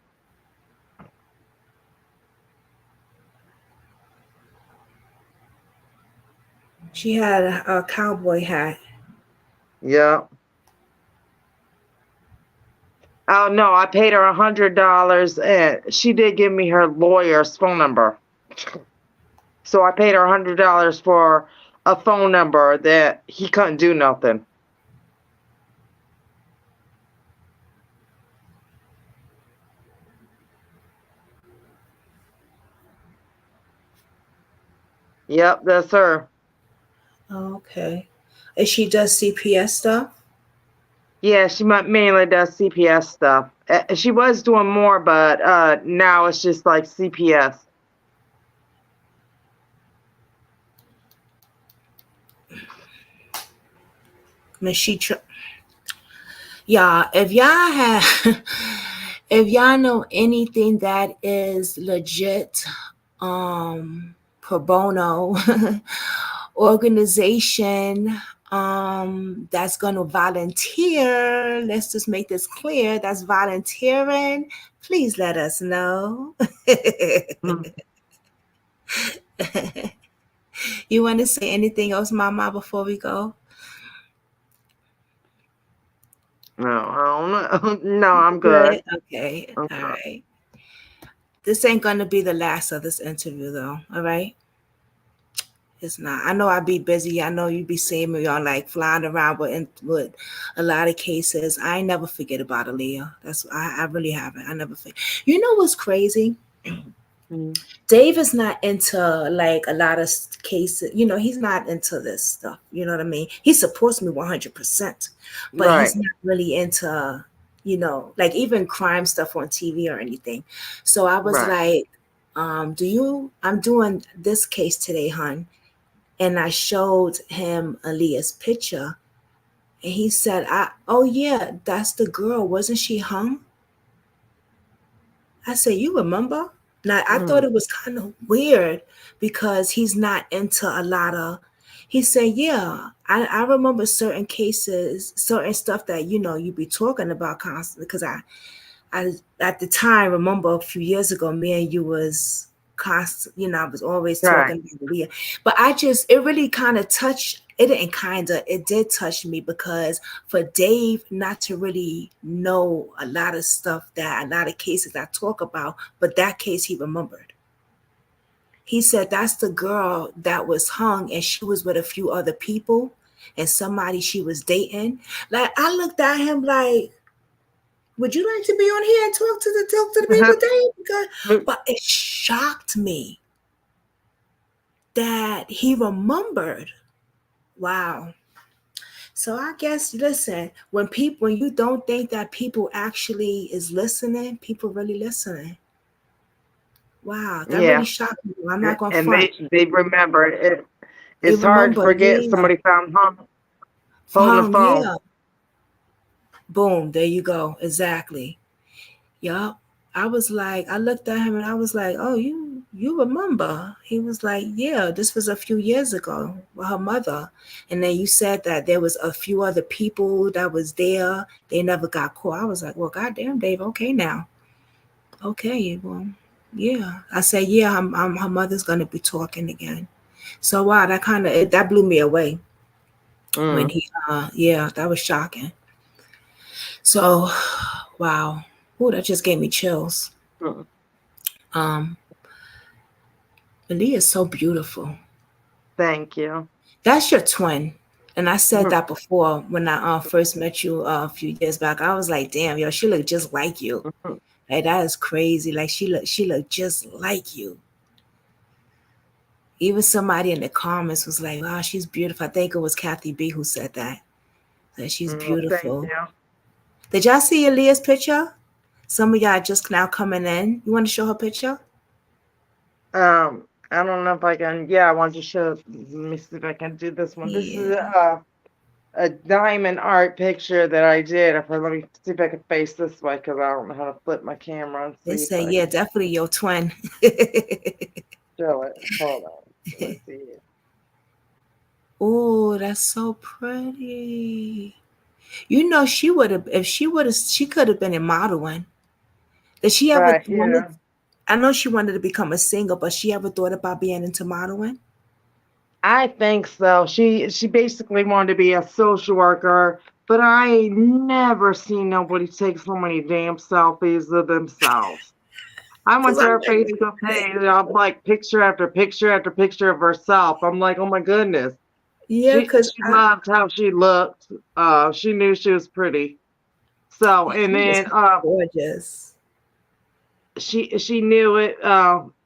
She had a cowboy hat. Yeah. Oh no, I paid her $100 and she did give me her lawyer's phone number. So I paid her $100 for a phone number that he couldn't do nothing. Yep, that's her. Oh, okay. And she does CPS stuff? Yeah, she mainly does CPS stuff. She was doing more, but now it's just like CPS. Yeah, if y'all have if y'all know anything that is legit pro bono organization that's going to volunteer, let's just make this clear, that's volunteering, please let us know. You want to say anything else, Mama, before we go? No, I don't know. No, I'm good. Okay. I'm All good. right. This ain't going to be the last of this interview, though. All right. It's not. I know I'd be busy. I know you'd be seeing me on like flying around with a lot of cases. I ain't never forget about Aaliyah. I really haven't. I never forget. You know what's crazy? Dave is not into like a lot of cases. You know, he's not into this stuff. You know what I mean? He supports me 100%, but Right. he's not really into, you know, like even crime stuff on TV or anything. So I was Right. like, I'm doing this case today, hon. And I showed him Aaliyah's picture. And he said, oh yeah, that's the girl. Wasn't she hung? I said, you remember? Now, I thought it was kind of weird because he's not into a lot of, he said, yeah, I remember certain cases, certain stuff that, you know, you be talking about constantly. Because I at the time, remember a few years ago, me and you was constant, you know, I was always Right. talking about Leah. But it really kind of touched, it did touch me because for Dave not to really know a lot of stuff that a lot of cases I talk about, but that case he remembered. He said that's the girl that was hung and she was with a few other people and somebody she was dating. Like I looked at him like, would you like to be on here and talk to the people, Dave? But it shocked me that he remembered. Wow. So I guess, listen, when you don't think that people actually is listening, people really listening. Wow, that really shocked me. I'm not gonna And front. they remember it. They It's hard to remember, forget yeah. somebody found holding a phone. Yeah. Boom, there you go. Exactly. Yup. I was like, I looked at him and I was like, oh, you you remember? He was like, yeah, this was a few years ago with her mother. And then you said that there was a few other people that was there. They never got caught. I was like, well, goddamn, Dave. Okay, now. Okay, well, yeah. I said, yeah, her mother's gonna be talking again. So wow, that blew me away when Mm. he. Yeah, that was shocking. So, wow. Ooh, that just gave me chills. Mm. Um, Aaliyah is so beautiful. Thank you. That's your twin. And I said Mhm. that before when I first met you a few years back. I was like, damn, yo, she looked just like you. Mhm. Like that is crazy. Like she looked just like you. Even somebody in the comments was like, wow, she's beautiful. I think it was Kathy B who said that. That she's Thank beautiful. you. Did y'all see Aaliyah's picture? Some of y'all just now coming in. You want to show her picture? I don't know if I can. Yeah, I want to show. Let me see if I can do this one. This is Yeah. a diamond art picture that I did. Let me see if I can face this way because I don't know how to flip my camera and They see if say, I yeah, can definitely your twin. show it. Hold on. Let's see. Oh, that's so pretty. You know, she would have, if she would have, she could have been in modeling. Did she ever Right. wanted, Yeah. I know she wanted to become a singer, but she ever thought about being into modeling? I think so. She basically wanted to be a social worker, but I ain't never seen nobody take so many damn selfies of themselves. I Because went to I'm her like, Facebook page and I'm like picture after picture after picture of herself. I'm like, oh my goodness. yeah, She loved how she looked. She knew she was pretty. So and she was then gorgeous. she knew it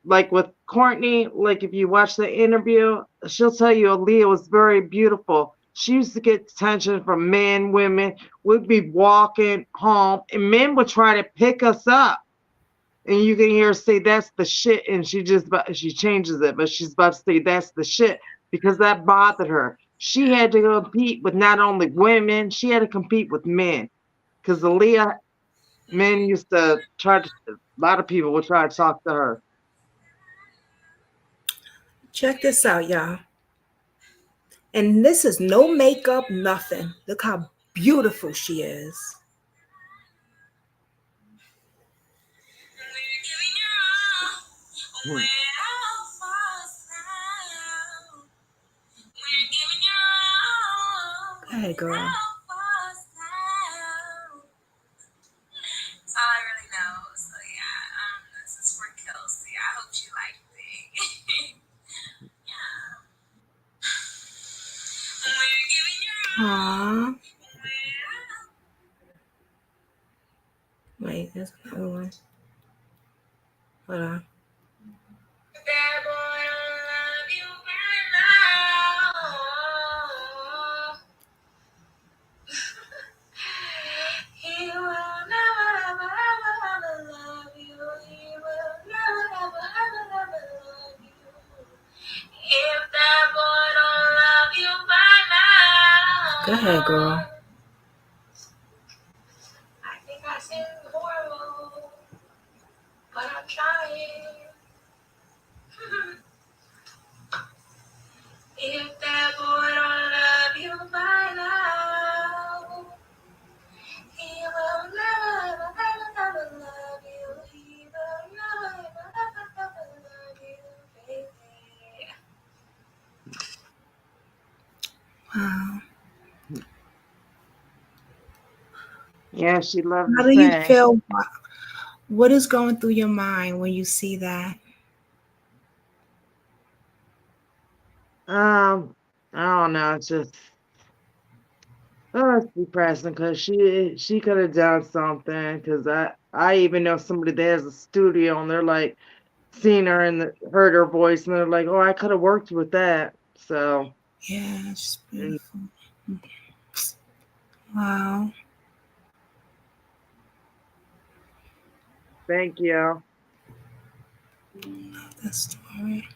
like with Courtney, like if you watch the interview, she'll tell you Aaliyah was very beautiful. She used to get attention from men, women. We'd be walking home and men would try to pick us up. And you can hear her say that's the shit, and she changes it, but she's about to say that's the shit because that bothered her. She had to compete with not only women, she had to compete with men. Because Aaliyah, men used to a lot of people would try to talk to her. Check this out, y'all. And this is no makeup, nothing. Look how beautiful she is. Hmm. Go ahead, girl. Aww. Wait, there's another one. Hold on. Go ahead, girl. Wow. Yeah, she loved to How do you sing. feel? What is going through your mind when you see that? I don't know. It's just it's depressing because she could have done something. Because I even know somebody that has a studio and they're like seen her and heard her voice and they're like, oh, I could have worked with that. So Yeah, it's and beautiful. Wow. thank you. That story.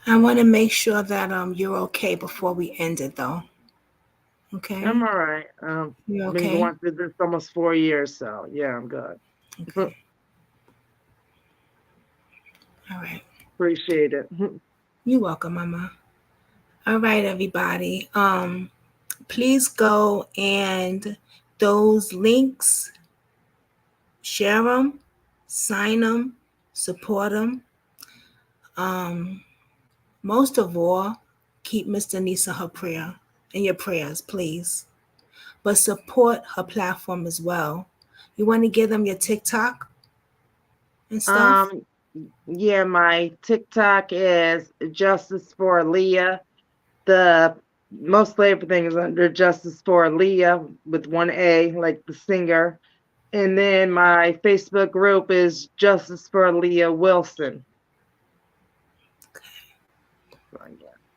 I want to make sure that you're okay before we end it though. I'm Okay? all right. You're Been okay? going through this almost 4 years, so yeah, I'm good. Okay. All right. Appreciate it. You're welcome, Mama. All right, everybody. Please go and those links, share them, sign them, support them. Most of all, keep Miss Denise in your prayers, please. But support her platform as well. You want to give them your TikTok and stuff? Yeah, my TikTok is Justice for Leah. The mostly everything is under Justice for Leah with one A, like the singer. And then my Facebook group is Justice for Leah Wilson.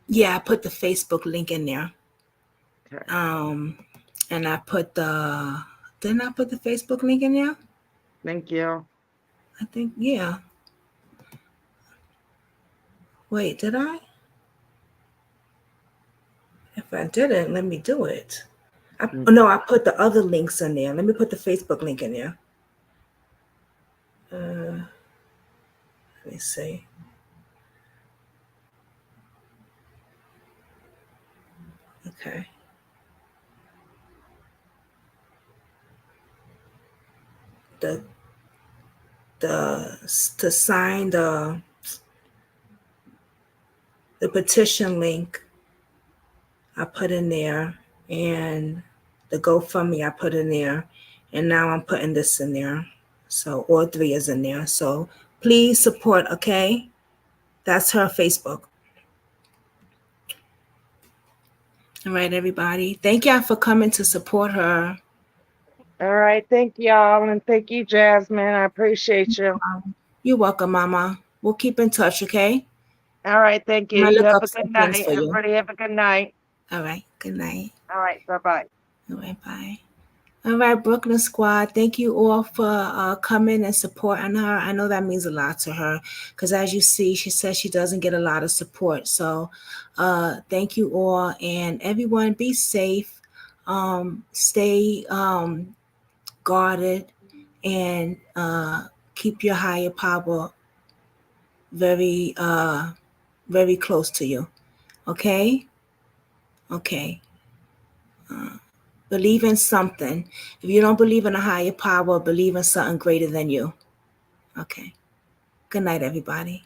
Yeah, I put the Facebook link in there. Okay. And I put didn't I put the Facebook link in there? Thank you. I think, yeah. Wait, did I? If I didn't, let me do it. No, I put the other links in there. Let me put the Facebook link in there. Let me see. Okay. The to sign the petition link I put in there, and the GoFundMe I put in there, and now I'm putting this in there. So all three is in there. So please support, okay? That's her Facebook. All right, everybody. Thank y'all for coming to support her. All right. Thank y'all. And thank you, Jasmine. I appreciate you. You're welcome, Mama. We'll keep in touch, okay? All right. Thank you. I'm gonna You look have up a some good things night. for you. Everybody have a good night. All right. Good night. All right. Bye-bye. All right. Bye. All right, Brooklyn Squad. Thank you all for coming and supporting her. I know that means a lot to her because, as you see, she says she doesn't get a lot of support. So, thank you all, and everyone, be safe. Stay guarded, and keep your higher power very, very close to you. Okay. Okay. Believe in something. If you don't believe in a higher power, believe in something greater than you. Okay. Good night, everybody.